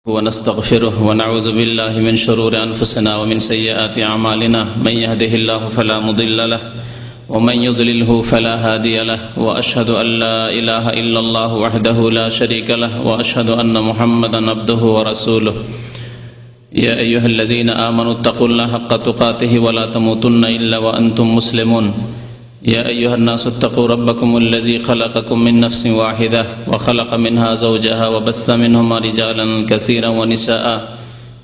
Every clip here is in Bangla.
ونستغفره ونعوذ بالله من شرور أنفسنا ومن سيئات أعمالنا من يهده الله فلا مضل له ومن يضلله فلا هادي له وأشهد أن لا إله إلا الله وحده لا شريك له وأشهد أن محمدا عبده ورسوله يا أيها الذين آمنوا اتقوا الله حق تقاته ولا تموتن إلا وأنتم مسلمون يا أيها الناس اتقوا ربكم الذي خلقكم من نفس واحدة وخلق منها زوجها وبث منهما رجالا كثيرا ونساء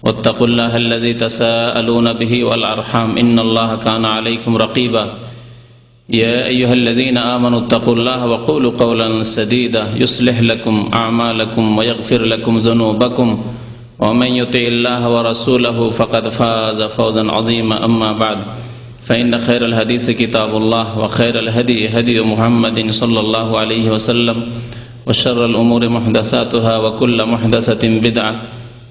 واتقوا الله الذي تساءلون به والأرحام إن الله كان عليكم رقيبا يا أيها الذين آمنوا اتقوا الله وقولوا قولا سديدا يصلح لكم أعمالكم ويغفر لكم ذنوبكم ومن يطع الله ورسوله فقد فاز فوزا عظيما أما بعد فإن خير الحديث كتاب الله وخير الهدي هدي محمد صلى الله عليه وسلم وشر الأمور محدثاتها وكل محدثة بدعة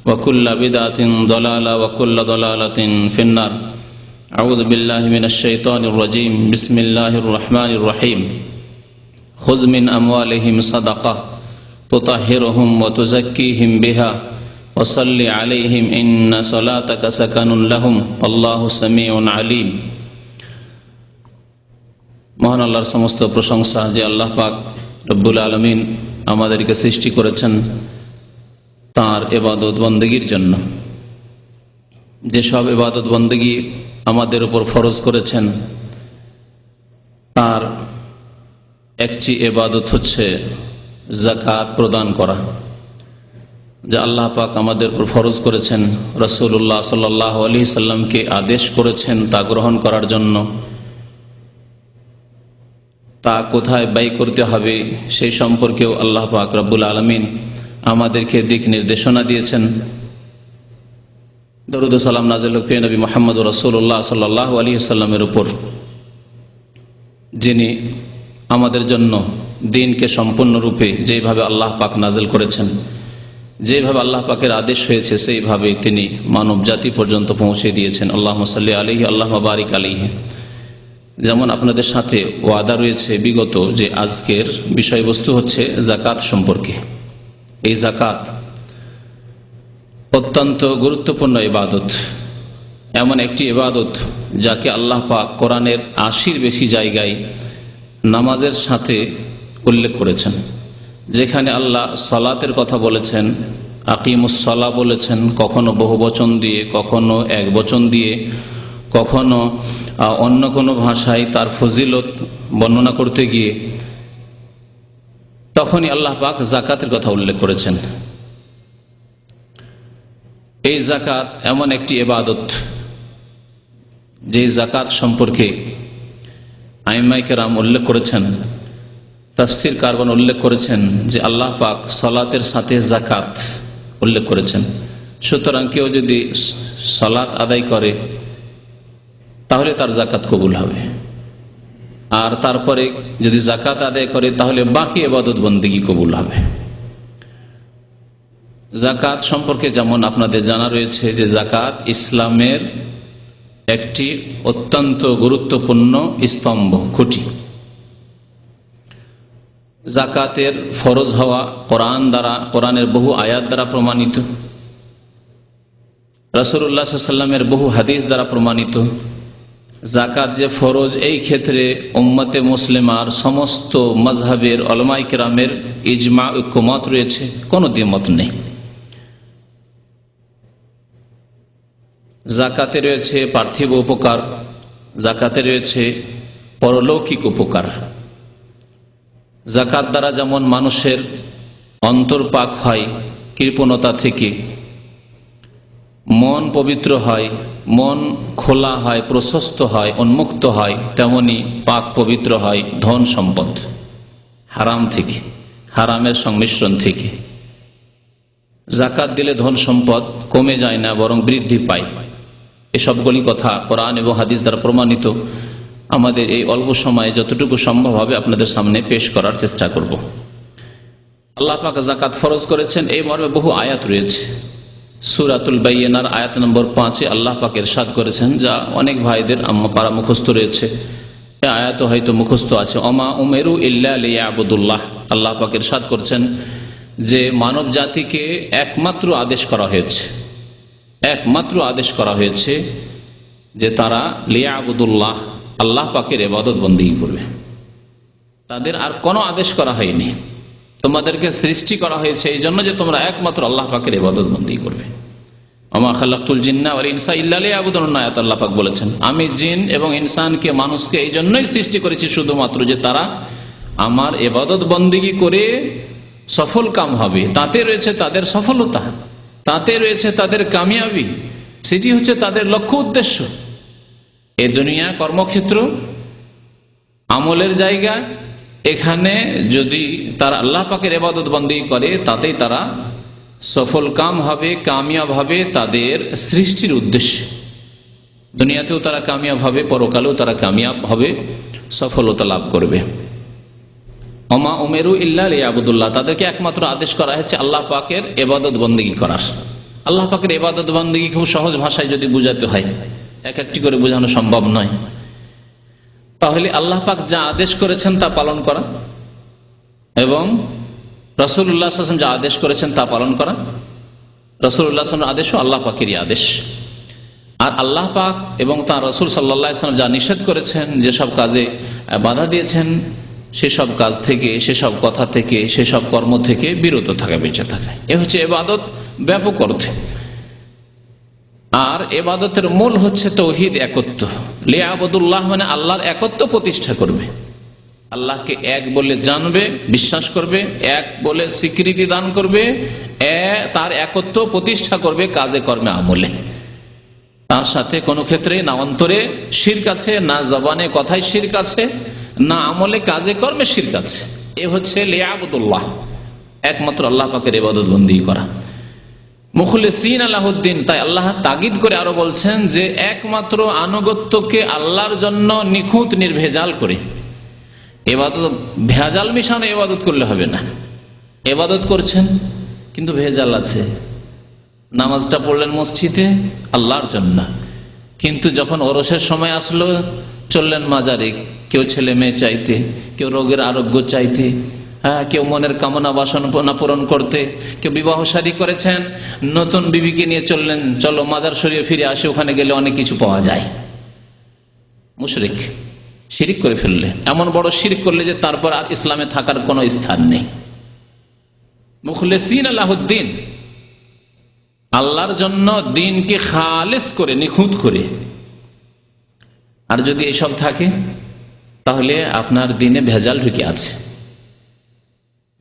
وكل بدعة ضلالة وكل ضلالة في النار أعوذ بالله من الشيطان الرجيم بسم الله الرحمن الرحيم خذ من أموالهم صدقة تطهرهم وتزكيهم بها وصل عليهم إن صلاتك سكن لهم والله سميع عليم মহান আল্লাহর সমস্ত প্রশংসা যে আল্লাহ পাক রব্বুল আলামিন আমাদেরকে সৃষ্টি করেছেন তাঁর ইবাদত বন্দেগীর জন্য। যেসব ইবাদত বন্দেগী আমাদের উপর ফরজ করেছেন তার একটি ইবাদত হচ্ছে যাকাত প্রদান করা, যা আল্লাহ পাক আমাদের উপর ফরজ করেছেন, রাসূলুল্লাহ সাল্লাল্লাহু আলাইহি সাল্লামকে আদেশ করেছেন তা গ্রহণ করার জন্য। তা কোথায় ব্যয় করতে হবে সেই সম্পর্কেও আল্লাহ পাক রব্বুল আলামিন আমাদেরকে দিক নির্দেশনা দিয়েছেন। দরুদ ও সালাম নাযিল হোক নবী মুহাম্মদ রাসূলুল্লাহ সাল্লাল্লাহু আলাইহি সাল্লামের উপর, যিনি আমাদের জন্য দ্বীনকে সম্পূর্ণরূপে যেভাবে আল্লাহ পাক নাযিল করেছেন, যেভাবে আল্লাহ পাকের আদেশ হয়েছে সেইভাবে তিনি মানব জাতি পর্যন্ত পৌঁছে দিয়েছেন। আল্লাহুম্মা সাল্লি আলাইহি আল্লাহুম্মা বারিক আলাইহি। যেমন আপনাদের সাথে ওয়াদা রয়েছে বিগত যে আজকের বিষয়বস্তু হচ্ছে যাকাত সম্পর্কে। এই যাকাত অত্যন্ত গুরুত্বপূর্ণ ইবাদত, এমন একটি ইবাদত যাকে আল্লাহ পাক কোরআনের ৮০-র বেশি জায়গায় নামাজের সাথে উল্লেখ করেছেন। যেখানে আল্লাহ সালাতের কথা বলেছেন, আকিমুস সালাহ বলেছেন, কখনো বহুবচন দিয়ে, কখনো এক বচন দিয়ে, কখনো অন্য কোনো ভাষায় তার ফজিলত বর্ণনা করতে গিয়ে তখনই আল্লাহ পাক যাকাতের কথা উল্লেখ করেছেন। এই যাকাত এমন একটি ইবাদত যে যাকাত সম্পর্কে আইম্মায়ে কেরাম উল্লেখ করেছেন, তাফসীর কারগণ উল্লেখ করেছেন যে আল্লাহ পাক সালাতের সাথে যাকাত উল্লেখ করেছেন। সুতরাং কেউ যদি সালাত আদায় করে তাহলে তার যাকাত কবুল হবে, আর তারপরে যদি যাকাত আদায় করে তাহলে বাকি ইবাদত বন্দেগী কবুল হবে। যাকাত সম্পর্কে যেমন আপনাদের জানা রয়েছে যে যাকাত ইসলামের একটি অত্যন্ত গুরুত্বপূর্ণ স্তম্ভ, খুঁটি। যাকাতের ফরজ হওয়া কোরআনের বহু আয়াত দ্বারা প্রমাণিত, রাসূলুল্লাহ সাল্লাল্লাহু আলাইহি ওয়াসাল্লামের বহু হাদিস দ্বারা প্রমাণিত। যাকাত যে ফরজ, এই ক্ষেত্রে উম্মতে মুসলিমার সমস্ত মাযহাবের উলামায়ে কেরামের ইজমা, ঐক্যমত রয়েছে, কোনো দ্বিমত নেই। যাকাতে রয়েছে পার্থিব উপকার, যাকাতে রয়েছে পরলৌকিক উপকার। যাকাত দ্বারা যেমন মানুষের অন্তর পাক হয় কৃপণতা থেকে, মন পবিত্র হয়, মন খোলা হয়, প্রশস্ত হয়, উন্মুক্ত হয়, তেমনি পাক পবিত্র হয় ধন সম্পদ হারাম থেকে, হারামের সংমিশ্রণ থেকে। যাকাত দিলে ধন সম্পদ কমে যায় না, বরং বৃদ্ধি পায়। এসবগুলি কথা কোরআন এবং হাদিস দ্বারা প্রমাণিত। আমাদের এই অল্প সময়ে যতটুকু সম্ভব হবে আপনাদের সামনে পেশ করার চেষ্টা করব। আল্লাহ পাক যাকাত ফরজ করেছেন, এই মর্মে বহু আয়াত রয়েছে। সূরাতুল বাইয়িনার আয়াত নম্বর 5-এ আল্লাহ পাক ইরশাদ করেছেন, যা অনেক ভাইদের পারা মুখস্থ রয়েছে, এই আয়াত হয়তো মুখস্থ আছে। ওমা উমিরু ইল্লা লিয়াবুদুল্লাহ। আল্লাহ পাক ইরশাদ করছেন যে মানব জাতিকে একমাত্র আদেশ করা হয়েছে যে তারা লিয়াবুদুল্লাহ, আল্লাহ পাকের ইবাদত বন্দেগী করবে। তাদের আর কোনো আদেশ করা হয়নি। তোমাদেরকে সৃষ্টি করা হয়েছে এই জন্য যে তোমরা একমাত্র আল্লাহ পাকের ইবাদত বন্দেগী করবে। ওমা খালাকতুল জিন্না ওয়াল ইনসা ইল্লা লিয়াবুদুন, আয়াত আল্লাহ পাক বলেছেন, আমি জিন এবং ইনসানকে, মানুষকে এই জন্যই সৃষ্টি করেছি শুধুমাত্র যে তারা আমার ইবাদত বন্দেগী করে সফল কাম হবে। তাতে রয়েছে তাদের সফলতা, তাতে রয়েছে তাদের কামিয়াবি, সেটি হচ্ছে তাদের লক্ষ্য উদ্দেশ্য। এই দুনিয়া কর্মক্ষেত্র, আমলের জায়গা, এখানে যদি তারা আল্লাহ পাকের ইবাদত বন্দেগী করে তাতেই তারা সফল কাম হবে, কামিয়াব হবে তাদের সৃষ্টির উদ্দেশ্যে। দুনিয়াতেও তারা কামিয়াব হবে, পরকালেও তারা কামিয়াব হবে, সফলতা লাভ করবে। ওমা উমেরু ইল্লা লিয়াবুদুল্লাহ, তাদেরকে একমাত্র আদেশ করা হয়েছে আল্লাহ পাকের ইবাদত বন্দেগী করার। আল্লাহ পাকের ইবাদত বন্দেগী খুব সহজ ভাষায় যদি বুঝাতে হয়, এক একটি করে বোঝানো সম্ভব নয়, তাহলে আল্লাহ পাক যা আদেশ করেছেন তা পালন করা, এবং রাসূলুল্লাহ সাল্লাল্লাহু আলাইহি ওয়াসাল্লাম যা আদেশ করেছেন তা পালন করা। রাসূলুল্লাহ সাল্লাল্লাহু আলাইহি ওয়াসাল্লামের আদেশও আল্লাহ পাকেরই আদেশ। আর আল্লাহ পাক এবং তাঁর রাসূল সাল্লাল্লাহু আলাইহি ওয়াসাল্লাম যা নিষেধ করেছেন, যেসব কাজে বাধা দিয়েছেন, সেসব কাজ থেকে, সেসব কথা থেকে, সেসব কর্ম থেকে বিরত থাকা, বেঁচে থাকা, এ হচ্ছে ইবাদত ব্যাপক অর্থে। আর ইবাদতের মূল হচ্ছে তাওহীদ, একত্ব। লিয়াবুদুল্লাহ মানে আল্লাহর একত্ব প্রতিষ্ঠা করবে, আল্লাহকে এক বলে জানবে, বিশ্বাস করবে, এক বলে স্বীকৃতি দান করবে, তার একত্ব প্রতিষ্ঠা করবে কাজে কর্মে আমলে। তার সাথে কোনো ক্ষেত্রে না অন্তরে শিরক আছে, না জবানে কথায় শিরক আছে, না আমলে কাজে কর্মে শিরক আছে। এ হচ্ছে লিয়াবুদুল্লাহ, একমাত্র আল্লাহ পাকের ইবাদত বন্দেগী করা। মুখলিসিন আলাহুদ্দিন, তাই আল্লাহ তাগিদ করে আরো বলছেন যে একমাত্র আনুগত্যকে আল্লাহর জন্য নিখুঁত নির্ভেজাল করে, ইবাদত ভেজাল মিশানো ইবাদত করলে হবে না। ইবাদত করছেন কিন্তু ভেজাল আছে, নামাজটা পড়লেন মসজিদে আল্লাহর জন্য, কিন্তু যখন ওরসের সময় আসলো চললেন মাজারে, কেউ ছেলে মেয়ে চাইতে, কেউ রোগের আরোগ্য চাইতে, কেউ মনের কামনা বাসনা পূরণ করতে, কেউ বিবাহ শাদী করেছেন, নতুন বিবিকে নিয়ে চললেন, চলো মাজার শরীফে ফিরে আসে, ওখানে গেলে অনেক কিছু পাওয়া যায়। মুশরিক, শিরিক করে ফেললে, এমন বড় শিরিক করলে যে তারপর আর ইসলামে থাকার কোনো স্থান নেই। মুখলিসিন আলাহুদ্দিন, আল্লাহর জন্য দিনকে খালেস করে, নিখুঁত করে। আর যদি এসব থাকে তাহলে আপনার দিনে ভেজাল ঢুকে আছে,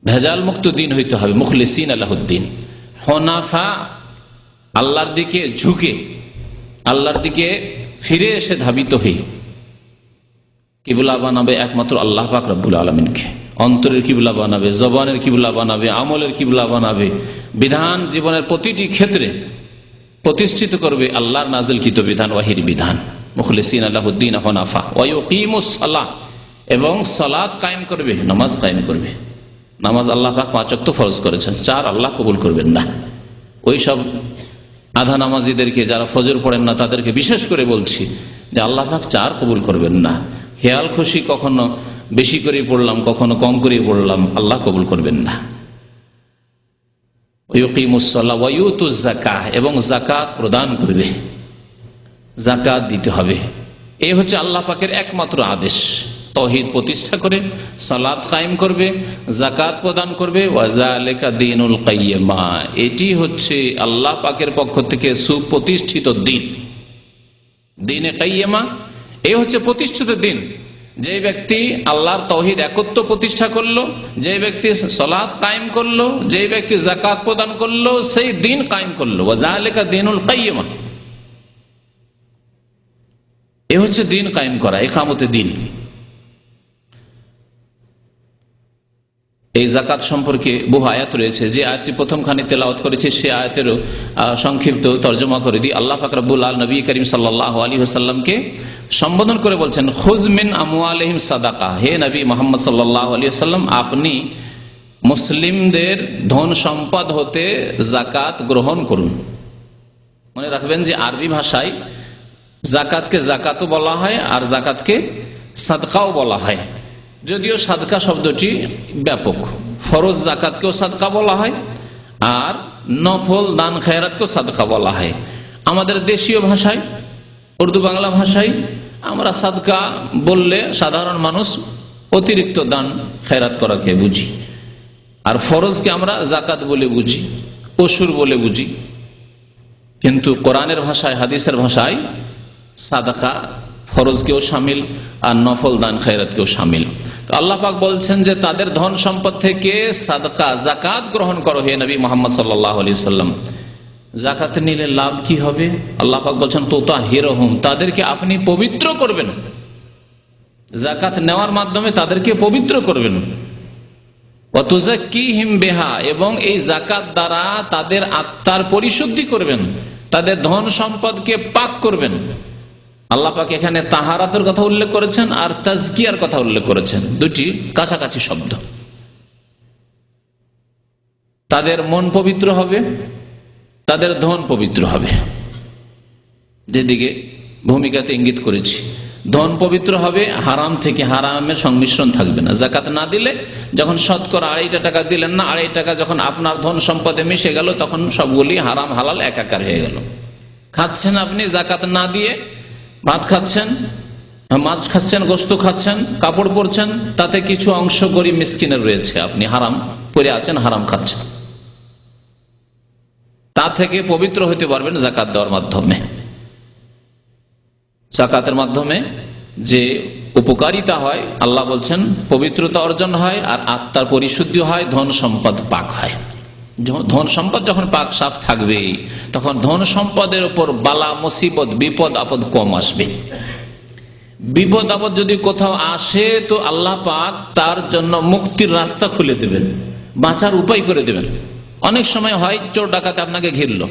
ভেজাল মুক্ত দিন হইতে হবে। মুখলিসিন আলাহুদ্দিন, হনাফা, আল্লাহর দিকে ঝুঁকে, আল্লাহর দিকে ফিরে এসে ধাবিত হই। কিবলা বানাবে একমাত্র আল্লাহ পাক রব্বুল আলামিনকে, অন্তরের কিবলা বানাবে, জবানের কিবলা বানাবে, আমলের কিবলা বানাবে, বিধান জীবনের প্রতিটি ক্ষেত্রে প্রতিষ্ঠিত করবে আল্লাহর নাজিলকৃত বিধান, ওয়াহির বিধান। মুখলিসিন আলাহুদ্দিন হুনাফা ওয়া ইউকিমুস সালাহ, এবং সালাত কায়েম করবে, নামাজ কায়েম করবে। নামাজ আল্লাহ পাক 5 ওয়াক্ত ফরজ করেছেন, 4 আল্লাহ কবুল করবেন না। ওই সব আধা নামাজিদেরকে, যারা ফজর পড়েন না, তাদেরকে বিশেষ করে বলছি যে আল্লাহ পাক 4 কবুল করবেন না। খেয়াল খুশি কখনো বেশি করে পড়লাম, কখনো কম করে পড়লাম, আল্লাহ কবুল করবেন না। ইউকিমুস সালাহ ওয়া ইউতুজ যাকাহ, এবং যাকাত প্রদান করবে, যাকাত দিতে হবে। এই হচ্ছে আল্লাহ পাকের একমাত্র আদেশ। তাওহীদ প্রতিষ্ঠা করে সালাত কায়েম করবে, যাকাত প্রদান করবে। ওয়া যালিকা দীনুল কাইয়্যিমা, এটি হচ্ছে আল্লাহ পাকের পক্ষ থেকে সুপ্রতিষ্ঠিত দিন, দ্বীনে কাইয়্যিমা। এই হচ্ছে প্রতিষ্ঠিত দিন। যে ব্যক্তি আল্লাহর তাওহীদ একত্ব প্রতিষ্ঠা করলো, যে ব্যক্তি সালাত কায়েম করলো, যে ব্যক্তি যাকাত প্রদান করলো, সেই দিন কায়েম করলো। ওয়া যালিকা দীনুল কাইয়্যিমা, এ হচ্ছে দিন কায়েম করা, ইকামতে দিন। এই যাকাত সম্পর্কে বহু আয়াত রয়েছে। যে আয়াতটি প্রথমখানে তেলাওয়াত করেছে সে আয়াতেরও সংক্ষিপ্ত তর্জমা করে দিই। আল্লাহ পাক রব্বুল আলামিন নবী করিম সাল্লাল্লাহু আলাইহি ওয়াসাল্লামকে সম্বোধন করে বলছেন, খুয মিন আমওয়ালিহিম সাদাকা, হে নবী মুহাম্মদ সাল্লাল্লাহু আলাইহি ওয়াসাল্লাম, আপনি মুসলিমদের ধন সম্পদ হতে যাকাত গ্রহণ করুন। মনে রাখবেন যে আরবি ভাষায় যাকাতকে যাকাতও বলা হয়, আর যাকাতকে সাদকাও বলা হয়। যদিও সাদকা শব্দটি ব্যাপক, ফরজ জাকাতকেও সাদকা বলা হয় আর নফল দান খায়রাতকেও সাদকা বলা হয়। আমাদের দেশীয় ভাষায়, উর্দু বাংলা ভাষায় আমরা সাদকা বললে সাধারণ মানুষ অতিরিক্ত দান খায়রাত করাকে বুঝি, আর ফরজকে আমরা জাকাত বলে বুঝি, অসুর বলে বুঝি। কিন্তু কোরআনের ভাষায়, হাদিসের ভাষায় সাদাকা ফরজকেও শামিল আর নফল দান খায়রাতকেও শামিল। তো আল্লাহ পাক বলছেন যে তাদের ধন সম্পদ থেকে সাদকা জাকাত গ্রহণ করো হে নবী মুহাম্মদ সাল্লাল্লাহু আলাইহি ওয়াসাল্লাম। জাকাত নিলে লাভ কি হবে? আল্লাহ পাক বলছেন তুতাহিরুহুম, তাদেরকে আপনি পবিত্র করবেন। জাকাত নেওয়ার মাধ্যমে তাদেরকে পবিত্র করবেন। ওয়া তুযাক্কিহিম বিহা, এবং এই জাকাত দ্বারা তাদের আত্মার পরিশুদ্ধি করবেন, তাদের ধন সম্পদকে পাক করবেন। আল্লাহ পাক এখানে তাহারাতের কথা উল্লেখ করেছেন আর তাজকিয়ার কথা উল্লেখ করেছেন, দুটি কাছাকাছি শব্দ। তাদের মন পবিত্র হবে, তাদের ধন পবিত্র হবে, যেদিকে ভূমিকাতে ইঙ্গিত করেছি। ধন পবিত্র হবে, হারাম থেকে, হারামের সংমিশ্রণ থাকবে না। জাকাত না দিলে, যখন শতকরা 2.5 টাকা দিলেন না, 2.5 টাকা যখন আপনার ধন সম্পদে মিশে গেল, তখন সবগুলি হারাম হালাল একাকার হয়ে গেল। খাচ্ছেন আপনি জাকাত না দিয়ে, ভাত খাচ্ছেন, মাছ খাচ্ছেন, গোস্ত খাচ্ছেন, কাপড় পরছেন, তাতে কিছু অংশ গরিব মিসকিনের রয়েছে, আপনি হারাম পরে আছেন, হারাম খাচ্ছেন। তা থেকে পবিত্র হতে পারবেন জাকাত দেওয়ার মাধ্যমে। জাকাতের মাধ্যমে যে উপকারিতা হয়, আল্লাহ বলছেন পবিত্রতা অর্জন হয় আর আত্মার পরিশুদ্ধি হয়, ধন সম্পদ পাক হয়। ধন সম্পদ যখন পাক সাফ থাকবে, তখন ধন সম্পদের উপর বালা মুসিবত, বিপদ আপদ কম আসবে। বিপদ আপদ যদি কোথাও আসে, তো আল্লাহ পাক তার জন্য মুক্তির রাস্তা খুলে দেবেন, বাঁচার উপায় করে দেবেন। অনেক সময় হয় চোর ডাকাতে আপনাকে ঘিরল,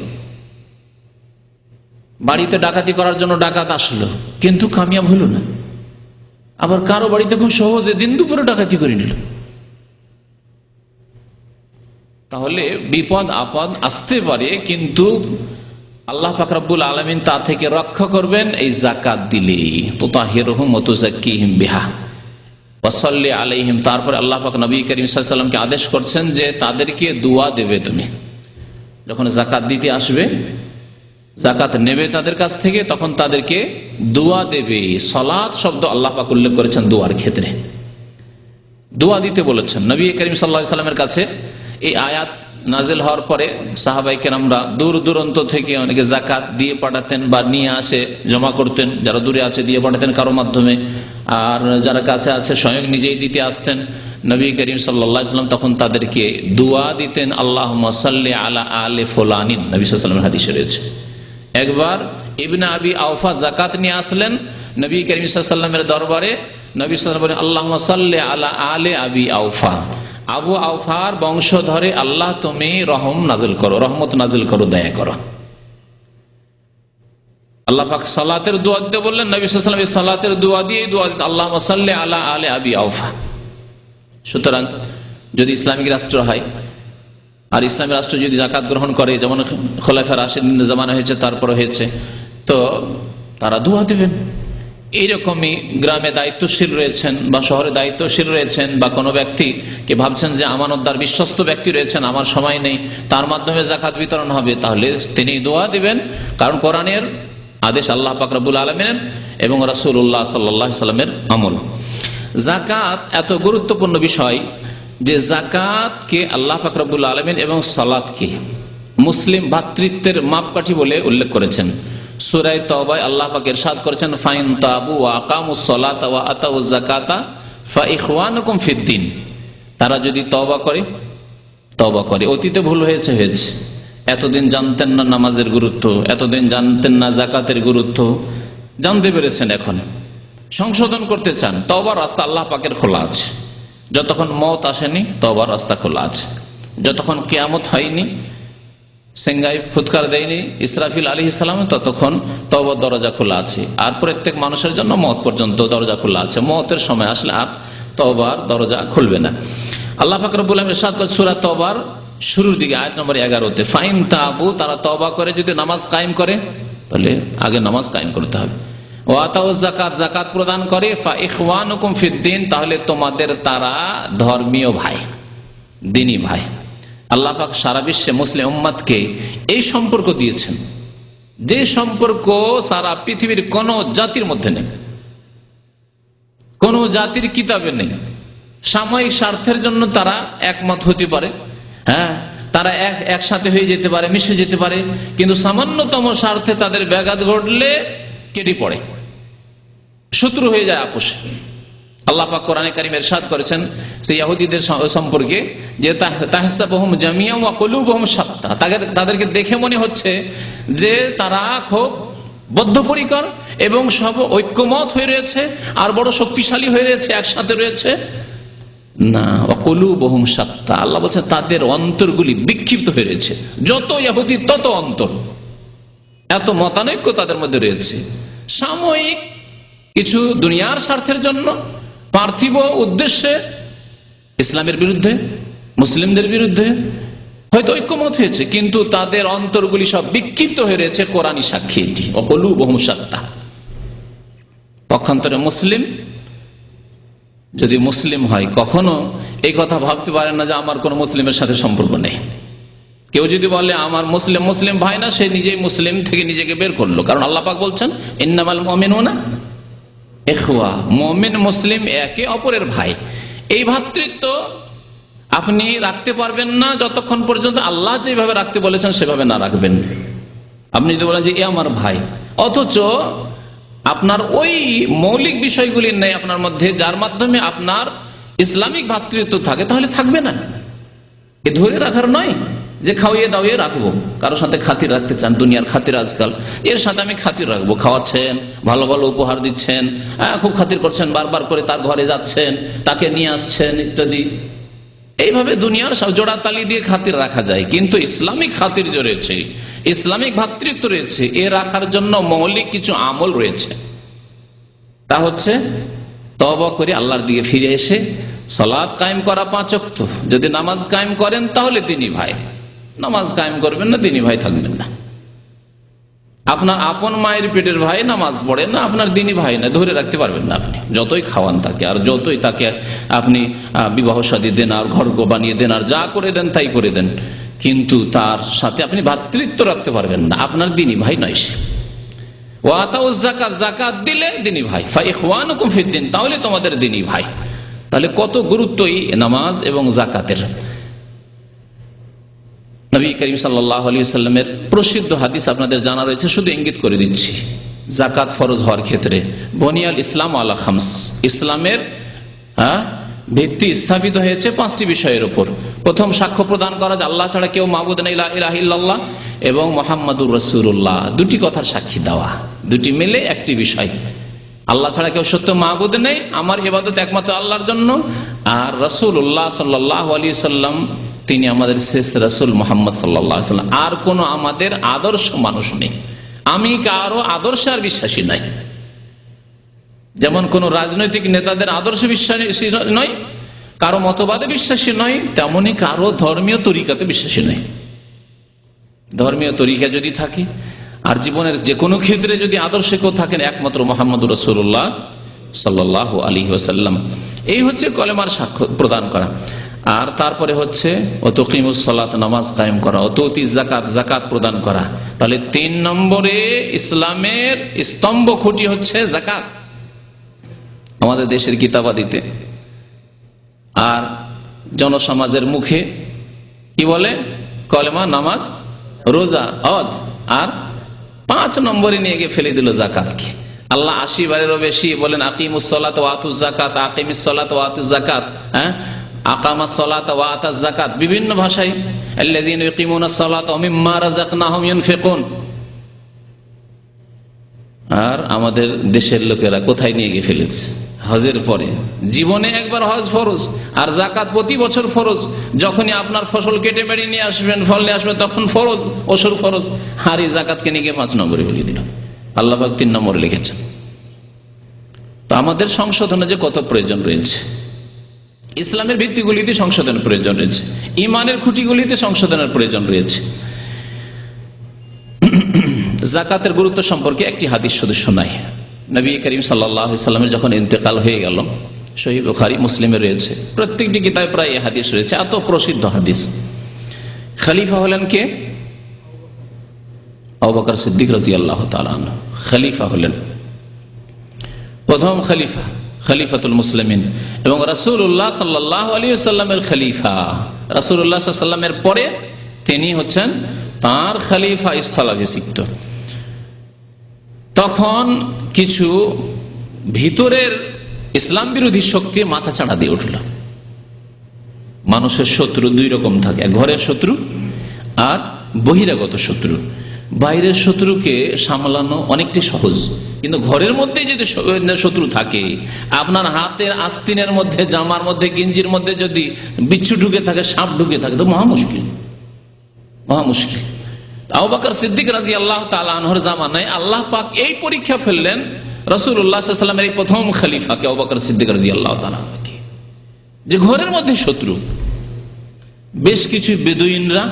বাড়িতে ডাকাতি করার জন্য ডাকাত আসলো, কিন্তু কামিয়াব হলো না। আবার কারো বাড়িতে খুব সহজে দিন দুপুরে ডাকাতি করে নিল। তাহলে বিপদ আপদ আসতে পারে, কিন্তু আল্লাহ পাক রব্বুল আলামিন তা থেকে রক্ষা করবেন এই জাকাত দিলে। তুতাহিরুহুম ওয়া তুযাক্কিহিম বিহা ওয়া সাল্লি আলাইহিম। তারপরে আল্লাহ পাক নবী করিম সাল্লাল্লাহু আলাইহি ওয়াসাল্লামকে আদেশ করছেন যে তাদেরকে দোয়া দেবে। তুমি যখন জাকাত দিতে আসবে, জাকাত নেবে তাদের কাছ থেকে, তখন তাদেরকে দোয়া দেবে। সালাত শব্দ আল্লাহ পাক উল্লেখ করেছেন দোয়ার ক্ষেত্রে, দোয়া দিতে বলেছেন। নবী করিম সাল্লাল্লাহু আলাইহি ওয়াসাল্লামের কাছে এই আয়াত নাজিল হওয়ার পরে সাহাবায়ে কেরামরা দূর দূরান্ত থেকে অনেকে জাকাত দিয়ে পাঠাতেন বা নিয়ে আসে জমা করতেন, যারা দূরে আছে দিয়ে পাঠাতেন কারো মাধ্যমে, আর যারা কাছে আছে স্বয়ং নিজেই দিতে আসতেন। নবী করিম সাল্লাল্লাহু আলাইহি ওয়াসাল্লাম তখন তাদেরকে দোয়া দিতেন, আল্লাহুম্মা সাল্লি আলা আলি ফুলানিন। নবী সাল্লাল্লাহু আলাইহি ওয়াসাল্লামের হাদিসে রয়েছে। একবার ইবনে আবি আওফা জাকাত নিয়ে আসলেন নবী করিম সাল্লাল্লাহু আলাইহি ওয়াসাল্লামের দরবারে। নবী সাল্লাল্লাহু আলাইহি ওয়াসাল্লাম বলেন, আল্লাহুম্মা সাল্লি আলা আলি আবি আওফা, আবু আওফার বংশধরে আল্লাহ তুমি রহম নাজিল করো, রহমত নাজিল করো, দয়া করো। আল্লাহ পাক সালাতের দোয়া দিতে বললেন, নবী সাল্লাল্লাহু আলাইহি ওয়াসাল্লাম সালাতের দোয়া দিয়ে দোয়া দিতেন, আল্লাহুম্মা সাল্লি আলা আলি আবি আওফা। সুতরাং যদি ইসলামিক রাষ্ট্র হয় আর ইসলামী রাষ্ট্র যদি জাকাত গ্রহণ করে, যেমন খোলাফায়ে রাশিদিনের জামানা হয়েছে, তারপরে হয়েছে, তো তারা দোয়া দেবেন। এইরকমই গ্রামে দায়িত্বশীল রয়েছেন বা শহরে দায়িত্বশীল রয়েছেন, বা কোনো ব্যক্তিকে ভাবছেন যে আমানতদার বিশ্বস্ত ব্যক্তি রয়েছেন, আমার সময় নেই, তার মাধ্যমে জাকাত বিতরণ হবে, তাহলে তিনি দোয়া দিবেন। কারণ কোরআনের আদেশ আল্লাহ পাক রব্বুল আলামিনের এবং রাসূলুল্লাহ সাল্লাল্লাহু আলাইহি ওয়াসাল্লামের আমল। জাকাত এত গুরুত্বপূর্ণ বিষয় যে জাকাতকে আল্লাহ পাক রব্বুল আলামিন এবং সালাতকে মুসলিম ভ্রাতৃত্বের মাপকাঠি বলে উল্লেখ করেছেন। সূরা তাওবায় আল্লাহ পাক ইরশাদ করেছেন, ফাইন তাবু ওয়া আকামুস সালাতা ওয়া আতাউজ যাকাতা ফা ইখওয়ানুকুম ফিদ্দিন। তারা যদি তওবা করে, অতীতে ভুল হয়েছে, এতদিন জানতেন না নামাজের গুরুত্ব, এতদিন জানতেন না জাকাতের গুরুত্ব, জানতে পেরেছেন, এখন সংশোধন করতে চান, তওবার রাস্তা আল্লাহ পাকের খোলা আছে। যতক্ষণ মওত আসেনি তওবার রাস্তা খোলা আছে, যতক্ষণ কিয়ামত হয়নি, সেঙ্গাই ফুৎকার দেয়নি ইসরাফিল আলাইহিস সালাম, ততক্ষণ তওবার দরজা খোলা আছে। আর প্রত্যেক মানুষের জন্য মওত পর্যন্ত দরজা খোলা আছে। মওতের সময় আসলে আর তওবার দরজা খুলবে না। আল্লাহ পাক রব্বুল আলামিন ইরশাদ করেছেন সূরা তওবার শুরুর দিকে আয়াত নম্বর 11-তে, ফাইন তাবু, তারা তওবা করে যদি নামাজ কায়েম করে, তাহলে আগে নামাজ কায়েম করতে হবে। ওয়াতাউজ যাকাত, যাকাত প্রদান করে, ফা ইখওয়ানুকুম ফিদ্দিন, তাহলে তোমাদের তারা ধর্মীয় ভাই, দ্বীনি ভাই। আল্লাহ পাক সারা বিশ্বে মুসলিম উম্মতকে এই সম্পর্ক দিয়েছেন, যে সম্পর্ক সারা পৃথিবীর কোন জাতির মধ্যে নেই, কোন জাতির কিতাবে নেই। সাময়িক স্বার্থের জন্য তারা একমত হতে পারে, হ্যাঁ, তারা একসাথে হয়ে যেতে পারে, মিশে যেতে পারে, কিন্তু সামান্যতম স্বার্থে তাদের ব্যাঘাত ঘটলে কেটে পড়ে, শত্রু হয়ে যায় আপোষে। আল্লাহ পাক কোরআনে কারীমে ইরশাদ করেছেন সেই ইহুদিদের সম্পর্কে যে তাহসাবুহুম জামিআন ওয়া কুলুবুহুম শাত্তা, তাদেরকে দেখে মনে হচ্ছে যে তারা খুব বদ্ধপরিকর এবং সব ঐক্যমত হয়ে রয়েছে আর বড় শক্তিশালী হয়ে রয়েছে, একসাথে রয়েছে। না, ওয়া কুলুবুহুম শাত্তা, আল্লাহ বলছেন তাদের অন্তরগুলি বিক্ষিপ্ত হয়ে রয়েছে। যত ইহুদি তত অন্তর, এত মতানৈক্য তাদের মধ্যে রয়েছে। সাময়িক কিছু দুনিয়ার স্বার্থের জন্য, পার্থিব উদ্দেশ্যে ইসলামের বিরুদ্ধে, মুসলিমদের বিরুদ্ধে হয়তো ঐক্যমত হয়েছে, কিন্তু তাদের অন্তরগুলি সব বিক্ষিপ্ত হয়ে রয়েছে। কোরআনী সাক্ষী এটি, ওয়াকুলুবুহুম শাত্তা। পক্ষান্তরে মুসলিম যদি মুসলিম হয়, কখনো এই কথা ভাবতে পারে না যে আমার কোন মুসলিমের সাথে সম্পর্ক নেই। কেউ যদি বলে আমার মুসলিম মুসলিম ভাই না, সে নিজেই মুসলিম থেকে নিজেকে বের করলো। কারণ আল্লাহ পাক বলছেন ইন্নামাল মুমিনুনা ইখওয়া, মুমিন মুসলিম একে অপরের ভাই। এই ভ্রাতৃত্ব আপনি রাখতে পারবেন না যতক্ষণ পর্যন্ত আল্লাহ যেভাবে রাখতে বলেছেন সেভাবে না রাখবেন। আপনি যদি বলেন যে এ আমার ভাই, অথচ আপনার ওই মৌলিক বিষয়গুলি নেই আপনার মধ্যে যার মাধ্যমে আপনার ইসলামিক ভ্রাতৃত্ব থাকে, তাহলে থাকবে না। এ ধরে রাখার নয় যে খাওয়িয়ে দাওয়িয়ে রাখবো, কারোর সাথে খাতির রাখতে চান, দুনিয়ার খাতির আজকাল, এর সাথে আমি খাতির রাখবো, খাওয়াচ্ছেন, ভালো ভালো উপহার দিচ্ছেন, খুব খাতির করছেন, বারবার করে তার ঘরে যাচ্ছেন, তাকে নিয়ে আসছেন ইত্যাদি। এইভাবে দুনিয়ার সব জোড়াতালি দিয়ে খাতির রাখা যায়, কিন্তু ইসলামিক খাতির যে রয়েছে, ইসলামিক ভ্রাতৃত্ব রয়েছে, এ রাখার জন্য মৌলিক কিছু আমল রয়েছে। তা হচ্ছে তওবা করে আল্লাহর দিকে ফিরে এসে সালাত কায়েম করা 5 ওয়াক্ত। যদি নামাজ কায়েম করেন তাহলে দ্বীনি ভাই, নামাজ কায়েম করবেন না দ্বীনি ভাই থাকবেন না। আপনার আপন মায়ের পেটের ভাই নামাজ পড়ে না, আপনার দ্বীনি ভাই না, ধরে রাখতে পারবেন না আপনি, যতই খাওয়ান তাকে আর যতই তাকে আপনি বিবাহ শাদী দেন আর ঘর বানিয়ে দেন আর যা করে দেন তাই করে দেন, কিন্তু তার সাথে আপনি ভ্রাতৃত্ব রাখতে পারবেন না, আপনার দ্বীনি ভাই নয় সে। ওয়াতাউজ যাকাত, যাকাত দিলে দ্বীনি ভাই, ফা ইখওয়ানুকুম ফিদ্দিন, তাহলে তোমাদের দ্বীনি ভাই। তাহলে কত গুরুত্বই নামাজ এবং যাকাতের। নবী করিম সাল্লাল্লাহু আলাইহি ওয়াসাল্লামের প্রসিদ্ধ হাদিস আপনাদের জানা রয়েছে, শুধু ইঙ্গিত করে দিচ্ছি। যাকাত ফরজ হওয়ার ক্ষেত্রে বনিয়াল ইসলাম আলা খামস, ইসলামের ভিত্তি স্থাপিত হয়েছে 5টি বিষয়ের উপর। প্রথম, সাক্ষ্য প্রদান করা যে আল্লাহ ছাড়া কেউ মাবুদ নেই, লা ইলাহা ইল্লাল্লাহ, এবং মুহাম্মাদুর রাসূলুল্লাহ, দুটি কথার সাক্ষী দেওয়া, দুটি মিলে একটি বিষয়। আল্লাহ ছাড়া কেউ সত্য মাবুদ নেই, আমার ইবাদত একমাত্র আল্লাহর জন্য, আর রাসূলুল্লাহ সাল্লাল্লাহু আলাইহি সাল্লাম তিনি আমাদের শেষ রাসূল মুহাম্মদ সাল্লাল্লাহু আলাইহি সাল্লাম, আর কোন আমাদের আদর্শ মানুষ নেই। আমি কারো আদর্শে আর বিশ্বাসী নাই, যেমন কোন রাজনৈতিক নেতাদের আদর্শে বিশ্বাসী নয়, কারো মতবাদে বিশ্বাসী নয়, তেমনি কারো ধর্মীয় তরিকাতে বিশ্বাসী নয়। ধর্মীয় তরিকা যদি থাকে আর জীবনের যে কোনো ক্ষেত্রে যদি আদর্শে কেউ থাকেন, একমাত্র মুহাম্মদুর রাসূলুল্লাহ সাল্লাল্লাহু আলাইহি ওয়াসাল্লাম। এই হচ্ছে কলেমার সাক্ষ্য প্রদান করা। আর তারপরে হচ্ছে ওয়াতুকিমুস সালাত, নামাজ কায়েম করা, ওয়াতুতিজ যাকাত, যাকাত প্রদান করা। তাহলে 3 নম্বরে ইসলামের স্তম্ভ খুঁটি হচ্ছে যাকাত আমাদের দেশের কিতাবাদিতে। আর জনসমাজের মুখে কি বলে? কলেমা, নামাজ, রোজা, হজ। আর 5 নম্বরে নিয়ে গিয়ে ফেলে দিল যাকাতকে। আল্লাহ 80 বারেরও বেশি বলেন আকিমুস সালাত ওয়া আতুজ যাকাত, আকিমিস সালাত ওয়া আতুজ যাকাত, আকামাস সালাত ওয়া আতাজ যাকাত, বিভিন্ন ভাষায় আল্লাযীনা ইউকিমুনাস সালাত ওয়া মিম্মা রাযাকনাহুম ইউনফিকুন। আর আমাদের দেশের লোকেরা কোথায় নিয়ে গিয়ে ফেলেছে? হজের পরে জীবনে একবার হজ ফরজ, আর যাকাত প্রতি বছর ফরজ। যখনই আপনার ফসল কেটে বেড়ে নিয়ে আসবেন, ফল নিয়ে আসবেন, তখন ফরজ, ওসর ফরজ। আর এই যাকাতকে নিয়ে গিয়ে 5 নম্বরে বলে দিল। আল্লাহ পাক 3 নম্বরে লিখেছেন। তো আমাদের সংশোধনে যে কত প্রয়োজন রয়েছে, ইসলামের ভিত্তিগুলিতে সংশোধনের প্রয়োজন রয়েছে, ইমানের খুঁটিগুলিতে সংশোধনের প্রয়োজন রয়েছে। যাকাতের গুরুত্ব সম্পর্কে একটি হাদিস শুধু শোনাই। নবী করিম সাল্লাল্লাহু আলাইহি সাল্লামের যখন ইন্তেকাল হয়ে গেল, সহিহ বুখারী মুসলিমে রয়েছে, প্রত্যেকটি কিতাবে প্রায় এই হাদিস রয়েছে, এত প্রসিদ্ধ হাদিস। খলিফা হলেন কে? আবু বকর সিদ্দিক রাদিয়াল্লাহু তাআলা আনহু খলিফা হলেন, প্রথম খলিফা, খলিফাতুল মুসলিমিন, এবং রাসূলুল্লাহ সাল্লাল্লাহু আলাইহি ওয়াসাল্লামের খলিফা। রাসূলুল্লাহ সাল্লাল্লাহু আলাইহি ওয়াসাল্লামের পরে তিনি হচ্ছেন তার খলিফা স্থলাভিষিক্ত। তখন কিছু ভিতরের ইসলাম বিরোধী শক্তি মাথা চাড়া দিয়ে উঠল। মানুষের শত্রু দুই রকম থাকে, ঘরের শত্রু আর বহিরাগত শত্রু। বাইরের শত্রুকে সামলানো অনেকটাই সহজ, কিন্তু ঘরের মধ্যে যদি শত্রু থাকে, আপনার হাতের আস্তিনের মধ্যে, জামার মধ্যে, গেঞ্জির মধ্যে যদি বিচ্ছু ঢুকে থাকে, সাপ ঢুকে থাকে, তো মহা মুশকিল, মহা মুশকিল। আবু বকর সিদ্দিক রাদিয়াল্লাহু তাআলা আনহুর জামানায় আল্লাহ পাক এই পরীক্ষা ফেললেন রাসূলুল্লাহ সাল্লাল্লাহু আলাইহি ওয়াসাল্লামের এই প্রথম খলিফাকে আবু বকর সিদ্দিক রাদিয়াল্লাহু তাআলা আনহুকে, যে ঘরের মধ্যে শত্রু। বেশ কিছু বেদুইনরা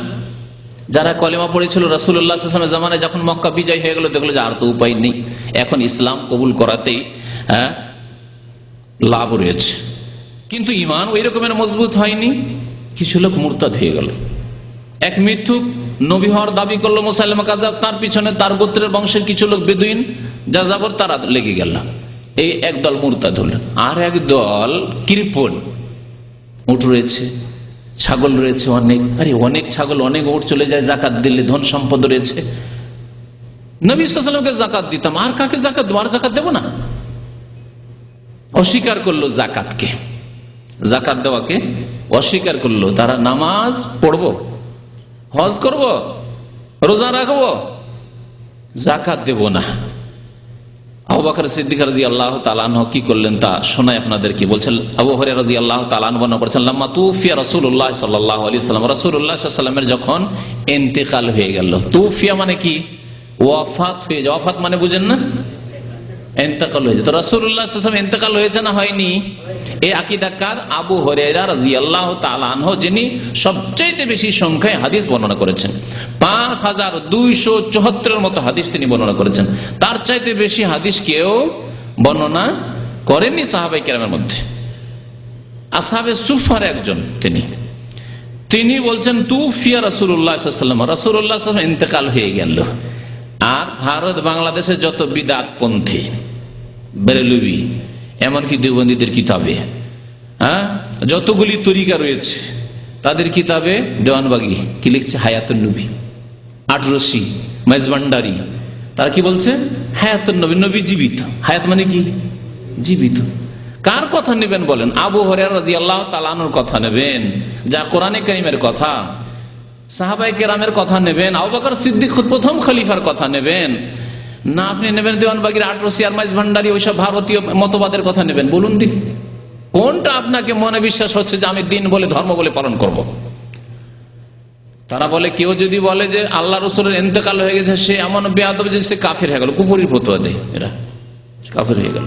যারা কলেমা পড়েছিল রাসূলুল্লাহ সাল্লাল্লাহু আলাইহি ওয়াসাল্লামের জামানায়, যখন মক্কা বিজয় হয়ে গেল, দেখলো যে আর তো উপায় নেই, এখন ইসলাম কবুল করাতেই লাভ রয়েছে, কিন্তু ঈমান ওই রকমের মজবুত হয়নি। কিছু লোক মুরতাদ হয়ে গেল। এক মিথ্যুক নবী হওয়ার দাবি করলো মুসাইলামা কাযাব, তার পিছনে তার গোত্রের বংশের কিছু লোক বেদুইন যাযাবর, তারা লেগে গেল। এই একদল মুরতাদ হল। আর এক দল কৃপণ, উট রয়েছে, ছাগল রয়েছে অনেক, আরে অনেক ছাগল অনেক উট চলে যায়, জাকাত দিলে ধন সম্পদ রয়েছে, নবী সাল্লাল্লাহু আলাইহি ওয়াসাল্লামকে জাকাত দিতাম, আর কাকে জাকাত দেবো, আর জাকাত দেবো না। অস্বীকার করলো জাকাতকে, জাকাত দেওয়াকে অস্বীকার করলো। তারা নামাজ পড়বো, হজ করব, রোজা রাখবো, জাকাত দেব না। আবু বকর সিদ্দিক রাদিয়াল্লাহু তাআলা আনহু কি করলেন তা শোনাই আপনাদেরকে। বলছেন আবু হুরায়রা রাদিয়াল্লাহু তাআলা আনহু বর্ণনা করেছেন, লাম্মা তুফিয়া রাসূলুল্লাহ সাল্লাল্লাহু আলাইহি ওয়াসাল্লাম, রাসূলুল্লাহ সাল্লাল্লাহু আলাইহি ওয়াসাল্লামের যখন ইন্তেকাল হয়ে গেল। তুফিয়া মানে কি? ওয়াফাত হয়ে যাওয়া। ওয়াফাত মানে বুঝেন না? ইন্তেকাল হয়েছে। তো রাসূলুল্লাহ সাল্লাল্লাহু আলাইহি ওয়াসাল্লাম ইন্তেকাল হয়েছে না হয়নি? এই আকীদাকার আবু হুরায়রা রাদিয়াল্লাহু তাআলা আনহু, যিনি সবচেয়ে বেশি সংখ্যায় হাদিস বর্ণনা করেছেন, 5274 মতো হাদিস তিনি বর্ণনা করেছেন। তার চাইতে বেশি হাদিস কেউ বর্ণনা করেননি সাহাবায়ে কেরামের মধ্যে। আসহাবে সুফার একজন তিনি বলছেন তুফিয়া রাসূলুল্লাহ সাল্লাল্লাহু আলাইহি ওয়াসাল্লাম, রাসূলুল্লাহ সাল্লাল্লাহু আলাইহি ওয়াসাল্লাম ইন্তেকাল হয়ে গেল। আর ভারত বাংলাদেশের যত বিদআতপন্থী, বেরেলভি, এমনকি দেওবন্দীদের কিতাবে যতগুলি তরিকা রয়েছে, তাদের কিতাবে দেওয়ানবাগি কি লিখছে? হায়াতুন নবী, আটরশি, মেজভান্ডারি, তারা কি বলছে? হায়াতুন নবী, নবী জীবিত। হায়াত মানে কি? জীবিত। কার কথা নেবেন বলেন? আবু হুরায়রা রাদিয়াল্লাহু তাআলা আনহুর কথা নেবেন, যা কোরআনে কারীমের কথা, সাহাবায়ে কেরামের কথা নেবেন, আবু বকর সিদ্দিক প্রথম খলিফার কথা নেবেন, না আপনি নেবেন দেওয়ানবাগির আটরশি আর মাইজভান্ডারি, ওইসব ভারতীয় মতবাদের কথা নেবেন? বলুন দেখি কোনটা আপনাকে মনে বিশ্বাস হচ্ছে যে আমি দিন বলে, ধর্ম বলে পালন করব? তারা বলে, কেউ যদি বলে যে আল্লাহ রাসূলের ইন্তেকাল হয়ে গেছে, সে এমন বেয়াদব যে সে কাফের হয়ে গেল, কুফরি ফতোয়া দেয়, এরা কাফের হয়ে গেল।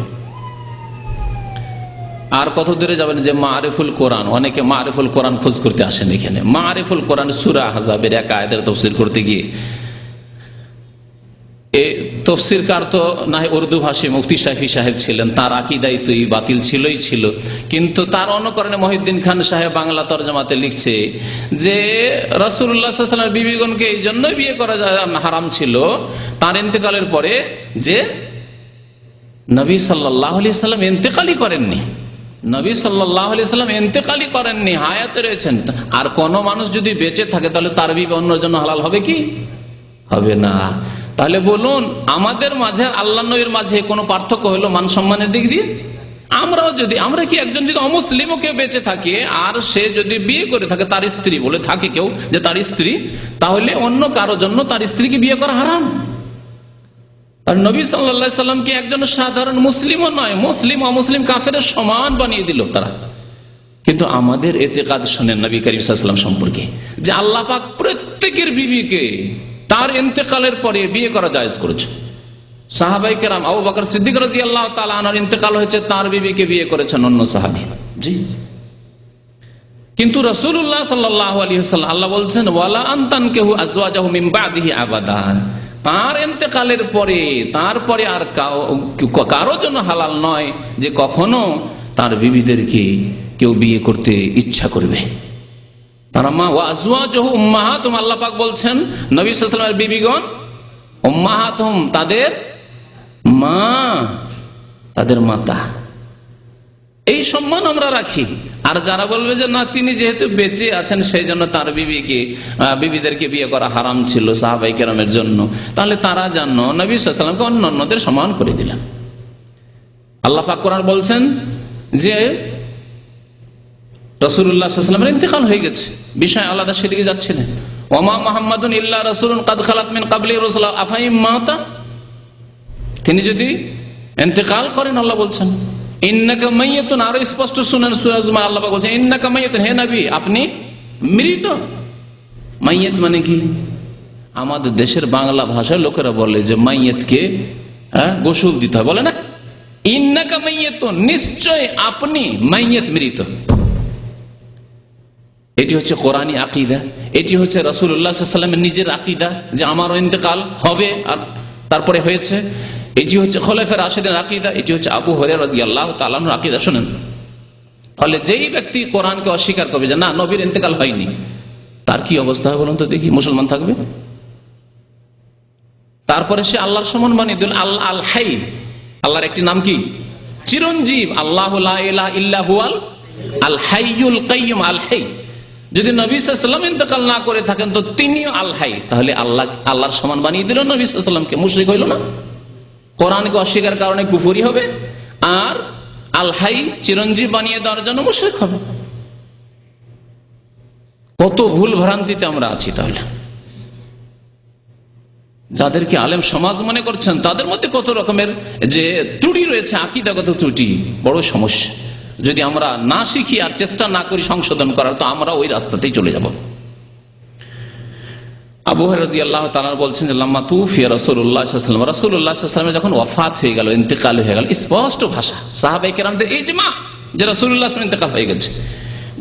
আর কত দূরে যাবেন যে মারিফুল কোরআন, অনেকে মারিফুল কোরআন খোঁজ করতে আসেন এখানে। মারিফুল কোরআন সূরা আহজাবের এক আয়াতের তাফসীর করতে গিয়ে, তফসিরকার তো না হয় উর্দু ভাষী মুফতি শাফি সাহেব ছিলেন, তার আকীদাই তো বাতিল ছিল, কিন্তু তার অনুকরণে মহিউদ্দিন খান সাহেব বাংলা তরজমাতে লিখছে যে রাসূলুল্লাহ সাল্লাল্লাহু আলাইহি ওয়াসাল্লামের বিবিগণকে এই জন্যই বিয়ে করা হারাম ছিল তার ইন্তেকালের পরে, যে নবী সাল্লাল্লাহু আলাইহি ওয়াসাল্লাম ইন্তেকালই করেননি, নবী সাল্লাল্লাহু আলাইহি ওয়াসাল্লাম ইন্তেকালই করেননি, হায়াতে রয়েছেন। আর কোন মানুষ যদি বেঁচে থাকে তাহলে তার বিবি অন্যের জন্য হালাল হবে কি? হবে না। তাহলে বলুন, আমাদের মাঝে আল্লাহ নবীর মাঝে কোনো পার্থক্য হলো মান সম্মানের দিক দিয়ে? আমরা কি একজন যদি অমুসলিমও কেউ বেঁচে থাকে আর সে যদি বিয়ে করে থাকে, তার স্ত্রী বলে থাকে কেউ যে তার স্ত্রী, তাহলে অন্য কারোর জন্য তার স্ত্রীকে বিয়ে করা হারাম? আর নবী সাল্লাল্লাহু আলাইহি সাল্লামকে একজন সাধারণ মুসলিমও নয়, মুসলিম অমুসলিম কাফেরের সমান বানিয়ে দিল তারা। কিন্তু আমাদের ইতিকাদ শুনেন নবী করিম সাল্লাল্লাহু আলাইহি ওয়াসাল্লাম সম্পর্কে, যে আল্লাহ পাক প্রত্যেকের বিবিকে তার ইন্তেকালের পরে বিয়ে করা জায়েজ করেছে। সাহাবায়ে কেরাম, আবু বকর সিদ্দিক রাদিয়াল্লাহু তাআলা আনহুর ইন্তেকাল হয়েছে, তার বিবিকে বিয়ে করেছেন অন্য সাহাবী। জি, কিন্তু রাসূলুল্লাহ সাল্লাল্লাহু আলাইহি ওয়াসাল্লাম, আল্লাহ বলছেন ওয়ালা আনতানকিহু আজওয়াজাহু মিন বাদিহি আবাদা, তার ইন্তেকালের পরে তারপরে আর কারো জন্য হালাল নয় যে কখনো তার বিবিদেরকে কেউ বিয়ে করতে ইচ্ছা করবে। তারা মা ওয়াজওয়াজহু উম্মাহাতুহুম, আল্লাহ পাক বলছেন নবী সাল্লাল্লাহু আলাইহি ওয়াসাল্লামের বিবিগণ উম্মাহাতুহুম, তাদের মা, তাদের মাতা, এই সম্মান আমরা রাখি। আর যারা বলবে যে না তিনি যেহেতু বেঁচে আছেন সেই জন্য তার বিবিদেরকে বিয়ে করা হারাম ছিল সাহাবায়ে কেরামের জন্য, তাহলে তারা যেন নবী সাল্লাল্লাহু আলাইহি ওয়াসাল্লামকে অন্যান্যদের সমান করে দিলেন। আল্লাহ পাক কোরআন বলছেন যে রাসূলুল্লাহ সাল্লাল্লাহু আলাইহি ওয়াসাল্লামের ইন্তেকাল হয়ে গেছে, বিষয় আলাদা, সেদিকে যাচ্ছিলেন। ওমা মুহাম্মাদুন ইল্লা রাসূলুন কাদ খালাত মিন ক্বাবলি রাসূল আফাইম মাতা, তিনি যদি ইন্তেকাল করেন আল্লাহ বলছেন ইন্নাকা মাইয়াতুন, আরো স্পষ্ট শুনেন সূরা জুমার আল্লাহ বলছেন ইন্নাকা মাইয়াতুন, হে নবী আপনি মৃত। মাইয়াত মানে কি? আমাদের দেশের বাংলা ভাষায় লোকেরা বলে যে মাইয়াতকে গোসল দিতে হয়, বলে না ইন্নাকা মাইয়াতুন, নিশ্চয় আপনি মাইয়াত, মৃত। এটি হচ্ছে কোরআনী আকীদা, এটি হচ্ছে রাসূলুল্লাহ সাল্লাল্লাহু আলাইহি ওয়াসাল্লামের নিজের আকীদা যে আমারও ইন্তেকাল হবে আর তারপরে হয়েছে। এটি হচ্ছে খোলাফায়ে রাশিদিনের আকীদা, এটি হচ্ছে আবু হুরায়রা রাদিয়াল্লাহু তাআলা আনহুর আকীদা। শুনেন, তাহলে যেই ব্যক্তি কোরআনকে অস্বীকার করবে যে না নবীর ইন্তেকাল হয়নি, তার কি অবস্থা হবে বলুন তো দেখি? মুসলমান থাকবে? তারপরে সে আল্লাহর সমান বানিয়ে দিল আল্লাহ আল হাই, আল্লাহর একটি নাম কি? চিরঞ্জীব। আল্লাহু লা ইলাহা ইল্লা হুয়াল আল হাইয়ুল কাইয়্যুম, আল হাই। যদি নবী সাল্লাল্লাহু আলাইহি ওয়াসাল্লাম ইন্তেকাল না করে থাকেন তো তিনিও আল হাই, তাহলে আল্লাহর সমান বানিয়ে দিল নবী সাল্লাল্লাহু আলাইহি ওয়াসাল্লামকে। মুশরিক হইল না? কোরআনকে অস্বীকার কারণে কুফরি হবে, আর আল হাই চিরঞ্জীব বানিয়ে দেওয়ার জন্য মুশরিক হবে। কত ভুল ভ্রান্তিতে আমরা আছি। তাহলে যাদেরকে আলেম সমাজ মনে করছেন তাদের মধ্যে কত রকমের যে ত্রুটি রয়েছে, আকীদাগত ত্রুটি, বড় সমস্যা। যদি আমরা না শিখি আর চেষ্টা না করি সংশোধন করার, তো আমরা ওই রাস্তাতেই চলে যাব। আবু হুরায়রা রাদিয়াল্লাহু তাআলা বলছেন যে লাম্মা তুফিয়া রাসূলুল্লাহ সাল্লাল্লাহু আলাইহি ওয়াসাল্লাম, রাসূলুল্লাহ সাল্লাল্লাহু আলাইহি ওয়াসাল্লাম যখন ওয়াফাত হয়ে গেল, ইন্তেকাল হয়ে গেল, স্পষ্ট ভাষা সাহাবায়ে কেরামদের ইজমা যে রাসূলুল্লাহ সাল্লাল্লাহু আলাইহি ওয়াসাল্লাম ইন্তেকাল হয়ে গেছে।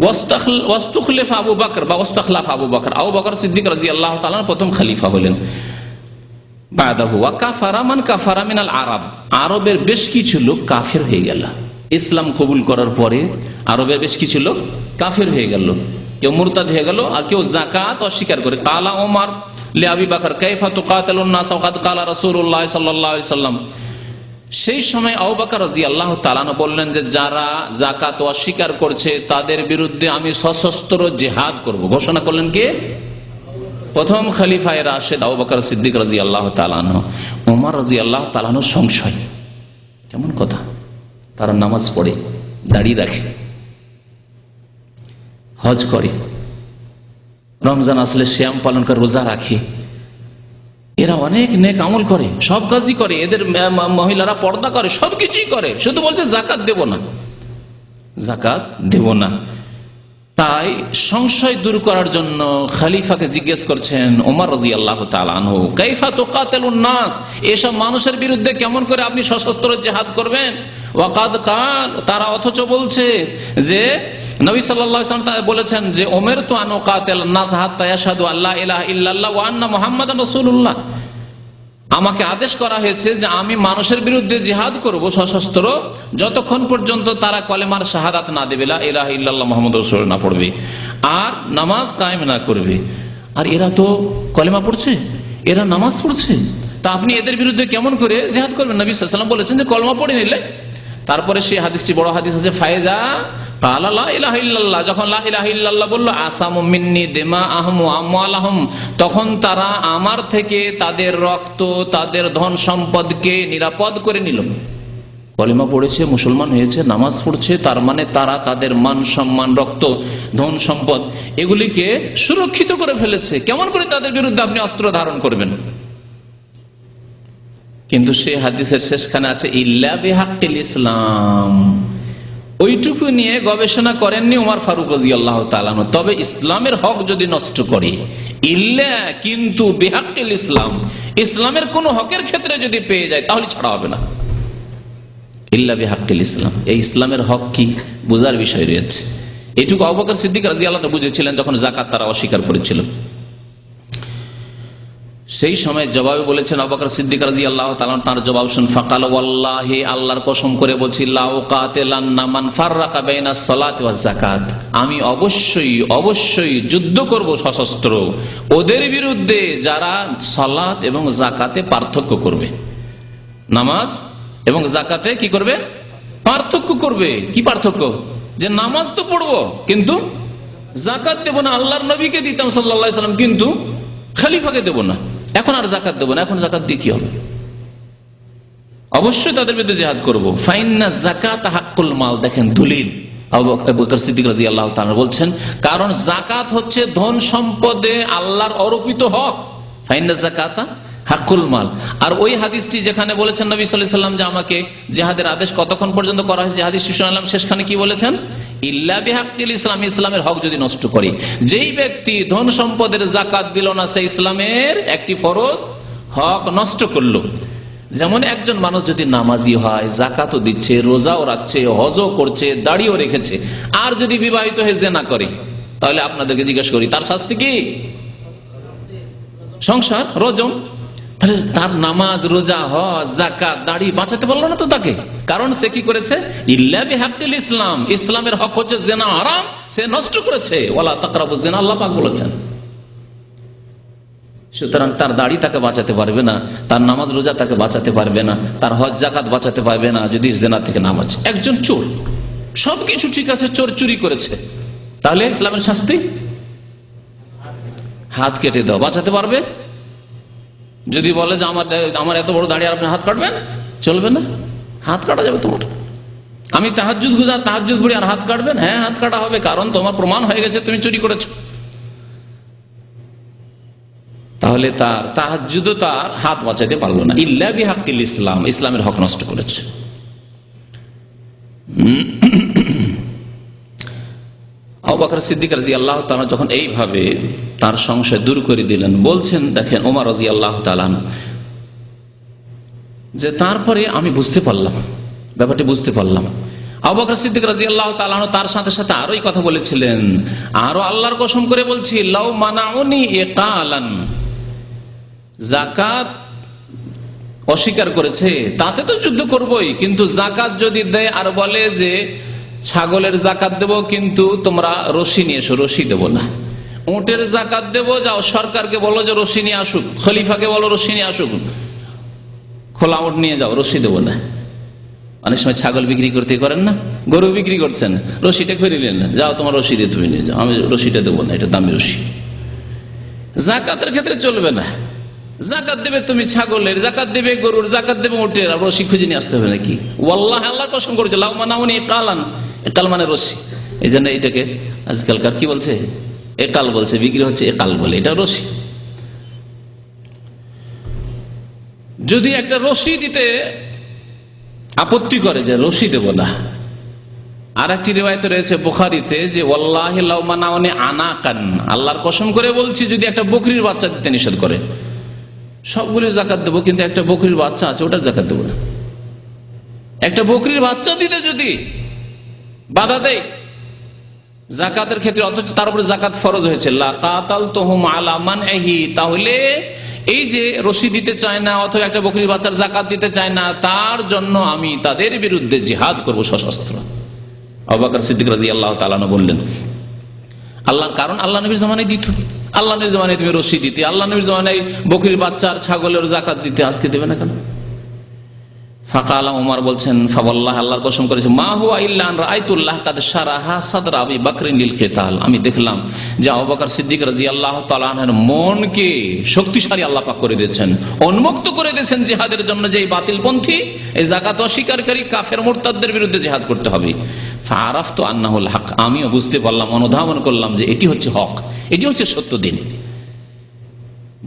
ওয়াস্তাখলাফা আবু বকর, বা ওয়াস্তাখলাফা আবু বকর, আবু বকর সিদ্দিক রাদিয়াল্লাহু তাআলা প্রথম খলিফা হলেন। বাদাহু ওয়া কাফারা মান কাফারা মিনাল আরব, আরবের বেশ কিছু লোক কাফের হয়ে গেল। ইসলাম কবুল করার পরে আরবের বেশ কিছু লোক কাফের হয়ে গেল, কেউ মুরতাদ হয়ে গেল, আর কেউ যাকাত অস্বীকার করে। কালা ওমর লি আবি বকর কাইফা তুকাতিলুন নাস ওয়া কাদ কালা রাসূলুল্লাহ সাল্লাল্লাহু আলাইহি ওয়াসাল্লাম, সেই সময় আবু বকর রাদিয়াল্লাহু তাআলা আনহু বললেন যে যারা যাকাত অস্বীকার করছে তাদের বিরুদ্ধে আমি সশস্ত্র জিহাদ করব। ঘোষণা করলেন কে? প্রথম খলিফায়ে রাশিদ আবু বকর সিদ্দিক রাদিয়াল্লাহু তাআলা আনহু। ওমর রাদিয়াল্লাহু তাআলা আনহু সংশয়, কেমন কথা, তারা নামাজ পড়ে, দাড়ি রাখে, হজ করে, রমজান আসলে সিয়াম পালন করে, রোজা রাখে, এরা অনেক নেক আমল করে, সব কাজই করে, এদের মহিলারা পর্দা করে, সবকিছুই করে, শুধু বলছে যাকাত দেব না, যাকাত দেব না। তাই সংশয় দূর করার জন্য খলিফাকে জিজ্ঞেস করছেন ওমর রাদিয়াল্লাহু তাআলা আনহু, কাইফা তুকাতিলুন নাস, এসব মানুষের বিরুদ্ধে কেমন করে আপনি সশস্ত্র জিহাদ করবেন? ওয়াকাদ কাল, তারা অথচ বলছে যে নবী সাল্লাল্লাহু আলাইহি ওয়াসাল্লাম বলেছেন যে উমিরতু আন উকাতিল নাস হাত্তা ইয়াশহাদু আল্লা ইলাহা ইল্লাল্লাহ ওয়া আন্না মুহাম্মাদান রাসূলুল্লাহ, আমাকে আদেশ করা হয়েছে যে আমি মানুষের বিরুদ্ধে জিহাদ করব সশস্ত্র যতক্ষণ পর্যন্ত তারা কলেমার শাহাদাত না দেবে, লা ইলাহা ইল্লাল্লাহ মুহাম্মাদুর রাসূলুল্লাহ না পড়বে আর নামাজ কায়েম না করবে। আর এরা তো কলেমা পড়ছে, এরা নামাজ পড়ছে, তা আপনি এদের বিরুদ্ধে কেমন করে জিহাদ করবেন? নবী সাল্লাল্লাহু আলাইহি ওয়াসাল্লাম বলেছেন যে কলেমা পড়ে নিলে। তারপরে সেই হাদিসটি বড় হাদিস আছে, ফায়জা ক্বালা লা ইলাহা ইল্লাল্লাহ, যখন লা ইলাহা ইল্লাল্লাহ বলল, আসামু মিন্নি দিমাআহুম ওয়া আমওয়ালাহুম, তখন তারা আমার থেকে তাদের রক্ত, তাদের ধন সম্পদকে নিরাপদ করে নিল। কলেমা পড়েছে, মুসলমান হয়েছে, নামাজ পড়ছে, তার মানে তারা তাদের মান সম্মান, রক্ত, ধন সম্পদ এগুলিকে সুরক্ষিত করে ফেলেছে। কেমন করে তাদের বিরুদ্ধে আপনি অস্ত্র ধারণ করবেন? কিন্তু সেই হাদিসের শেষখানে আছে ইল্লা বিহাক্কিল ইসলাম, ওইটুকু নিয়ে গবেষণা করেননি ওমর ফারুক রাদিয়াল্লাহু তাআলা আনহু। তবে ইসলামের হক যদি নষ্ট করে, ইল্লা কিন্তু বিহাক্কিল ইসলাম, ইসলামের কোন হকের ক্ষেত্রে যদি পেয়ে যায় তাহলে ছাড়া হবে না। ইল্লা বিহাক্কিল ইসলাম, এই ইসলামের হক কি বোঝার বিষয় রয়েছে। এইটুকু আবু বকর সিদ্দিক রাদিয়াল্লাহু তাআলা বুঝেছিলেন যখন যাকাত তারা অস্বীকার করেছিল। সেই সময় জবাবে বলেছেন আবু বকর সিদ্দিক রাদিয়াল্লাহু তাআলা, তার জবাব শুন, ফাকাল ওয়াল্লাহি, আল্লাহর কসম করে বলছি, লাউ কাতিলান্না মান ফাররাকা বাইনাস সালাতি ওয়াজ যাকাত, আমি অবশ্যই যুদ্ধ করব সশস্ত্র ওদের বিরুদ্ধে যারা সালাত এবং যাকাতে পার্থক্য করবে। নামাজ এবং যাকাতে কি করবে? পার্থক্য করবে। কি পার্থক্য? যে নামাজ তো পড়বো কিন্তু যাকাত দেব না। আল্লাহর নবীকে দিতাম সাল্লাল্লাহু আলাইহি সাল্লাম, কিন্তু খলিফাকে দেব না। এখন আর যাকাত দেব না। এখন যাকাত দিয়ে কি হবে? অবশ্যই তাদের বিরুদ্ধে জিহাদ করব। ফাইন্না যাকাত হাক্কুল মাল। দেখেন দলিল, আবু বকর সিদ্দিক রাদিয়াল্লাহু তাআলা বলছেন, কারণ যাকাত হচ্ছে ধন সম্পদে আল্লাহর অর্পিত হক। ফাইন্না যাকাতা হাক্কুল মাল। আর ওই হাদিসটি যেখানে বলেছেন নবী সাল্লাল্লাহু আলাইহি সাল্লাম যে আমাকে জিহাদের আদেশ কতক্ষণ পর্যন্ত করা হয়েছে, যে হাদিস শুনলাম শেষখানে কি বলেছেন? ইল্লা বিহাক্কিল ইসলাম, ইসলামের হক যদি নষ্ট করে। যেই ব্যক্তি ধন সম্পদের যাকাত দিল না, সে ইসলামের একটি ফরজ হক নষ্ট করলো। যেমন একজন মানুষ যদি নামাজি হয়, যাকাতও দিচ্ছে, রোজাও রাখছে, হজও করছে, দাড়িও রেখেছে, আর যদি বিবাহিত হয়ে জিনা করে, তাহলে আপনাদেরকে জিজ্ঞেস করি তার শাস্তি কি? সংসার, রজম। তাহলে তার নামাজ, রোজা, হজ, যাকাত, দাড়ি বাঁচাতে পারলো না তো তাকে, কারণ সে কি করেছে? ইল্লা বিহাক্কিল ইসলাম, ইসলামের হক হচ্ছে জিনা হারাম, সে নষ্ট করেছে। ওয়ালা তাকরাবুজ জিনা, আল্লাহ পাক বলেছেন। সুতরাং তার দাড়ি তাকে বাঁচাতে পারবে না, তার নামাজ রোজা তাকে বাঁচাতে পারবে না, তার হজ যাকাত বাঁচাতে পারবে না যদি জিনা থেকে না বাঁচে। একজন চোর, সবকিছু ঠিক আছে, চোর চুরি করেছে, তাহলে ইসলামের শাস্তি হাত কেটে দাও, বাঁচাতে পারবে? যদি বলে যে আমার এত বড় দাড়ি, আর আপনি হাত কাটবেন, চলবে না, হাত কাটা যাবে তোমার। আমি তাহাজ্জুদ গুজার, তাহাজ্জুদ পড়ি, আর হাত কাটবেন? হ্যাঁ, হাত কাটা হবে, কারণ তোমার প্রমাণ হয়ে গেছে তুমি চুরি করেছো। তাহলে তার তাহাজ্জুদও তার হাত বাঁচাতে পারলো না, ইল্লা বিহাক্কিল ইসলাম, ইসলামের হক নষ্ট করেছে। আবু বকর সিদ্দিক রাদিয়াল্লাহু তাআলা যখন এইভাবে তার সংশয় দূর করে দিলেন, বলছেন, দেখেন ওমর রাদিয়াল্লাহু তাআলা, যে তারপরে আমি বুঝতে পারলাম, ব্যাপারটি বুঝতে পারলাম। আবু বকর সিদ্দিক রাদিয়াল্লাহু তাআলা তার সাথে সাথে আরো এই কথা বলেছিলেন, আরো আল্লাহর কসম করে বলছি, লাউ মানাউনি ইকালান, যাকাত অস্বীকার করেছে, তাতে তো যুদ্ধ করবই, কিন্তু যাকাত যদি দেয় আর বলে যে ছাগলের যাকাত দেব, কিন্তু তোমরা রশি নিয়ে এসো, রশি দেব না। উটের যাকাত দেব, যাও সরকারকে বলো যে রশি নিয়ে আসুক, খলিফাকে বলো রশি নিয়ে আসুক, খোলা উট নিয়ে যাও, রশি দেব না। অনেক সময় ছাগল বিক্রি করতে করেন না, গরু বিক্রি করছেন, রশিটা করে নিলেন, যাও তোমার রশি দিয়ে তুমি নিয়ে যাও, আমি রশিটা দেবো না, এটা দামি রশি। যাকাতের ক্ষেত্রে চলবে না। যাকাত দেবে তুমি ছাগলের, যাকাত দেবে গরুর, যাকাত দেবে উটের, আর রশি খুঁজে নিয়ে আসতে হবে নাকি? ওয়াল্লাহি, আল্লাহর কসম করেছে, লাউ মানাউনি ইকালান, একাল মানে রশি। এই জন্য এটাকে আজকালকার কি বলছে? একাল বলছে, বিক্রি হচ্ছে একাল বলে, এটা রশি। যদি একটা রশি দিতে আপত্তি করে যে রশি দেব না, আর একটি রিওয়ায়াতে রয়েছে বুখারীতে যে ওয়াল্লাহি লাউ মানাউনি আনাকান, আল্লাহর কসম করে বলছি, যদি একটা বকরির বাচ্চা দিতে নিষেধ করে, সবগুলি যাকাত দেবো, কিন্তু একটা বকরির বাচ্চা আছে, ওটার যাকাত দেবো না। একটা বকরির বাচ্চা দিতে যদি বাধা দেয় যাকাতের ক্ষেত্রে, অথচ তার উপরে যাকাত ফরজ হয়েছে, লাকাতালতুহুম আলা মানহি, তাহলে এই যে রশি দিতে চায় না অথবা একটা বকরির বাচ্চার যাকাত দিতে চায় না, তার জন্য আমি তাদের বিরুদ্ধে জিহাদ করব সশস্ত্র। আবু বকর সিদ্দিক রাদিয়াল্লাহু তাআলা বললেন, আল্লাহর, কারণ আল্লাহ নবীর জামানায় দিত, আল্লাহ নবীর জামানায় তুমি রশি দিতে, আল্লাহ নবীর জামানায় বকরির বাচ্চার, ছাগলের যাকাত দিতে, আজকে দেবে না কেন? ফাকালা, ওমর বলছেন, ফাওয়াল্লাহি, আল্লাহর কসম করেছে, মা হুয়া ইল্লা আন রাআইতুল্লাহ কাদ শারাহা সাদর আবি বকরিন লিল কিতাল, আমি দেখলাম যে আবু বকর সিদ্দিক রাদিয়াল্লাহু তাআলা আনহুর মনকে শক্তিশালী আল্লাহ পাক করে দিয়েছেন, উন্মুক্ত করে দিয়েছেন জিহাদের জন্য। যে বাতিলপন্থী, এই যাকাত অস্বীকারী কাফের মুরতাদদের বিরুদ্ধে জিহাদ করতে হবে। ফাআরাফতু আন্নাহুল হক, আমিও বুঝতে পারলাম, অনুধাবন করলাম যে এটি হচ্ছে হক, এটি হচ্ছে সত্য দিন।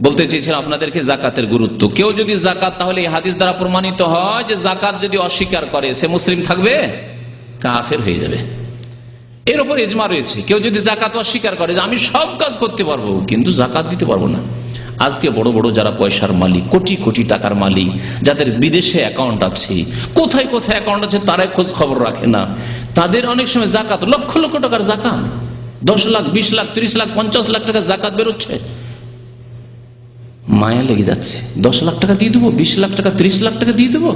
বলতে চেয়েছিলাম আপনাদেরকে যাকাতের গুরুত্ব। কেউ যদি যাকাত, তাহলে এই হাদিস দ্বারা প্রমাণিত হয় যে যাকাত যদি অস্বীকার করে, সে মুসলিম থাকবে, কাফের হয়ে যাবে। এর উপর ইজমা রয়েছে। কেউ যদি যাকাত অস্বীকার করে যে আমি সব কাজ করতে পারবো কিন্তু যাকাত দিতে পারবো না, আজকে বড় বড় যারা পয়সার মালিক, কোটি কোটি টাকার মালিক, যাদের বিদেশে অ্যাকাউন্ট আছে, কোথায় কোথায় অ্যাকাউন্ট আছে তারাই খোঁজ খবর রাখে না, তাদের অনেক সময় যাকাত লক্ষ লক্ষ টাকার যাকাত, 10 লাখ 20 লাখ 30 লাখ 50 লাখ টাকা যাকাত বেরোচ্ছে। মায়া লেগে যাচ্ছে, 10 লাখ টাকা দিয়ে দেবো, 20 লাখ টাকা, 30 লাখ টাকা দিয়ে দেবো,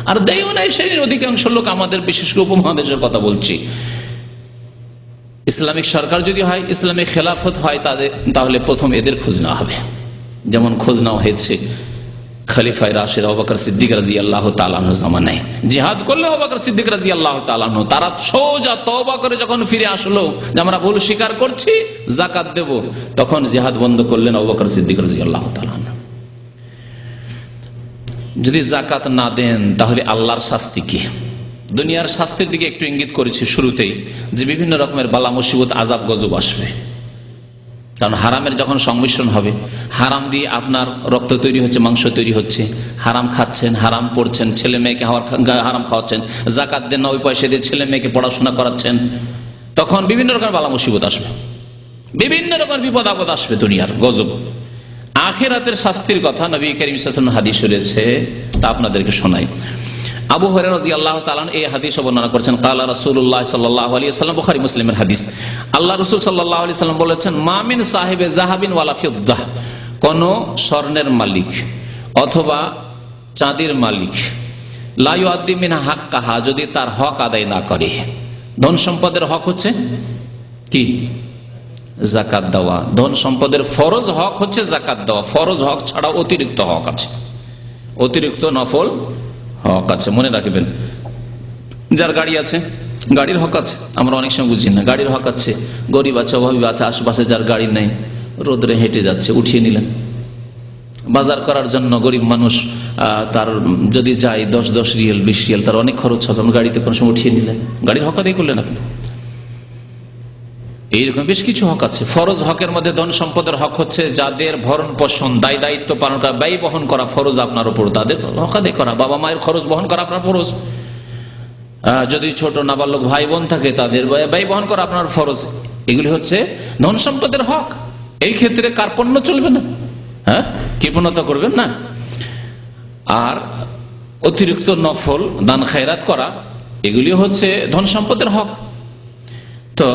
আর দেয়ও নাই। সেই অধিকাংশ লোক, আমাদের বিশেষ করে উপমহাদেশের কথা বলছি, ইসলামিক সরকার যদি হয়, ইসলামিক খেলাফত হয়, তাহলে প্রথম এদের খোঁজ নেওয়া হবে। যেমন খোঁজ নেওয়া হয়েছে খলিফায়ে রাশিদ আবু বকর সিদ্দিক রাদিয়াল্লাহু তাআলা আনহু জামানায়। জিহাদ করলে আবু বকর সিদ্দিক রাদিয়াল্লাহু তাআলা আনহু, তারা সোজা তওবা করে যখন ফিরে আসলো যে আমরা ভুল স্বীকার করছি, যাকাত দেব, তখন জিহাদ বন্ধ করলেন আবু বকর সিদ্দিক রাদিয়াল্লাহু তাআলা আনহু। যদি যাকাত না দেন তাহলে আল্লাহর শাস্তি কি? দুনিয়ার শাস্তির দিকে একটু ইঙ্গিত করেছি শুরুতেই, যে বিভিন্ন রকমের বালা মুসিবত, আযাব গজব আসবে। কারণ হারামের যখন সংমিশ্রণ হবে, হারাম দিয়ে আপনার রক্ত তৈরি হচ্ছে, মাংস তৈরি হচ্ছে, হারাম খাচ্ছেন, হারাম পড়ছেন, ছেলে মেয়েকে হারাম খাওয়াচ্ছেন, যাকাত দেন না, ওই পয়সা দিয়ে ছেলে মেয়েকে পড়াশোনা করাচ্ছেন, তখন বিভিন্ন রকমের বালা মুসিবত আসবে, বিভিন্ন রকমের বিপদ আপদ আসবে, দুনিয়ার গজব। আখিরাতের শাস্তির কথা নবী করিম সাল্লাল্লাহু আলাইহি ওয়াসাল্লাম হাদিস রয়েছে, তা আপনাদেরকে শোনাই। আবু হুরায়রা রাদিয়াল্লাহু তাআলা এই হাদিস বর্ণনা করেছেন, ক্বালা রাসূলুল্লাহ সাল্লাল্লাহু আলাইহি ওয়াসাল্লাম, বুখারী মুসলিমের হাদিস। আল্লাহ রাসূল সাল্লাল্লাহু আলাইহি ওয়াসাল্লাম বলেছেন, মা মিন সাহিবে যাহাবিন ওয়ালা ফিদ্দাহ, কোন স্বর্ণের মালিক অথবা চাঁদির মালিক, লা ইউআদ্দি মিনহা হাক্কাহা, যদি তার হক আদায় না করে। ধন সম্পদের হক হচ্ছে কি? যাকাত দেওয়া। ধন সম্পদের ফরজ হক হচ্ছে যাকাত দেওয়া। ফরজ হক ছাড়া অতিরিক্ত হক আছে, অতিরিক্ত নফল হক আছে, মনে রাখবেন। যার গাড়ি আছে, গাড়ির হক আছে, আমরা অনেক সময় বুঝি না। গাড়ির হক আছে, গরিব আছে, অভাবী আছে, আশেপাশে যার গাড়ি নেই, রোদরে হেঁটে যাচ্ছে, উঠিয়ে নিলেন। বাজার করার জন্য গরিব মানুষ, তার যদি যায় 10 রিয়াল 20 রিয়াল, তার অনেক খরচ হবে, গাড়িতে কোনো সময় উঠিয়ে নিলেন, গাড়ির হক আদায় করলেন আপনি। এইরকম বেশ কিছু হক আছে। ফরজ হকের মধ্যে ধন সম্পদের হক হচ্ছে যাদের ভরণ পোষণ, দায় দায়িত্ব পালন করা, ব্যয় বহন করা ফরজ আপনার উপর, তাদের হক আদায় করা। বাবা মায়ের খরচ বহন করা আপনার ফরজ। যদি ছোট নাবালক ভাই বোন থাকে, তাদের ব্যয় বহন করা আপনার ফরজ। এগুলি হচ্ছে ধন সম্পদের হক। এই ক্ষেত্রে কার্পণ্য চলবে না, হ্যাঁ, কৃপণতা করবেন না। আর অতিরিক্ত নফল দান খায়রাত করা, এগুলি হচ্ছে ধন সম্পদের হক। তো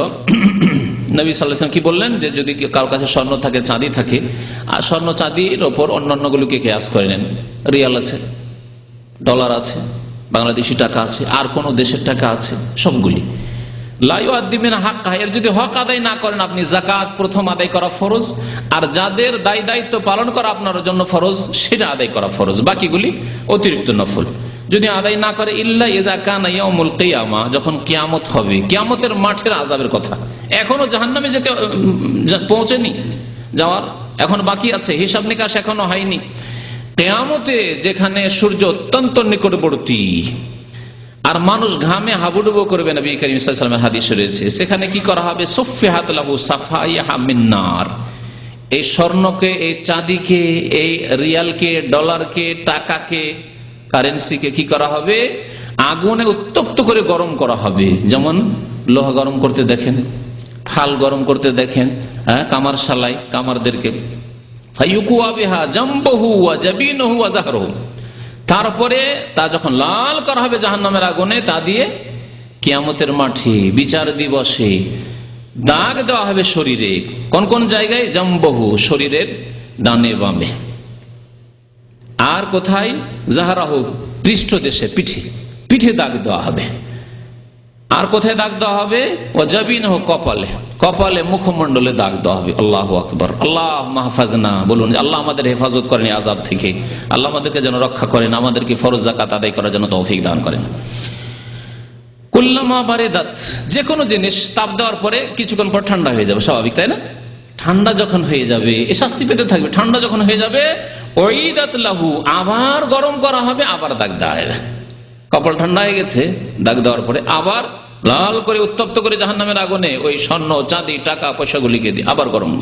নবী সাল্লাল্লাহু আলাইহি ওয়াসাল্লাম কি বললেন, যে যদি কারোর কাছে স্বর্ণ থাকে, চাঁদি থাকে, আর স্বর্ণ চাঁদির ওপর অন্যান্যগুলোকে কিয়াস করে নেন, রিয়াল আছে, ডলার আছে, বাংলাদেশি টাকা আছে, আর কোন দেশের টাকা আছে, সবগুলি লা ইউআদ্দি মিনহা হাক্কাহা, এর যদি হক আদায় না করেন আপনি, যাকাত প্রথম আদায় করা ফরজ, আর যাদের দায় দায়িত্ব পালন করা আপনার জন্য ফরজ, সেটা আদায় করা ফরজ, বাকিগুলি অতিরিক্ত নফল। যদি আদায় না করে, ইল্লা ইযা কানা ইয়াউমুল কিয়ামা, যখন কিয়ামত হবে, কিয়ামতের মাঠের আযাবের কথা, এখনো জাহান্নামে যেতে পৌঁছেনি, যাওয়ার এখন বাকি আছে, হিসাব নিকাশ এখনো হয়নি। কিয়ামতে যেখানে সূর্য অত্যন্ত নিকটবর্তী আর মানুষ ঘামে হাবুডুবু করবে, নবী করিম সাল্লাল্লাহু আলাইহি ওয়াসাল্লামের হাদিস রয়েছে, সেখানে কি করা হবে? সুফিহাত লাহু সাফাইহা মিন নার, এই স্বর্ণকে, এই চাঁদিকে, এই রিয়ালকে, ডলারকে, টাকাকে, কারেন্সিকে কি করা হবে? আগুনে উত্তপ্ত করে গরম করা হবে। যেমন লোহা গরম করতে দেখেন, ফাল গরম করতে দেখেন, হ্যাঁ, কামার শালাই কামারদেরকে, ফায়ুকুয়া বিহা জামবহু ওয়া জাবিনহু ওয়া যাহরহু, তারপরে তা যখন লাল করা হবে জাহান্নামের আগুনে, তা দিয়ে কিয়ামতের মাঠে বিচার দিবসে দাগ দেওয়া হবে শরীরে। কোন কোন জায়গায়? জামবহু, শরীরের ডানে বামে, আর কোথায়? জাহরাহু, পৃষ্ঠ দেশে, পিঠে, পিঠে দাগ দেওয়া হবে। আর কোথায় দাগ দেওয়া হবে? ও জাবিনহু, কপালে, কপালে, মুখমণ্ডলে দাগ দেওয়া হবে। আল্লাহু আকবার। আল্লাহ মাহফাজনা, বলুন আল্লাহ আমাদের হেফাজত করেন এই আযাব থেকে, আল্লাহ আমাদেরকে যেন রক্ষা করেন, আমাদেরকে ফরজ যাকাত আদায় করার জন্য তৌফিক দান করেন। কুল্লামা বারিদাত, যে কোনো জিনিস তাপ দেওয়ার পরে কিছুক্ষণ পর ঠান্ডা হয়ে যাবে, স্বাভাবিক তাই না? ঠান্ডা যখন হয়ে যাবে, এ শাস্তি পেতে থাকবে। ঠান্ডা যখন হয়ে যাবে, উইদাত লাহু, আবার গরম করা হবে, আবার দাগ দেওয়া হবে। কপাল ঠান্ডা হয়ে গেছে, দাগ দেওয়ার পরে আবার লাল করে উত্তপ্ত করে জাহান্নামের আগুনে ওই স্বর্ণ, চাঁদি, টাকা পয়সাগুলিকে দিয়ে আবার গরম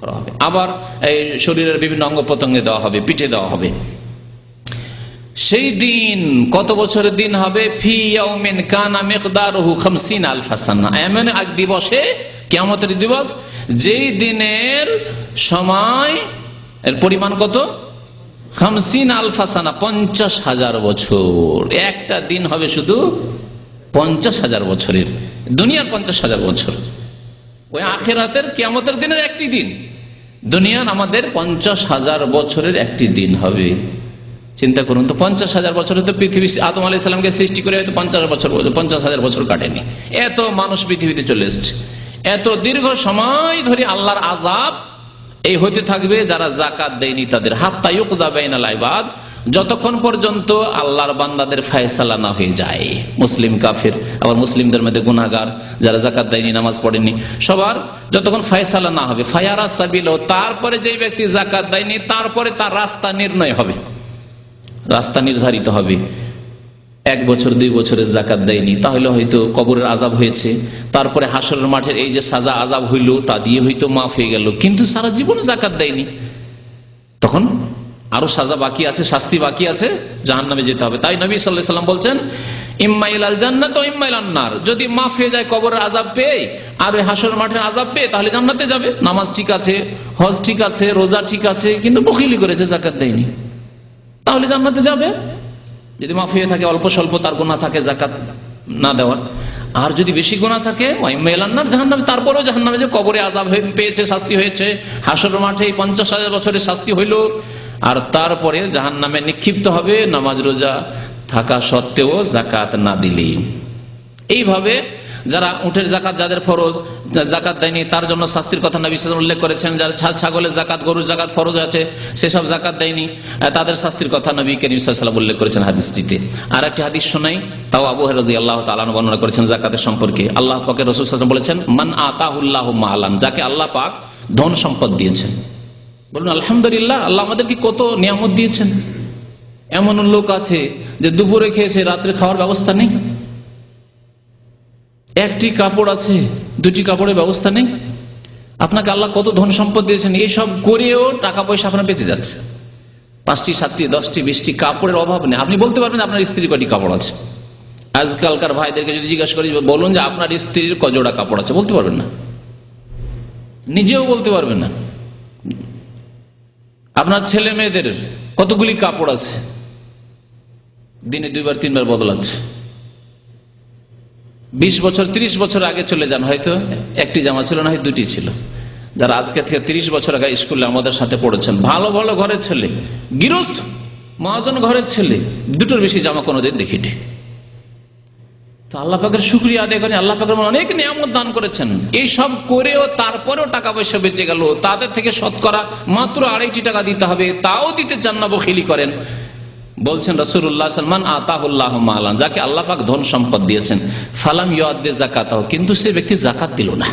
করা হবে, আবার এই শরীরের বিভিন্ন অঙ্গ প্রত্যঙ্গে দেওয়া হবে, পিঠে দেওয়া হবে। সেই দিন কত বছরের দিন হবে? ফি ইয়াউমিন কানা মিকদারুহু 50,000 সানা, এমন এক দিবসে, কিয়ামতের দিবস, যেই দিনের সময় এর পরিমাণ কত? 50,000 সানা, 50,000 বছর। একটা দিন হবে শুধু 50,000 বছরের, দুনিয়ার 50,000 বছর। ওই আখিরাতের কিয়ামতের দিনের একটি দিন দুনিয়ার আমাদের 50,000 বছরের একটি দিন হবে। চিন্তা করুন তো, 50,000 বছরে তো পৃথিবী আদম আলাইহিস সালামকে সৃষ্টি করে হয়তো 50,000 বছর কাটেনি। এত মানুষ পৃথিবীতে চলে এসছে, এত দীর্ঘ সময় ধরে আল্লাহর আযাব এই হতে থাকবে যারা যাকাত দেয়নি তাদের, হাত্তা ইউকযা বাইনাল ইবাদ, যতক্ষণ পর্যন্ত আল্লাহর বান্দাদের ফয়সালা না হয়ে যায়। মুসলিম কাফের, আবার মুসলিমদের মধ্যে গুনাহগার যারা যাকাত দেয়নি, নামাজ পড়েনি, সবার যতক্ষণ ফয়সালা না হবে, ফায়ারা সাবিল, তারপরে যেই ব্যক্তি যাকাত দেয়নি তারপরে তার রাস্তা নির্ণয় হবে, রাস্তা নির্ধারিত হবে। 1 বছর 2 বছরের যাকাত দেয়নি, তাহলে হয়তো কবরের আযাব হয়েছে, তারপরে হাসরের মাঠের এই যে সাজা আযাব হইল তা দিয়ে হয়তো মাফ হয়ে গেল, কিন্তু সারা জীবন যাকাত দেয়নি, তখন আরো সাজা বাকি আছে, শাস্তি বাকি আছে, জাহান্নামে যেতে হবে। তাই নবী সাল্লাল্লাহু আলাইহি ওয়াসাল্লাম বলছেন, ইম্মা ইলাল জান্নাত ওয়া ইম্মা ইলান নার, যদি মাফ হয়ে যায় কবরের আযাব পেয়ে আর ওই হাসরের মাঠের আযাব পেয়ে, তাহলে জান্নাতে যাবে। নামাজ ঠিক আছে, হজ ঠিক আছে, রোজা ঠিক আছে, কিন্তু বখিলি করেছে, যাকাত দেয়নি, তাহলে জান্নাতে যাবে। যদি মাফ হয়ে থাকে, অল্প স্বল্প তার গুনাহ থাকে যাকাত না দেওয়ার, আর যদি বেশি গুনাহ থাকে ইম্মা ইলান নার, জাহান্নামে, তারপরেও জাহান্নামে যে কবরে আযাব পেয়েছে, শাস্তি হয়েছে, হাসরের মাঠে 50,000 বছরের শাস্তি হইল, আর তারপরে জাহান্নামে নিক্ষিপ্ত হবে নামাজ রোজা থাকা সত্ত্বেও যাকাত না দিলে। এইভাবে যারা উটের যাকাত, যাদের ফরজ, যাকাত দেয়নি তার জন্য শাস্তির কথা নবী সাল্লাল্লাহু আলাইহি ওয়াসাল্লাম উল্লেখ করেছেন। যারা ছাগলের যাকাত, গরুর যাকাত ফরজ আছে, সেসব যাকাত দেয়নি, তাদের শাস্তির কথা নবী করিম সাল্লাল্লাহু আলাইহি ওয়াসাল্লাম উল্লেখ করেছেন হাদিসটিতে। আর একটি হাদিস শোনাই, তাও আবু হুরায়রা রাদিয়াল্লাহু তাআলা আনহু বর্ণনা করেছেন যাকাতের সম্পর্কে। আল্লাহ পাকের রাসূল সাল্লাল্লাহু আলাইহি ওয়াসাল্লাম বলেছেন, মান আতাহুল্লাহু মালান, যাকে আল্লাহ পাক ধন সম্পদ দিয়েছেন। বলুন আলহামদুলিল্লাহ, আল্লাহ আমাদেরকে কত নিয়ামত দিয়েছেন। এমন লোক আছে যে দুপুরে খেয়েছে, রাত্রে খাওয়ার ব্যবস্থা নেই, একটি কাপড় আছে, 2টি কাপড়ের ব্যবস্থা নেই। আপনাকে আল্লাহ কত ধন সম্পদ দিয়েছেন, এইসব করেও টাকা পয়সা আপনার বেঁচে যাচ্ছে। 5টি 7টি 10টি 20টি কাপড়ের অভাব নেই। আপনি বলতে পারবেন আপনার স্ত্রীর কটি কাপড় আছে? আজকালকার ভাইদেরকে যদি জিজ্ঞাসা করি, বলুন যে আপনার স্ত্রীর কজোড়া কাপড় আছে, বলতে পারবেন না, নিজেও বলতে পারবেন না। আপনার ছেলে মেয়েদের কতগুলি কাপড় আছে, দিনে 2বার 3বার বদলাচ্ছে। 20 বছর 30 বছর আগে চলে যান, হয়তো একটি জামা ছিল না, হয় 2টি ছিল। যারা আজকে থেকে 30 বছর আগে স্কুলে আমাদের সাথে পড়েছেন, ভালো ভালো ঘরের ছেলে, গৃহস্থ মহাজন ঘরের ছেলে, 2টোর বেশি জামা কোনোদিন দেখিনি। তো আল্লাহ পাকের শুকরিয়া আদায় করেন, আল্লাহ পাকের অনেক নিয়ামত দান করেছেন। এই সব করেও তারপরেও টাকা পয়সা বেঁচে গেল, তাদের থেকে শতকরা মাত্র 2.5 টাকা দিতে হবে, তাও দিতে চান না, বখিলি করেন। বলছেন রাসূলুল্লাহ সাল্লাল্লাহু আলাইহি ওয়াসাল্লাম, মান আতাহুল্লাহু মালান, যাকে আল্লাহ পাক ধন সম্পদ দিয়েছেন, ফালাম ইউআদ্দি যাকাতাহু, কিন্তু সে ব্যক্তি যাকাত দিল না,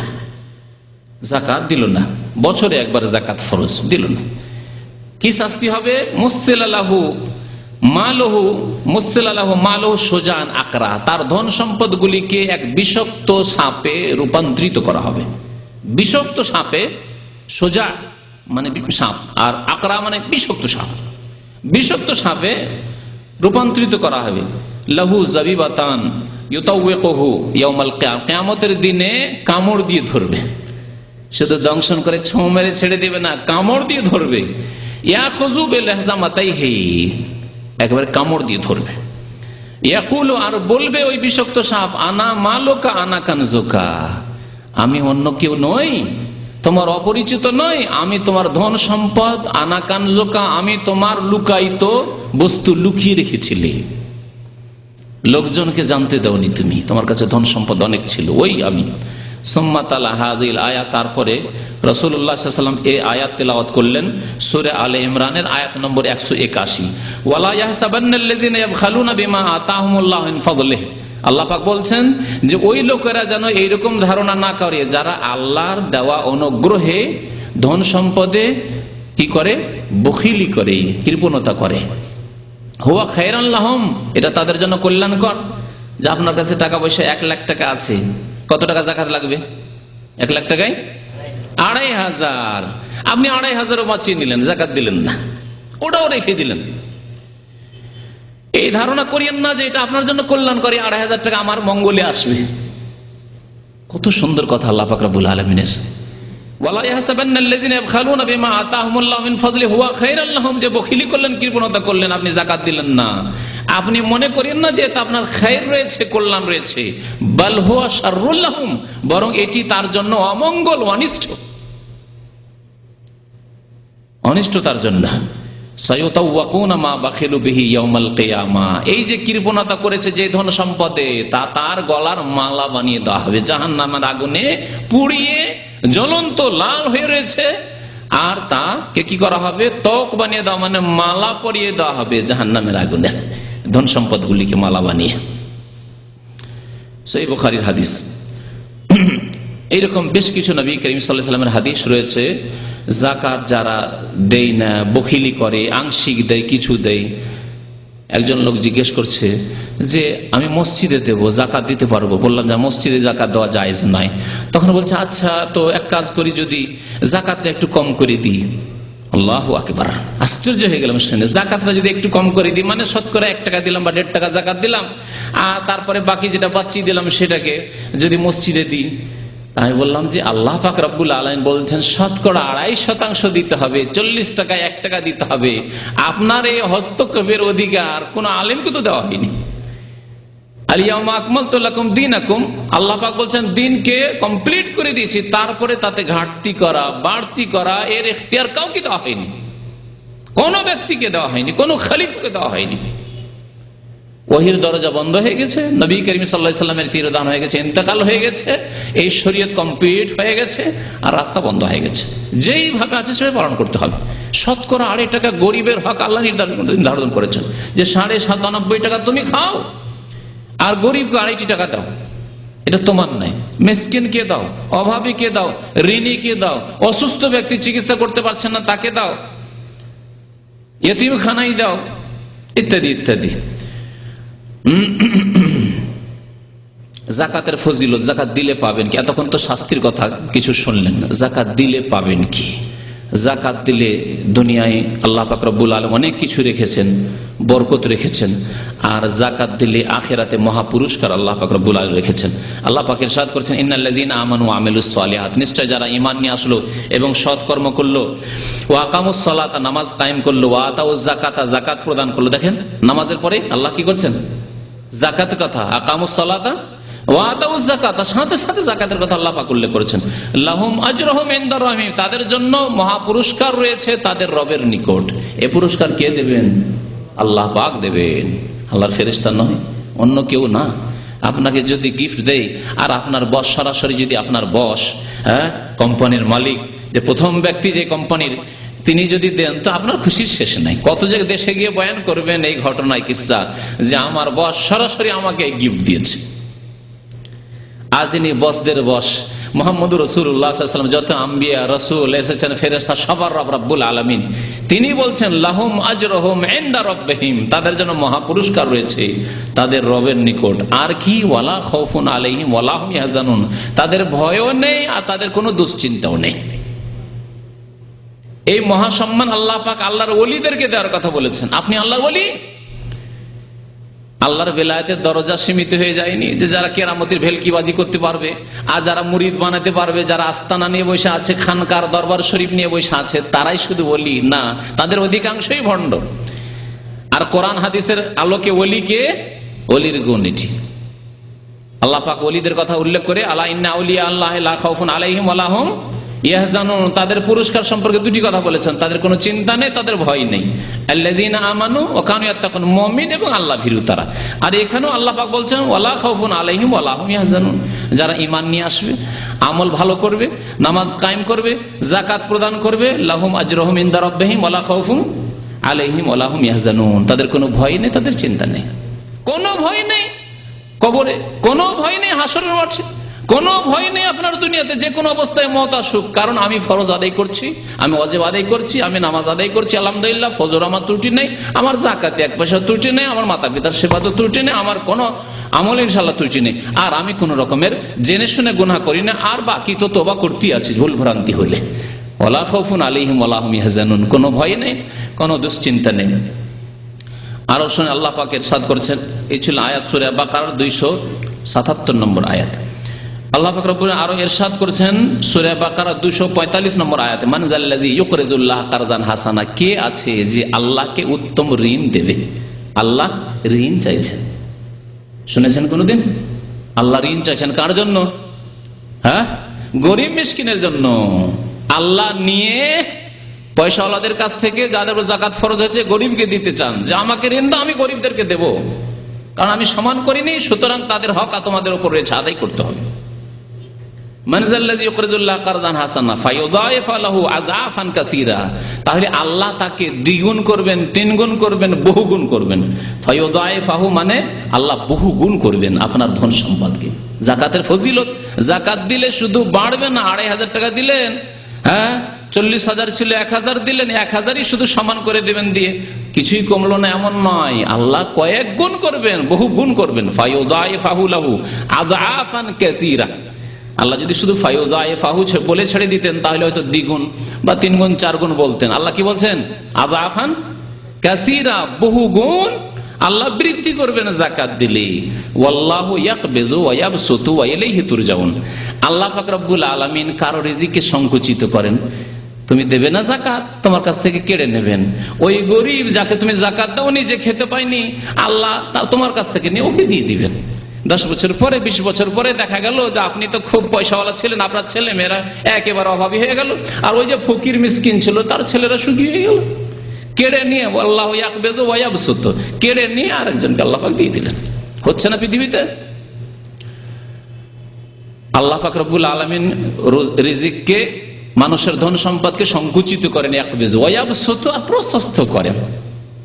যাকাত দিল না, বছরে একবার যাকাত ফরজ দিল না, কি শাস্তি হবে? মুসসিলালাহু মালহু, মুসসিলালাহু মালহু সুজান আকরা, তার ধন সম্পদ গুলিকে এক বিষাক্ত সাপে রূপান্তরিত করা হবে। বিষাক্ত সাপে, সুজা মানে সাপ, আর আকরা মানে বিষাক্ত সাপ, বিষাক্ত সাপে রূপান্তরিত করা হবে। লাহু জাবিবাতান ইউতাওয়িকুহু ইয়াউমাল কিয়ামতের দিনে কামড় দিয়ে ধরবে, শুধু দংশন করে ছোঁ মেরে ছেড়ে দেবে না, কামড় দিয়ে ধরবে। ইয়াখুযু বিলহজামাতাইহি, একবার কামড় দিয়ে ধরবে। ইয়াকুলু, আর বলবে ওই বিষাক্ত সাপ, আনা মালুকা আনা কানজুকা, আমি অন্য কেউ নই, তোমার অপরিচিত নই, আমি তোমার ধন সম্পদ, আনা কানজুকা, আমি তোমার লুকায়িত বস্তু লুকিয়ে রেখেছিলে, লোকজনকে জানতে দাওনি তুমি, তোমার কাছে ধন সম্পদ অনেক ছিল, ওই আমি। সুম্মা তালা হাযিল আয়াত, তারপরে রাসূলুল্লাহ সাল্লাল্লাহু আলাইহি ওয়াসাল্লাম এই আয়াত তেলাওয়াত করলেন, সূরা আলে ইমরানের আয়াত নম্বর 181, ওয়ালা ইয়াহসাবান্নাল্লাযিনা ইয়াবখালুনা বিমা আতাহুমুল্লাহু মিন ফাদলিহি। আল্লাহ পাক বলছেন যে ওই লোকেরা যেন এইরকম ধারণা না করে, যারা আল্লাহর দেওয়া অনুগ্রহে ধন সম্পদে কি করে? বখিলি করে, কৃপণতা করে। হুয়া খায়রান লাহুম, এটা তাদের জন্য কল্যাণকর। যে আপনার কাছে টাকা পয়সা 1 লাখ টাকা আছে, কত টাকা যাকাত লাগবে? 1 লাখ টাকায় 2,500, আপনি 2,500 বাঁচিয়ে নিলেন, যাকাত দিলেন না, ওটাও রেখে দিলেন। এই ধারণা করিয়েন না যে এটা আপনার জন্য কল্যাণ করে, 2,500 টাকা আমার মঙ্গলে আসবে। কত সুন্দর কথা আল্লাহ পাক রব্বুল আলামিনের। ওয়ালা ইয়াহসাবান্নাল্লাযিনা ইয়াবখালুনা বিমা আতাহুমুল্লাহু মিন ফাদলিহি হুয়া খায়রান লাহুম, যে বখিলি করলেন, কৃপণতা করলেন, আপনি যাকাত দিলেন না, আপনি মনে করেন না যে এটা আপনার খায়র রয়েছে, কল্যাণ রয়েছে। বাল হুয়া শাররুল লাহুম, বরং এটি তার জন্য অমঙ্গল, অনিষ্ট। অনিষ্টতার জন্য। সায়ুতাওয়াকুনা মা বাখিলু বিহি ইয়াউমাল কিয়ামা, এই যে কৃপণতা করেছে যে ধন সম্পদে, তা তার গলার মালা বানিয়ে দেওয়া হবে, জাহান্নামের আগুনে পুড়িয়ে জ্বলন্ত লাল হয়ে রয়েছে, আর তাকে কি করা হবে, ত্বক বানিয়ে দেওয়া, মানে মালা পরিয়ে দেওয়া হবে জাহান্নামের আগুনে, ধন সম্পদ গুলিকে মালা বানিয়ে। সহিহ বুখারীর হাদিস। এইরকম বেশ কিছু নবী করিম সাল্লাল্লাহু আলাইহি ওয়াসাল্লামের হাদিস রয়েছে। যাকাত যারা দেয় না, বখিলি করে, আংশিক দেয়, কিছু দেয়। একজন লোক জিজ্ঞেস করছে যে আমি মসজিদে দেব, যাকাত দিতে পারবো? বললাম যে মসজিদে যাকাত দেওয়া জায়েজ নয়। তখন বলছে আচ্ছা তো এক কাজ করি, যদি যাকাতটা একটু কম করে দিই। আল্লাহু আকবার, আশ্চর্য হয়ে গেলাম শুনে। যাকাতটা যদি একটু কম করে দিই, মানে শতকরা 1 টাকা দিলাম বা 1.5 টাকা যাকাত দিলাম, আর তারপরে বাকি যেটা বাঁচিয়ে দিলাম সেটাকে যদি মসজিদে দিই। আমি বললাম যে আল্লাহ পাক রব্বুল আলামিন বলছেন শতকরা 2.5% দিতে হবে, 40 টাকায় 1 টাকা দিতে হবে। আপনার এই হস্তক্ষেপের অধিকার কোন আলেমকে তো দেওয়া হয়নি। আল-ইয়াওমা আকমালতু লাকুম দীনাকুম, আল্লাহ পাক বলছেন দিনকে কমপ্লিট করে দিয়েছি, তারপরে তাতে ঘাটতি করা, বাড়তি করা এর ইখতিয়ার কাউকে দেওয়া হয়নি, কোন ব্যক্তিকে দেওয়া হয়নি, কোন খলিফাকে দেওয়া হয়নি। ওহির দরজা বন্ধ হয়ে গেছে, নবী করিম সাল্লাল্লাহু আলাইহি ওয়াসাল্লামের তিরোধান হয়ে গেছে, ইন্তেকাল হয়ে গেছে, এই শরীয়ত কমপ্লিট হয়ে গেছে, আর রাস্তা বন্ধ হয়ে গেছে। যেইভাবে আছে সেভাবে পালন করতে হবে। শতকরা 2.5 টাকা গরিবের হক আল্লাহ নির্ধারণ করেছেন যে 97.5 টাকা তুমি খাও, আর গরিবকে 2.5 টাকা দাও। এটা তোমার নাই, মিসকিনকে দাও, অভাবীকে দাও, ঋণীকে দাও, অসুস্থ ব্যক্তি চিকিৎসা করতে পারছেন না তাকে দাও, ইয়েতিমখানায় দাও, ইত্যাদি ইত্যাদি। জাকাতের ফজিলত, জাকাত দিলে পাবেন কি? এতক্ষণ তো শাস্তির কথা কিছু শুনলেন, জাকাত দিলে পাবেন কি? জাকাত দিলে দুনিয়ায় আল্লাহ পাক রব্বুল আলামিন অনেক কিছু রেখেছেন, বরকত রেখেছেন, আর জাকাত দিলে আখিরাতে মহা পুরস্কার আল্লাহ পাক রব্বুল আলামিন রেখেছেন। আল্লাহ পাক ইরশাদ করেছেন ইন্নাল্লাযীনা আমানু ওয়া আমিলুস সালিহাত, নিশ্চয় যারা ঈমান নিয়ে আসলো এবং সৎ কর্ম করলো, ওয়া আকামুস সালাতা, নামাজ কায়েম করলো, ওয়া আতাউজ যাকাতা, যাকাত প্রদান করলো। দেখেন নামাজের পরে আল্লাহ কি করছেন? যাকাতের কথা, আকামুস সালাতা ওয়া আতাউজ যাকাতা, সাথে সাথে যাকাতের কথা আল্লাহ পাক উল্লেখ করেছেন। লাহুম আজরুহুম ইনদা রাব্বিহিম, তাদের জন্য মহা পুরস্কার রয়েছে তাদের রবের নিকট। এই পুরস্কার কে দেবেন? আল্লাহ পাক দেবেন, আল্লাহর ফেরেশতা নয়, অন্য কেউ না। আপনাকে যদি গিফট দেয়, আর আপনার বস সরাসরি যদি আপনার বস, কোম্পানির মালিক, যে প্রথম ব্যক্তি যে কোম্পানির, তিনি যদি দেন তো আপনার খুশির শেষ নাই। কত যে দেশে গিয়ে বয়ান করবেন এই ঘটনায় কিসসা, যে আমার বস সরাসরি আমাকে গিফট দিয়েছে। আর যিনি বসদের বস মুহাম্মদুর রাসূলুল্লাহ সাল্লাল্লাহু আলাইহি ওয়াসাল্লাম, যত আম্বিয়া রাসূল এসেছেন, ফেরেশতা, সবার রব রব্বুল আলামিন, তিনি বলছেন লাহুম আজরুহুম ইনদা রাব্বিহিম, তাদের জন্য মহা পুরস্কার রয়েছে তাদের রবের নিকট। আর কি? ওয়ালা খাউফুন আলাইহিম ওয়ালা হুম ইয়াহজানুন, তাদের ভয়ও নেই আর তাদের কোনো দুশ্চিন্তাও নেই। এই মহাসম্মান আল্লাহ পাক আল্লাহর ওলিদেরকে দেওয়ার কথা বলেছেন। আপনি আল্লাহর ওলি, আল্লাহর বেলায়েতের দরজা সীমিত হয়ে যায়নি যে যারা কেরামতির ভেলকিবাজি করতে পারবে, আর যারা মুরিদ বানাতে পারবে, যারা আস্তানা নিয়ে বসে আছে, খানকার দরবার শরীফ নিয়ে বসে আছে, তারাই শুধু ওলি না, তাদের অধিকাংশই ভণ্ড। আর কোরআন হাদিসের আলোকে ওলিকে, ওলির গুণ এটি। আল্লাহ পাক ওলিদের কথা উল্লেখ করে আলা ইন্না আউলিয়া আল্লাহি লা খাউফুন আলাইহিম ওয়া লা হুম ইয়াহজানুন, তাদের পুরস্কার সম্পর্কে 2টি কথা বলেছেন, তাদের কোনো চিন্তা নেই, তাদের ভয় নেই। আল্লাযীনা আমানু ওয়া কানু ইয়াত্তাকুন, মুমিন এবং আল্লাহ ভীরু তারা। আর এখানেও আল্লাহ পাক বলছেন ওয়ালা খাউফুন আলাইহিম ওয়ালা হুম ইয়াহজানুন, যারা ঈমান নিয়ে আসবে, আমল ভালো করবে, নামাজ কায়েম করবে, যাকাত প্রদান করবে, লাহুম আজরুহুম ইনদা রাব্বিহিম ওয়ালা খাউফুন আলাইহিম ওয়ালা হুম ইয়াহজানুন, তাদের কোনো ভয় নেই, তাদের চিন্তা নেই। কোনো ভয় নেই কবরে, কোনো ভয় নেই হাসরের মাঠে, কোনো ভয় নেই আপনার দুনিয়াতে যে কোনো অবস্থায় মত আসুক। কারণ আমি ফরজ আদায় করছি, আমি ওয়াজিব আদায় করছি, আমি নামাজ আদায় করছি, আলহামদুলিল্লাহ, ফজর আমার ত্রুটি নেই, আমার যাকাতে 1 পয়সা ত্রুটি নেই, আমার মাতা পিতার সেবাতে ত্রুটি নেই, আমার কোনো আমল ইনশাআল্লাহ ত্রুটি নেই, আর আমি কোন রকমের জেনে শুনে গুনাহ করি না, আর বাকি তো তওবা করতেই আছি ভুল ভ্রান্তি হলে। ওয়ালা খাউফুন আলাইহিম ওয়ালা হুম ইয়াহজানুন, কোনো ভয় নেই, কোনো দুশ্চিন্তা নেই। আরো শুনে আল্লাহ পাক ইরশাদ করছেন, এই ছিল আয়াত সূরা বাকারার 277 নম্বর আয়াত। আল্লাহ পাক রব্বুল আরো ইরশাদ করেছেন সূরা বাকারা 245 নম্বর আয়াতে, মান যাল্লাযী ইউকরিজুল্লাহ কারজান হাসানা, কে আছে যে আল্লাহকে উত্তম ঋণ দেবে? আল্লাহ ঋণ চাইছেন, শুনেছেন কোনদিন? আল্লাহ ঋণ চাইছেন কার জন্য? গরিব মিসকিনের জন্য। আল্লাহ নিয়ে পয়সাওয়ালাদের কাছ থেকে যাদের জাকাত ফরজ হয়েছে গরিবকে দিতে চান, যে আমাকে ঋণ দাও, আমি গরিবদেরকে দেব, কারণ আমি সমান করিনি, সুতরাং তাদের হক তোমাদের উপর রয়েছে, আদায় করতে হবে। তাহলে আল্লাহ তাকে দ্বিগুণ করবেন, তিনগুণ করবেন, বহুগুণ করবেন। ফায়ুদাইফাহু মানে আল্লাহ বহুগুণ করবেন আপনার ধন সম্পদকে। জাকাতের ফজিলত, জাকাত দিলে শুধু বাড়বে না, 2500 টাকা দিলেন, হ্যাঁ 40,000 ছিল 1000 দিলেন, 1000ই শুধু সমান করে দেবেন, দিয়ে কিছুই কমলো না এমন নয়, আল্লাহ কয়েক গুণ করবেন, বহু গুণ করবেন। ফায়ুদাইফাহু লাহু আযআফান কাসীরা। আল্লাহ যদি শুধু ফায়ুদাইফাহু বলে ছেড়ে দিতেন তাহলে হয়তো দ্বিগুণ বা 3 গুণ 4 গুণ বলতেন। আল্লাহ কি বলছেন? আযআফান কাসীরা, বহু গুণ আল্লাহ বৃদ্ধি করবেন জাকাত দিলে। ওয়াল্লাহু ইয়াকবিজু ওয়া ইয়াবসুতু ওয়া ইলাইহি তুরজাউন। আল্লাহ পাক রব্বুল আলামিন কারো রিজিককে সংকুচিত করেন। তুমি দেবে না জাকাত, তোমার কাছ থেকে কেড়ে নেবেন। ওই গরিব যাকে তুমি জাকাত দাও, নিজে খেতে পায়নি, আল্লাহ তোমার কাছ থেকে নিয়ে ওকে দিয়ে দিবেন। 10 বছর পরে, 20 বছর পরে দেখা গেল যে আপনি তো খুব পয়সাওয়ালা ছিলেন, আপনার ছেলে মেয়েরা একেবারে অভাবী হয়ে গেল, আর ওই যে ফকির মিসকিন ছিল তার ছেলেরা সুখী হয়ে গেল। কেড়ে নিয়ে আল্লাহ ইয়াকবিজু ওয়া ইয়াবসুতু, কেড়ে নিয়ে আরেকজনকে আল্লাহ পাক দিয়ে দিলেন। হচ্ছে না পৃথিবীতে? আল্লাহ পাক রব্বুল আলামিন রিজিককে, মানুষের ধন সম্পদকে সংকুচিত করেন, ইয়াকবিজু ওয়া ইয়াবসুতু, আর প্রশস্ত করেন।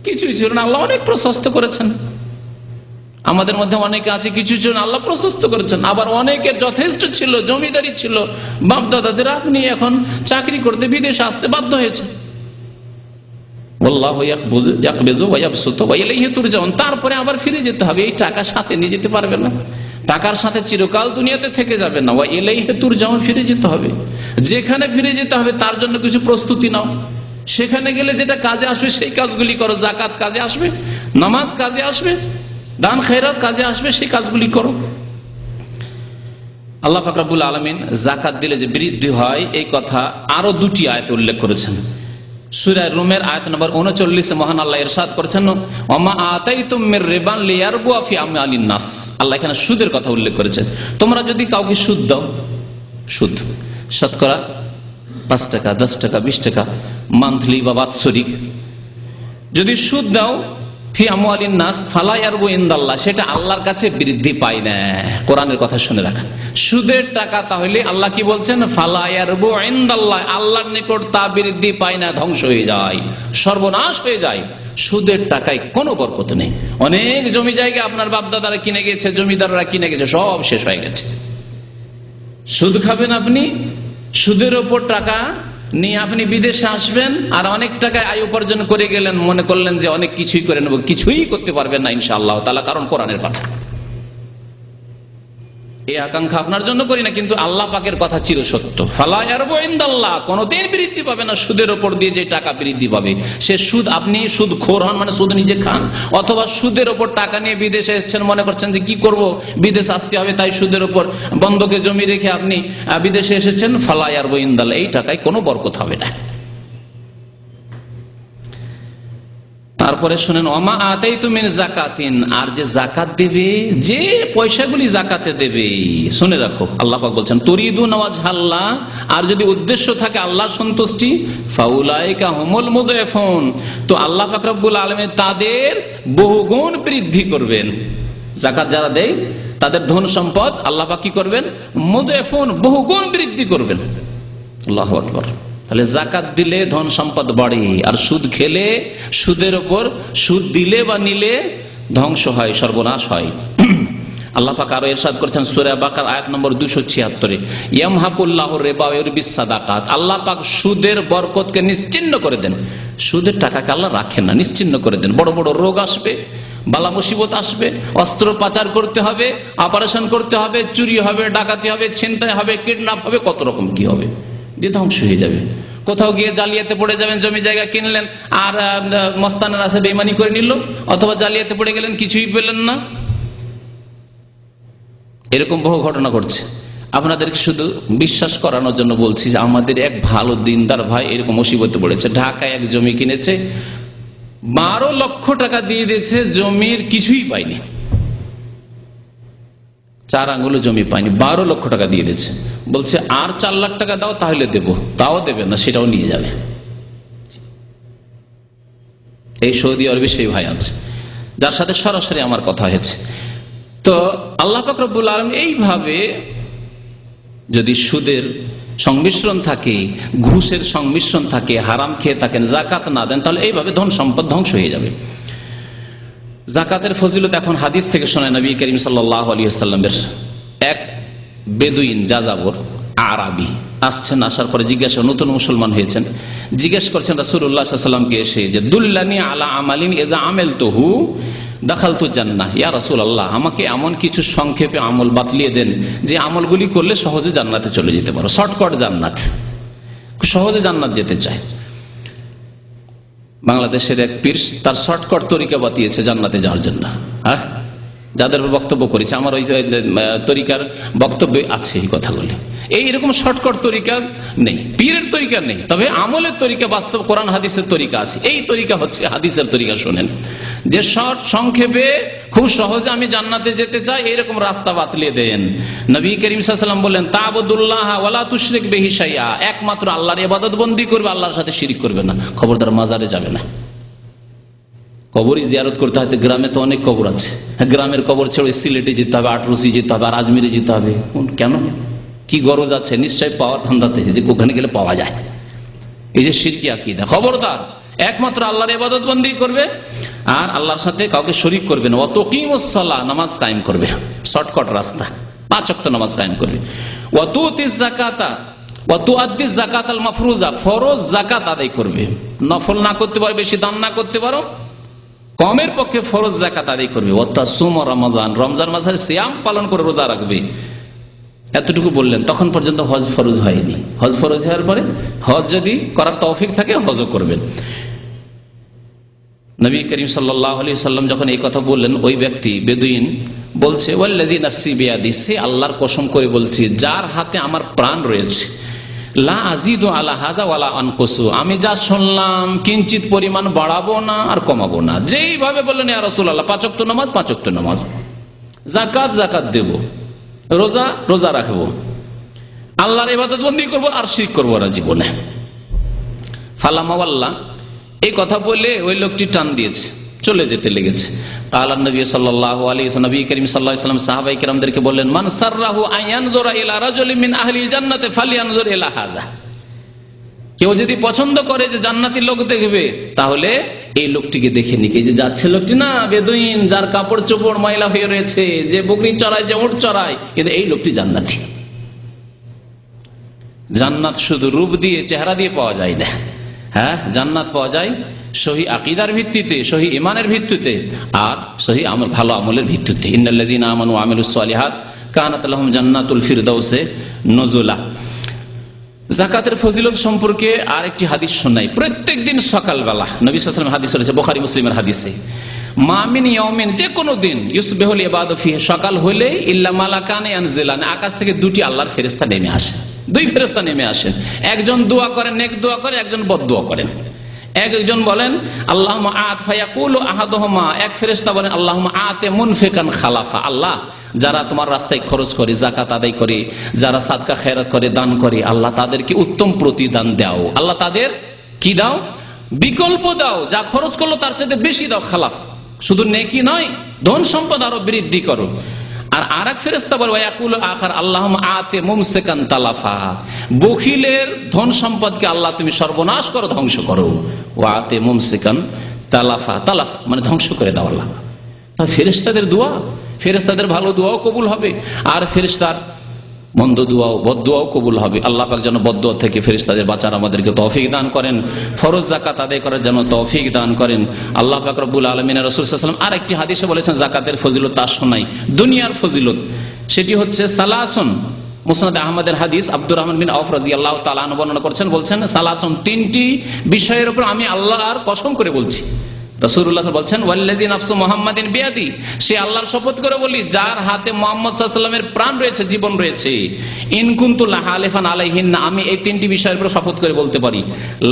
কিছুই ছিল না, আল্লাহ অনেক প্রশস্ত করেছেন। আমাদের মধ্যে অনেকে আছে কিছু ছিল না, আল্লাহ প্রশস্ত করেছেন। আবার অনেকের যথেষ্ট ছিল, জমিদারি ছিল, বাপ দাদাদের, আপনি এখন চাকরি করতে বিদেশে আসতে বাধ্য হয়েছে। তারপরে আবার ফিরে যেতে হবে, এই টাকা সাথে নিয়ে যেতে পারবে না, টাকার সাথে চিরকাল দুনিয়াতে থেকে যাবে না। ইলাইহি তুরজাউন, ফিরে যেতে হবে। যেখানে ফিরে যেতে হবে তার জন্য কিছু প্রস্তুতি নাও, সেখানে গেলে যেটা কাজে আসবে সেই কাজগুলি করো। জাকাত কাজে আসবে, নামাজ কাজে আসবে, দান খেরাত কাজে আসবে, সেই কাজগুলি করো। আল্লাহ পাক রব্বুল আলামিন জাকাত দিলে যে বৃদ্ধি হয় এই কথা আরো 2টি আয়াতে উল্লেখ করেছেন। সূরা রুমের আয়াত নম্বর 39 মহান আল্লাহ ইরশাদ করেছেন, ওমা আতাইতুম মির রিবান লিয়ারবুয়া ফি আমওয়ালিন নাস। আল্লাহ এখানে সুদের কথা উল্লেখ করেছেন। তোমরা যদি কাউকে সুদ দাও, সুদ শতকরা 5 টাকা, 10 টাকা, 20 টাকা মান্থলি বা বাৎসরিক যদি সুদ দাও, ফি আমওয়ালিন নাস ফালা ইয়ারবু ইনদাল্লাহ, সেটা আল্লাহর কাছে বৃদ্ধি পায় না। কোরআনের কথা শুনে রাখা, সুদের টাকা তাহলে আল্লাহ কি বলছেন? ফালা ইয়ারবু ইনদাল্লাহ, আল্লাহর নিকট তা বৃদ্ধি পায় না, ধ্বংস হয়ে যায়, সর্বনাশ হয়ে যায়। সুদের টাকায় কোনো বরকত নেই। অনেক জমি জায়গা আপনার বাপ দাদারা কিনে গেছে, জমিদাররা কিনে গেছে, সব শেষ হয়ে গেছে। সুদ খাবেন আপনি, সুদের ওপর টাকা নিয়ে আপনি বিদেশে আসবেন, আর অনেক টাকায় আয় উপার্জন করে গেলেন, মনে করলেন যে অনেক কিছুই করে নেব, কিছুই করতে পারবেন না ইনশাআল্লাহ তাআলা, কারণ কোরআনের কথা। এই আকাঙ্ক্ষা আপনার জন্য করি না, কিন্তু আল্লাহ পাকের কথা চিরসত্য। ফালা ইয়ারবু ইনদাল্লাহ, কোনদিন বৃদ্ধি পাবে না সুদের উপর দিয়ে যে টাকা বৃদ্ধি পাবে। সে সুদ, আপনি সুদ খোর হন মানে সুদ নিজে খান, অথবা সুদের উপর টাকা নিয়ে বিদেশে এসেছেন, মনে করছেন যে কি করব, বিদেশ আসতে হবে, তাই সুদের উপর বন্ধকে জমি রেখে আপনি বিদেশে এসেছেন। ফালা ইয়ারবু ইনদাল্লাহ, এই টাকায় কোনো বরকত হবে না। তারপরে শুনেন, ওমা আতাইতু মিন যাকাতিন, আর যে যাকাত দেবে, যে পয়সাগুলি যাকাতে দেবে, শুনে রাখো আল্লাহ পাক বলছেন তুরিদুনা ওয়াজহাল্লাহ, আর যদি উদ্দেশ্য থাকে আল্লাহর সন্তুষ্টি, ফাউলাইকা হুমুল মুযআফুন, তো আল্লাহ পাক রব্বুল আলামিন তাদের বহুগুণ বৃদ্ধি করবেন। যাকাত যারা দেয় তাদের ধন সম্পদ আল্লাহ পাক কি করবেন? মুযআফুন, বহুগুণ বৃদ্ধি করবেন। আল্লাহু আকবার। তাহলে জাকাত দিলে ধন সম্পদ বাড়ে, আর সুদ খেলে, সুদের ওপর সুদ দিলে বা নিলে ধ্বংস হয়, সর্বনাশ হয়। আল্লাহ পাক আরো ইরশাদ করেছেন সূরা বাকারা আয়াত নম্বর 276, ইয়ামহাকুল্লাহুর রিবা ওয়া ইউরবিস সাদাকাত, আল্লাহ পাক সুদের বরকতকে নিশ্চিহ্ন করে দেন। সুদের টাকাকে আল্লাহ রাখেন না, নিশ্চিহ্ন করে দেন। বড় বড় রোগ আসবে, বালা মুসিবত আসবে, অস্ত্র পাচার করতে হবে, অপারেশন করতে হবে, চুরি হবে, ডাকাতি হবে, ছিনতাই হবে, কিডন্যাপ হবে, কত রকম কি হবে, দিয়ে ধ্বংস হয়ে যাবে। কোথাও গিয়ে জালিয়াতে পড়ে যাবেন, জমি জায়গা কিনলেন আর মস্তানের আছে বেইমানি করে নিল, অথবা জালিয়াতে পড়ে গেলেন, কিছুই পেলেন না। এরকম বহু ঘটনা ঘটছে। আপনাদেরকে শুধু বিশ্বাস করানোর জন্য বলছি যে আমাদের এক ভালো দিনদার ভাই এরকম মুসিবতে পড়েছে। ঢাকায় এক জমি কিনেছে, 12 লক্ষ টাকা দিয়ে দিয়েছে, জমির কিছুই পায়নি, 4 আঙ্গুল জমি পায়নি, 12 লক্ষ টাকা দিয়ে দিয়েছে। বলছে আর 4 লাখ টাকা দাও তাহলে দেবো, তাও দেবে না, সেটাও নিয়ে যাবে। এই সৌদি আরবে সেই ভাই আছে যার সাথে সরাসরি আমার কথা হয়েছে। তো আল্লাহ পাক রব্বুল আলামিন এইভাবে যদি সুদের সংমিশ্রণ থাকে, ঘুষের সংমিশ্রণ থাকে, হারাম খেয়ে থাকেন, জাকাত না দেন, তাহলে এইভাবে ধন সম্পদ ধ্বংস হয়ে যাবে। জাকাতের ফজিলত এখন হাদিস থেকে শোনায় নবী করিম সাল্লাল্লাহু আলাইহি ওয়াসাল্লামের এক বেদুইন যাযাবর আরাবি আসছেন, আসার পরে জিজ্ঞাসা, নতুন মুসলমান হয়েছেন, জিজ্ঞেস করছেন রাসূলুল্লাহ সাল্লাল্লাহু আলাইহি ওয়াসাল্লামকে এসে যে দুল্লানি আলা আমালিন ইযা আমিলতুহু দাখালতু জান্নাহ, ইয়া রাসূলুল্লাহ আমাকে এমন কিছু সংক্ষেপে আমল বাতলিয়ে দেন যে আমলগুলি করলে সহজে জান্নাতে চলে যেতে পারো, শর্টকাট জান্নাত, সহজে জান্নাত যেতে চায়। বাংলাদেশের এক পীর তার শর্টকাট তরিকা বাতিয়েছে জান্নাতে যাওয়ার জন্য। হ্যাঁ, যাদের বক্তব্য করেছে আমার ওই তরিকার বক্তব্যে আছে এই কথাগুলি। এইরকম শর্টকাট তরিকা নেই, পীরের তরিকা নেই, তবে আমলের তরিকা, বাস্তব কোরআন হাদিসের তরিকা আছে। এই তরিকা হচ্ছে হাদিসের তরিকা। শোনেন, যে শর্ট সংক্ষেপে খুব সহজে আমি জান্নাতে যেতে চাই, এইরকম রাস্তা বাতলিয়ে দেন। নবী করিম সাল্লাল্লাহু আলাইহি ওয়াসাল্লাম বললেন তা'বুদুল্লাহ ওয়ালা তুশরিক বিহি শাইআ, একমাত্র আল্লাহর ইবাদত বন্দি করবে, আল্লাহর সাথে শিরিক করবে না। খবরদার মাজারে যাবে না। কবরই জিয়ারত করতে হয়, গ্রামে তো অনেক কবর আছে, গ্রামের কবর ছেড়ে সিলেটে যেতে হবে, আটরসি যেতে হবে, আর আজমিরে যেতে হবে। কেন, কি গরজ আছে? নিশ্চয় পাওয়ার ধান্দাতে, যে ওখানে গেলে পাওয়া যায়। এই যে শিরকি আকীদা, খবরদার একমাত্র আল্লাহর ইবাদত বন্দি করবে আর আল্লাহর সাথে কাউকে শরীক করবে না। ওয়া তুকিমুস সালাহ, নামাজ কায়েম করবে, শর্টকাট রাস্তা, 5 ওয়াক্ত নামাজ কায়েম করবে। ওয়া তুতিজ যাকাতা ওয়া তুআদ্দিজ যাকাতাল মাফরুজা, ফরজ যাকাত আদায় করবে। নফল না করতে পারো, বেশি দান না করতে পারো, কমের পক্ষে ফরজ যাকাত আদায় করবে। ওয়াতাসুম রমাজান, রমজান মাসে সিয়াম পালন করে রোজা রাখবে। এতটুকু বললেন, তখন পর্যন্ত হজ ফরজ হয়নি। হজ ফরজ হওয়ার পরে হজ যদি করার তৌফিক থাকে হজও করবেন। নবী করিম সাল্লাল্লাহু আলাইহি ওয়াসাল্লাম যখন এই কথা বললেন, ওই ব্যক্তি বেদুইন বলছে ওয়াল্লাযী নাফসি বিয়াদি, সে আল্লাহর কসম করে বলছি যার হাতে আমার প্রাণ রয়েছে, লা আজিদু আলা হাযা ওয়ালা আনকুসু, আমি যা শুনলাম কিঞ্চিত পরিমাণ বাড়াবো না আর কমাবো না। যেইভাবে বললেন ইয়া রাসূলুল্লাহ 5 ওয়াক্ত নামাজ 5 ওয়াক্ত নামাজ, যাকাত যাকাত দেব, রোজা রোজা রাখবো, আল্লাহর ইবাদত বন্দি করবো আর শিরক করবো না জীবনে। ফালামা ওয়াল্লাহ, এই কথা বলে ওই লোকটি টান দিয়েছে, চলে যেতে লেগেছে। কাল নবী সাল্লাল্লাহু আলাইহি ওয়াসাল্লাম, নবী করিম সাল্লাল্লাহু আলাইহি ওয়াসাল্লাম সাহাবায়ে কেরামদেরকে বললেন, মান সাররাহু আয়ানজুরা ইলা রাজুলিন মিন আহলিল জান্নাতি ফালয়ানজুর ইলা হাযা, কেউ যদি পছন্দ করে যে জান্নাতি লোক দেখবে, তাহলে এই লোকটিকে দেখে নিক। এই যে যাচ্ছে লোকটি না, বেদুইন, যার কাপড় চোপড় ময়লা হয়ে রয়েছে, যে বকরি চড়ায়, যে উট চড়ায়, কিন্তু এই লোকটি জান্নাতি। জান্নাত শুধু রূপ দিয়ে, চেহারা দিয়ে পাওয়া যায় না। হ্যাঁ, জান্নাত পাওয়া যায় সহি আকীদার ভিত্তিতে, সহি ঈমানের ভিত্তিতে, আর সহি আমল, ভালো আমলের ভিত্তিতে। ইন্নাল্লাযীনা আমানু ওয়া আমিলুস সালিহাত কানাত লাহুম জান্নাতুল ফিরদাউসে নুজুলা। যাকাতের ফজিলত সম্পর্কে আরেকটি হাদিস শোনাই। প্রত্যেকদিন সকালবেলা নবী সাল্লাল্লাহু আলাইহি ওয়াসাল্লাম হাদিস রয়েছে বুখারী মুসলিমের হাদিসে, মা মিন ইয়াউমিন, যে কোনো দিন, ইউসবিহুল ইবাদু ফিহি, সকাল হলে ইল্লা মালাকানে ইয়ানজিলান, আকাশ থেকে 2টি আল্লাহর ফেরেশতা নেমে আসে। 2 ফেরেশতা নেমে আসেন, একজন দোয়া করেন, নেক দোয়া করে, একজন বদদোয়া করেন। একজন বলেন আল্লাহুম্মা আত ফায়াকুলু আহাদুহুমা, এক ফেরেশতা বলেন আল্লাহুম্মা আতে মুনফিকান খালাফা, আল্লাহ যারা তোমার রাস্তায় খরচ করে, যাকাত আদায় করে, যারা সাদকা খেরাত করে, দান করে, আল্লাহ তাদেরকে উত্তম প্রতিদান দাও, আল্লাহ তাদের কি দাও, বিকল্প দাও, যা খরচ করলো তার চাইতে বেশি দাও। খালাফ শুধু নেকি নয়, ধন সম্পদ আরো বৃদ্ধি করো। আর আরেক ফেরেশতা বলে ওয়াকুল আখার আল্লাহুম্মা আতে মুমসিকান তালাফা, বখিলের ধন সম্পদকে আল্লাহ তুমি সর্বনাশ করো, ধ্বংস করো। ওয়া আতে মুমসিকান তালাফা, তালাফ মানে ধ্বংস করে দাও আল্লাহ। ফেরেশতাদের দোয়া, ফেরেশতাদের ভালো দোয়াও কবুল হবে, আর ফেরেশতার মন্দ দোয়াও, বদদোয়াও কবুল হবে। আল্লাহ পাক যেন বদদোয়া থেকে ফেরেশতাদের বাঁচার আমাদেরকে তৌফিক দান করেন, ফরজ যাকাত আদায় করার জন্য তৌফিক দান করেন। আল্লাহ পাক রব্বুল আলামিন, রাসূল সাল্লাল্লাহু আলাইহি ওয়াসাল্লাম আরেকটি হাদিসে বলেছেন যাকাতের ফজিলত তার শোনাই, দুনিয়ার ফজিলত। সেটি হচ্ছে সালাসুন, মুসনাদ আহমদের হাদিস, আব্দুর রহমান বিন আওফ রাদিয়াল্লাহু তাআলা আনহু বর্ণনা করছেন, বলছেন সালাসুন, 3টি বিষয়ের উপর আমি আল্লাহর কসম করে বলছি। রাসূলুল্লাহ বলছেন ওয়াল্লাযী নাফসু মুহাম্মাদিন বিয়াদি, সে আল্লাহর শপথ করে বলি যার হাতে মুহাম্মদ সাল্লাল্লাহু আলাইহি ওয়াসাল্লামের প্রাণ রয়েছে, জীবন রয়েছে। ইন কুনতু লাহালিফান আলাইহিন্না, আমি এই 3টি বিষয়ের উপর শপথ করে বলতে পারি।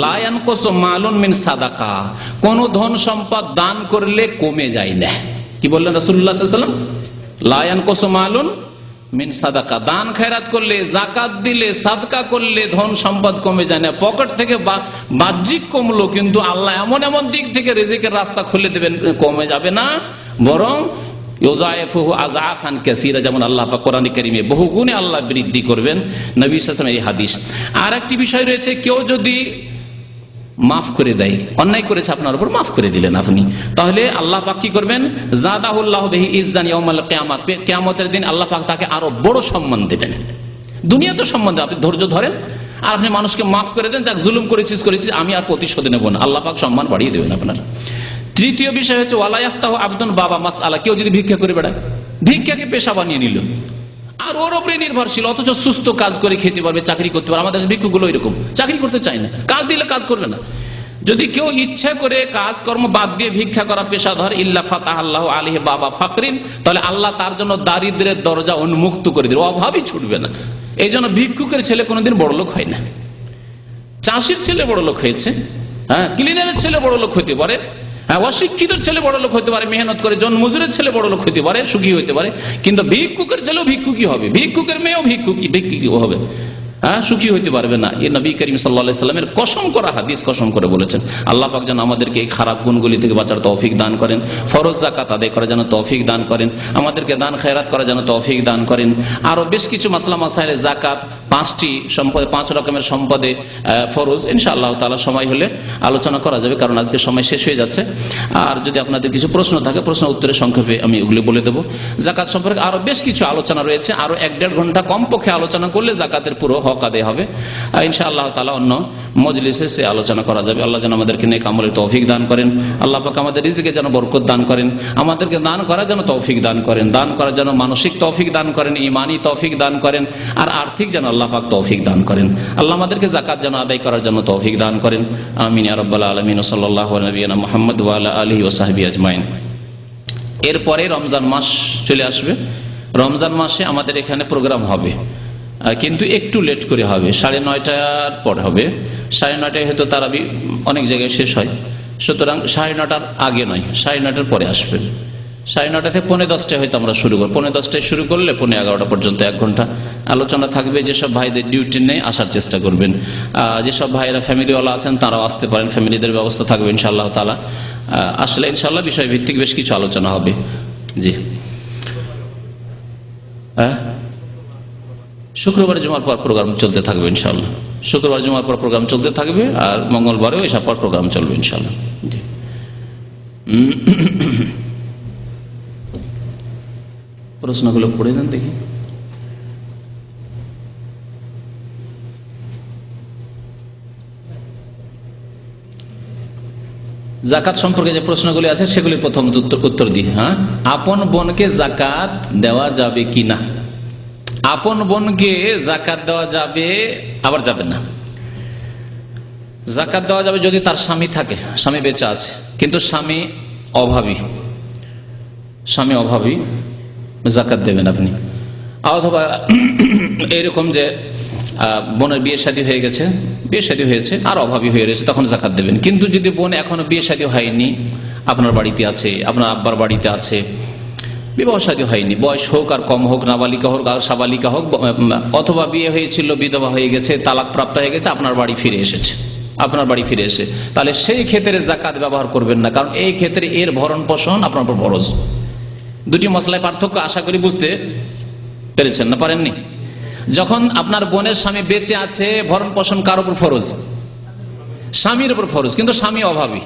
লা ইয়ানকুসু মালুন মিন সাদাকা, কোন ধন সম্পদ দান করলে কমে যায় না। কি বললেন রাসূলুল্লাহ সাল্লাল্লাহু আলাইহি ওয়াসাল্লাম? লা ইয়ানকুসু মালুন মিন সাদাকা, দান খয়রাত করলে, যাকাত দিলে, সাদকা করলে ধন সম্পদ কমে যায় না, পকেট থেকে বাহ্যিক কমলো, কিন্তু আল্লাহ এমন এমন দিক থেকে রিজিকের রাস্তা খুলে দেবেন, কমে যাবে না, বরং ইউযায়িফুহু আযআফান কাসীরা, যেমন আল্লাহ পাক কোরআনে কারীমে বহুগুণে আল্লাহ বৃদ্ধি করবেন। নবী সাল্লাল্লাহু আলাইহি ওয়াসাল্লামের এই হাদিস। আর একটি বিষয় রয়েছে, কেউ যদি মাফ করে দেয়, অন্যায় করেছে আপনার উপর, মাফ করে দিলেন আপনি, তাহলে আল্লাহ পাক কি করবেন? যাদাহুল্লাহু বিহি ইজ্জান ইয়াউমাল কিয়ামাহ, কিয়ামতের দিন আল্লাহ পাক তাকে আরো বড় সম্মান দেবেন। দুনিয়া তো সম্মান দেন, আপনি ধৈর্য ধরেন আর আপনি মানুষকে মাফ করে দেন, যাক জুলুম করেছিস আমি আর প্রতিশোধ নেব না, আল্লাহ পাক সম্মান বাড়িয়ে দেবেন আপনার। তৃতীয় বিষয় হচ্ছে ওয়ালা ইয়াফতাহু আবদুন বাবা মাসআলা, কেউ যদি ভিক্ষা করে বেড়ায়, ভিক্ষাকে পেশা বানিয়ে নিল আর ওর উপরে নির্ভরশীল, অথচ সুস্থ কাজ করে খেতে পারবে, চাকরি করতে পারবে। আমাদের ভিক্ষুগুলো এরকম, চাকরি করতে চায় না, কাজ দিলে কাজ করবে না। যদি কেউ ইচ্ছা করে কাজকর্ম বাদ দিয়ে ভিক্ষা করা পেশাধর, ইল্লা ফাতাহাল্লাহু আলাইহি বাবা ফাকরিন, তাহলে আল্লাহ তার জন্য দারিদ্রের দরজা উন্মুক্ত করে দেবে, অভাবই ছুটবে না। এই জন্য ভিক্ষুকের ছেলে কোনোদিন বড়লোক হয় না। চাষির ছেলে বড়লোক হয়েছে, হ্যাঁ, ক্লিনারের ছেলে বড়লোক হতে পারে, হ্যাঁ, অশিক্ষিতের ছেলে বড় লোক হতে পারে, মেহনত করে জন মজুরের ছেলে বড় লোক হতে পারে, সুখী হতে পারে, কিন্তু ভিক্ষুকের ছেলেও ভিক্ষুকই হবে, ভিক্ষুকের মেয়েও ভিক্ষুকই হবে, হ্যাঁ, সুখী হইতে পারবে না। এই নবী করিম সাল্লাল্লাহু আলাইহি সাল্লামের কসম করা হাদিস, কসম করে বলেছেন। আল্লাহ পাক যেন আমাদেরকে এই খারাপ গুণগুলি থেকে বাঁচার তৌফিক দান করেন, ফরজ যাকাত আদায় করার যেন তৌফিক দান করেন, আমাদেরকে দান খেরাত করার যেন তৌফিক দান করেন। আরো বেশ কিছু মাসলা মাসাইলে যাকাত, 5টি সম্পদে, 5 রকমের সম্পদে ফরজ, ইনশাআল্লাহ তাআলা সময় হলে আলোচনা করা যাবে, কারণ আজকে সময় শেষ হয়ে যাচ্ছে। আর যদি আপনাদের কিছু প্রশ্ন থাকে, প্রশ্ন উত্তরের সংক্ষেপে আমি ওগুলি বলে দেবো। যাকাত সম্পর্কে আরো বেশ কিছু আলোচনা রয়েছে, আরো 1-1.5 ঘন্টা কমপক্ষে আলোচনা করলে যাকাতের পুরো হক আদায় হবে। ইনশাআল্লাহ তাআলা অন্য মজলিসে সে আলোচনা করা যাবে। আল্লাহ যেন আমাদেরকে নেক আমলের তৌফিক দান করেন, আল্লাহ পাক আমাদের রিজিকে যেন বরকত দান করেন, আমাদেরকে দান করার যেন তৌফিক দান করেন, দান করার যেন মানসিক তৌফিক দান করেন, ঈমানি তৌফিক দান করেন, আর আর্থিক যেন আল্লাহ পাক তৌফিক দান করেন। আল্লাহ আমাদেরকে যাকাত যেন আদায় করার জন্য তৌফিক দান করেন। আমিন ইয়া রাব্বাল আলামিন। সাল্লাল্লাহু আলা নবিয়িনা মুহাম্মদ ওয়া আলা আলিহি ওয়া সাহবিহি আজমাইন। এরপরে রমজান মাস চলে আসবে। রমজান মাসে আমাদের এখানে প্রোগ্রাম হবে, কিন্তু একটু লেট করে হবে, 9:30টার পর হবে। 9:30টায় হয়তো তারাবি অনেক জায়গায় শেষ হয়, সুতরাং 9:30টার আগে নয়, 9:30টার পরে আসবেন। 9:30 থেকে 10:45 হয়তো আমরা শুরু করব। 10:45টায় শুরু করলে 11:30 পর্যন্ত 1 ঘন্টা আলোচনা থাকবে। যেসব ভাইদের ডিউটি নেই আসার চেষ্টা করবেন, যেসব ভাইয়েরা ফ্যামিলিওয়ালা আছেন তারাও আসতে পারেন, ফ্যামিলিদের ব্যবস্থা থাকবে ইনশাআল্লাহ তাআলা। আসলে ইনশাআল্লাহ বিষয়ভিত্তিক বেশ কিছু আলোচনা হবে। জি, শুক্রবার জুমার পর প্রোগ্রাম চলতে থাকবে ইনশাআল্লাহ। শুক্রবার জুমার পর প্রোগ্রাম চলতে থাকবে, আর মঙ্গলবারেও এসব পর প্রোগ্রাম চলবে ইনশাআল্লাহ। জি, প্রশ্নগুলো পড়ে দেন দেখি। যাকাত সম্পর্কে যে প্রশ্নগুলি আছে সেগুলি প্রথম উত্তর দিই। হ্যাঁ, আপন বোনকে যাকাত দেওয়া যাবে কি না? আপন বোনকে যাকাত দেওয়া যাবে, আবার যাবে না। যাকাত দেওয়া যাবে যদি তার স্বামী থাকে, স্বামী বেঁচে আছে, কিন্তু স্বামী অভাবী, যাকাত দেবেন আপনি। অথবা এরকম যে বোনের বিয়ে শাদী হয়ে গেছে, আর অভাবী হয়ে রয়েছে, তখন যাকাত দেবেন। কিন্তু যদি বোন এখনো বিয়ে শাদী হয়নি, আপনার বাড়িতে আছে, আপনার আব্বার বাড়িতে আছে, বিবাহ শাদী হয়নি, বয়স হোক আর কম হোক, নাবালিকা হোক আর সাবালিকা হোক, অথবা বিয়ে হয়েছিল বিধবা হয়ে গেছে, তালাক প্রাপ্ত হয়ে গেছে, আপনার বাড়ি ফিরে এসে, তাহলে সেই ক্ষেত্রে যাকাত ব্যবহার করবেন না, কারণ এই ক্ষেত্রে এর ভরণ পোষণ আপনার উপর ফরজ। দুটি মশলায় পার্থক্য আশা করি বুঝতে পেরেছেন না? পারেননি? যখন আপনার বোনের স্বামী বেঁচে আছে, ভরণ পোষণ কার উপর ফরজ? স্বামীর উপর ফরজ, কিন্তু স্বামী অভাবী,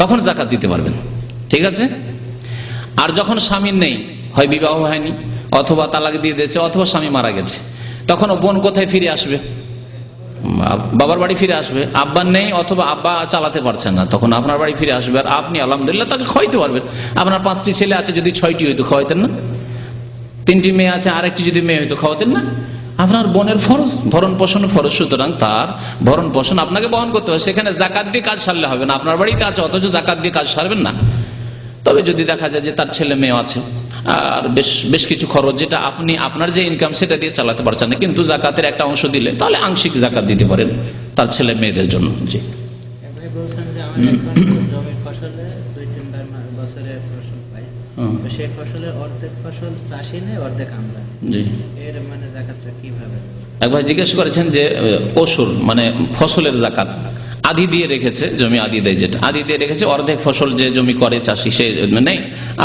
তখন যাকাত দিতে পারবেন, ঠিক আছে? আর যখন স্বামী নেই, হয় বিবাহ হয়নি, অথবা তালাক দিয়ে দিয়েছে, অথবা স্বামী মারা গেছে, তখন বোন কোথায় ফিরে আসবে? বাবার বাড়ি ফিরে আসবে। আব্বা নেই, অথবা আব্বা চালাতে পারছেন না, তখন আপনার বাড়ি ফিরে আসবে। আর আপনি আলহামদুলিল্লাহ তাকে খাওয়াইতে পারবেন। আপনার 5টি ছেলে আছে, যদি 6টি হইতো খাওয়াইতেন না? 3টি মেয়ে আছে, আরেকটি যদি মেয়ে হইতো খাওয়াতেন না? আপনার বোনের ফরজ, ভরণ পোষণ ফরজ, সুতরাং তার ভরণ পোষণ আপনাকে বহন করতে হবে। সেখানে যাকাত দিয়ে কাজ সারলে হবে না। আপনার বাড়িতে আছে অথচ যাকাত দিয়ে কাজ সারবেন না। তবে যদি দেখা যায় যে তার ছেলে মেয়ে আছে আর বেশ কিছু খরচ যেটা আপনি আপনার যে ইনকাম সেটা দিয়ে চালাতে পারছেন না, কিন্তু যাকাতের একটা অংশ দিলে তাহলে আংশিক যাকাত দিতে পারেন তার ছেলে মেয়েদের জন্য। জি, বছরে ফসল পাই, তো সেই ফসলের অর্ধেক ফসল চাষি নেই, অর্ধেক আমরা। জি, এর মানে জাকাতটা কিভাবে? একবার জিজ্ঞেস করেছেন যে অসুর মানে ফসলের জাকাত আদি দিয়ে রেখেছে, জমি আদি দেয়, যেটা আদি দিয়ে রেখেছে, অর্ধেক ফসল যে জমি করে চাষি সে নেই,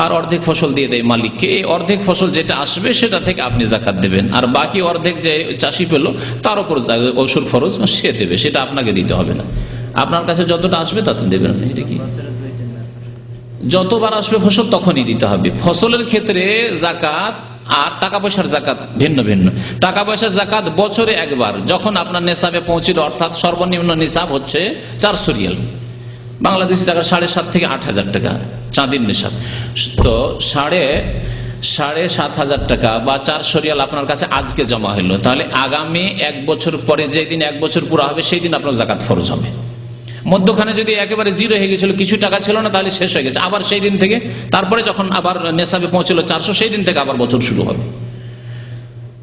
আর অর্ধেক ফসল দিয়ে দেয় মালিককে। এই অর্ধেক ফসল যেটা আসবে সেটা থেকে আপনি জাকাত দেবেন, আর বাকি অর্ধেক যে চাষি পেল তার উপর অসুর ফরজ সে দেবে, সেটা আপনাকে দিতে হবে না। আপনার কাছে যতটা আসবে তত দেবেন আপনি। এটা কি বছরে 2-3 বার ফসল? যতবার আসবে ফসল তখনই দিতে হবে। ফসলের ক্ষেত্রে জাকাত আর টাকা পয়সার জাকাত ভিন্ন ভিন্ন। টাকা পয়সার জাকাত বছরে একবার, যখন আপনার নেশাবে পৌঁছিল, অর্থাৎ সর্বনিম্ন নিসাব হচ্ছে 400 রিয়াল, বাংলাদেশি টাকা 7,500 থেকে 8,000 টাকা চাঁদির নেশাব। তো 7,500 টাকা বা 400 রিয়াল আপনার কাছে আজকে জমা হলো, তাহলে আগামী 1 বছর পরে যেদিন 1 বছর পুরো হবে সেই দিন আপনার জাকাত ফরজ হবে। মধ্যখানে যদি একেবারে জিরো হয়ে গেছিল, কিছু টাকা ছিল না, তাহলে শেষ হয়ে গেছে, আবার সেই দিন থেকে, তারপরে যখন আবার নেশাবে পৌঁছল 400, সেই দিন থেকে আবার বছর শুরু হবে।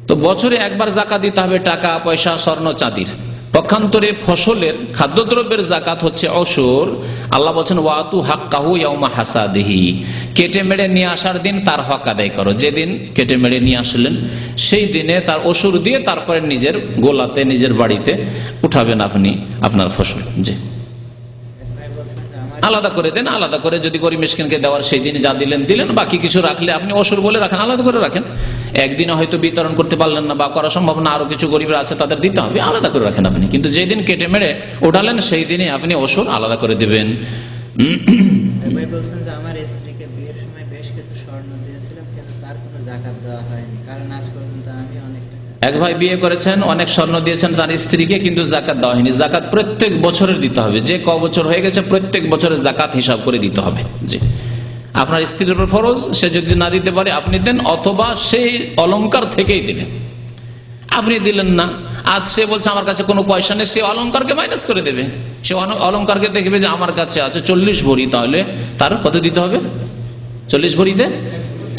তো বছরে একবার জাকাত দিতে হবে টাকা পয়সা স্বর্ণ চাঁদির। পক্ষান্তরে ফসলের খাদ্যদ্রব্যের জাকাত হচ্ছে অসুর। আল্লাহ বলছেন ওয়াতু হাক্কাহু ইয়াউমা হাসাদিহি, কেটে মেরে নিয়ে আসার দিন তার হক আদায় করো। যেদিন কেটে মেরে নিয়ে আসলেন সেই দিনে তার অসুর দিয়ে তারপরে নিজের গোলাতে, নিজের বাড়িতে উঠাবেন আপনি আপনার ফসল। জি, আলাদা করে দেন, আলাদা করে যদি গরিব মিসকিনকে দেওয়ার সেই দিন যা দিলেন দিলেন, বাকি কিছু রাখলে আপনি অসুর বলে রাখেন, আলাদা করে রাখেন। একদিনে হয়তো বিতরণ করতে পারলেন না বা করা সম্ভব না, আরো কিছু গরিবরা আছে তাদের দিতে হবে, আলাদা করে রাখেন আপনি। কিন্তু যেদিন কেটে মেরে ওঠালেন সেই দিনে আপনি অসুর আলাদা করে দেবেন। ভাই বলছেন যে আমার স্ত্রীকে বিয়ের সময় বেশ কিছু স্বর্ণ দিয়েছিলাম, কিন্তু তার কোনো জাকাত দেওয়া হয়নি, কারণ আজ পর্যন্ত আমি অনেক টাকা। এক ভাই বিয়ে করেছেন, অনেক স্বর্ণ দিয়েছেন তার স্ত্রীকে, কিন্তু জাকাত দেওয়া হয়নি। জাকাত প্রত্যেক বছরের দিতে হবে, যে ক বছর হয়ে গেছে প্রত্যেক বছরের জাকাত হিসাব করে দিতে হবে। জি, আপনার স্ত্রীর উপর ফরজ, সে যদি না দিতে পারে আপনি দেন, অথবা সেই অলংকার থেকেই দেবেন। আপনি দিলেন না, আজ সে বলছে আমার কাছে কোনো পয়সা নেই, সে অলংকারকে মাইনাস করে দেবে। সে অলংকারকে দেখবে যে আমার কাছে আছে 40 ভরি, তাহলে তার কত দিতে হবে? 40 ভরিতে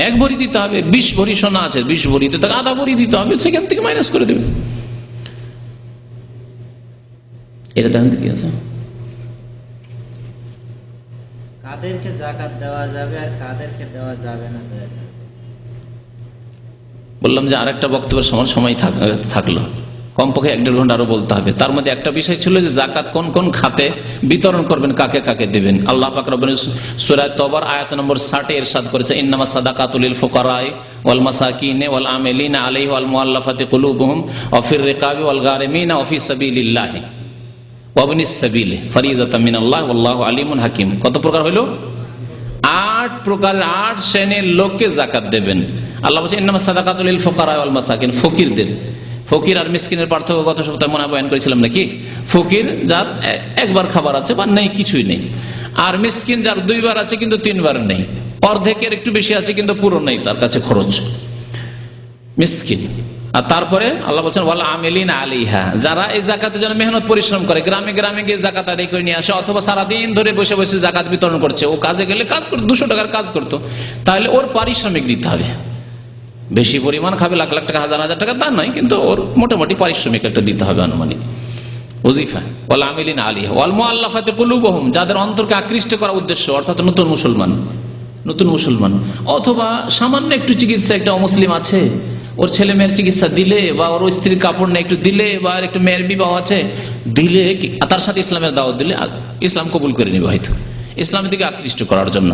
1 ভরি দিতে হবে। 20 ভরি সোনা আছে, 20 ভরিতে তাকে আধা ভরি দিতে হবে, সেখান থেকে মাইনাস করে দেবে। এটা দেখেন কি আছে, কাদেরকে জাকাত দেওয়া যাবে আর কাদেরকে দেওয়া যাবে না? বললাম যে আরেকটা বক্তব্যের সময় থাকলো, কমপক্ষে 1-1.5 ঘন্টা আরো বলতে হবে। তার মধ্যে একটা বিষয় ছিল যে জাকাত কোন কোন খাতে বিতরণ করবেন, কাকে কাকে দেবেন। আল্লাহ পাক রব্বুল সূরা তওবার আয়াত নম্বর 60 ইরশাদ করেছে ইন্নামা সাদাকাতুল লিল ফুকারাই ওয়াল মাসাকিন ওয়াল আমিলিনা আলাইহি ওয়াল মুআল্লাফাতি কুলুবুহুম ওয়া ফির রিকাবি ওয়াল গারিমিনা ওয়া ফি সাবিলিল্লাহ ওয়া ইবনিস সাবিল ফরিদাতাম মিনাল্লাহ ওয়াল্লাহু আলিমুন হাকিম। কত প্রকার হলো? 8 প্রকারের 8 শ্রেণীর লোককে জাকাত দেবেন। আল্লাহ বলছেন ইন্নামা সাদাকাতুল লিল ফুকারা ওয়াল মাসাকিন, ফকিরদের। ফকির আর মিসকিনের পার্থক্য গত সপ্তাহে মনে বয়ান করেছিলাম নাকি? ফকির যার একবার খাবার আছে বা নেই, কিছুই নেই। আর মিসকিন যার 2 বার আছে কিন্তু 3 বার নেই, অর্ধেকের একটু বেশি আছে কিন্তু পুরো নেই তার কাছে খরচ, মিসকিন। আর তারপরে আল্লাহ বলছেন ওয়াল আমিলিনা আলাইহা, যারা এই জাকাতের জন্য মেহনত পরিশ্রম করে, গ্রামে গ্রামে গিয়ে জাকাত আদায় করে নিয়ে আসে, অথবা সারাদিন ধরে বসে বসে জাকাত বিতরণ করছে। ও কাজে গেলে কাজ করতো, 200 টাকার কাজ করতো, তাহলে ওর পারিশ্রমিক দিতে হবে। বেশি পরিমাণ খাবে, লাখ লাখ টাকা, হাজার হাজার টাকা তা নয়, কিন্তু ওর মোটামুটি পারিশ্রমিক একটা দিতে হবে, আনুমানিক ওজিফা। ওয়াল আমিলিনা আলাইহা ওয়াল মুআল্লাফাতি কুলুবুহুম, যাদের অন্তরকে আকৃষ্ট করার উদ্দেশ্য, অর্থাৎ নতুন মুসলমান, অথবা সামান্য একটু চিকিৎসা, একটা অমুসলিম আছে, ওর ছেলে মেয়ের চিকিৎসা দিলে, বা ওর স্ত্রীর কাপড় নেই একটু দিলে, বা একটু মেয়ের বিবাহ আছে দিলে, তার সাথে ইসলামের দাওয়াত দিলে ইসলাম কবুল করে নিবে, হয়তো ইসলামের দিকে আকৃষ্ট করার জন্য।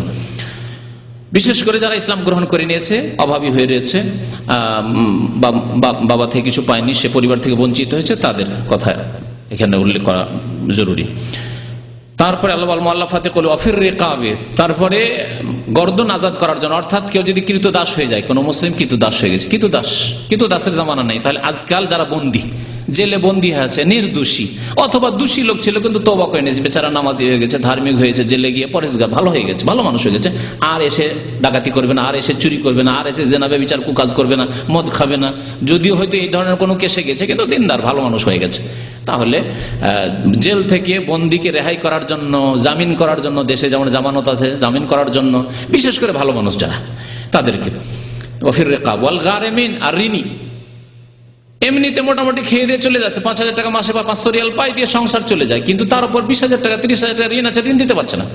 বিশেষ করে যারা ইসলাম গ্রহণ করে নিয়েছে, অভাবী হয়ে রয়েছে, বাবা থেকে কিছু পায়নি, সে পরিবার থেকে বঞ্চিত হয়েছে, তাদের কথা এখানে উল্লেখ করা জরুরি। তারপরে আল্লাহ মুআল্লাফাতি কুলুবুহুম ওয়া ফির রিকাবি, তারপরে গর্দন আজাদ করার জন্য, অর্থাৎ কেউ যদি কৃতদাস হয়ে যায়, কোন মুসলিম কৃতদাস হয়ে গেছে, কৃতদাসের জামানা নেই, তাহলে আজকাল যারা বন্দী, জেলে বন্দী আছে, নির্দোষী অথবা দোষী লোক ছিল কিন্তু তওবা করে নিয়েছে, বেচারা নামাজি হয়ে গেছে, ধার্মিক হয়েছে, জেলে গিয়ে পরেশগার ভালো হয়ে গেছে, ভালো মানুষ হয়ে গেছে, আর এসে ডাকাতি করবে না, আর এসে চুরি করবে না, আর এসে জেনা ব্যভিচার কুকাজ করবে না, মদ খাবে না, যদিও হয়তো এই ধরনের কোনো কেসে গেছে, কিন্তু দিনদার ভালো মানুষ হয়ে গেছে। তাহলে জেল থেকে বন্দীকে রেহাই করার জন্য, জামিন করার জন্য, দেশে যেমন জামানত আছে, জামিন করার জন্য, বিশেষ করে ভালো মানুষ যারা, তাদেরকে ওয়া ফির রিকাব ওয়াল গারিমিন, আর ঋণী, এমনিতে মোটামুটি খেয়ে দিয়ে চলে যাচ্ছে, 5,000 টাকা মাসে বা 500 রিয়াল পাই দিয়ে সংসার চলে যায়, কিন্তু তার উপর 20,000 টাকা 30,000 টাকা ঋণ আছে, ঋণ দিতে পারছে না,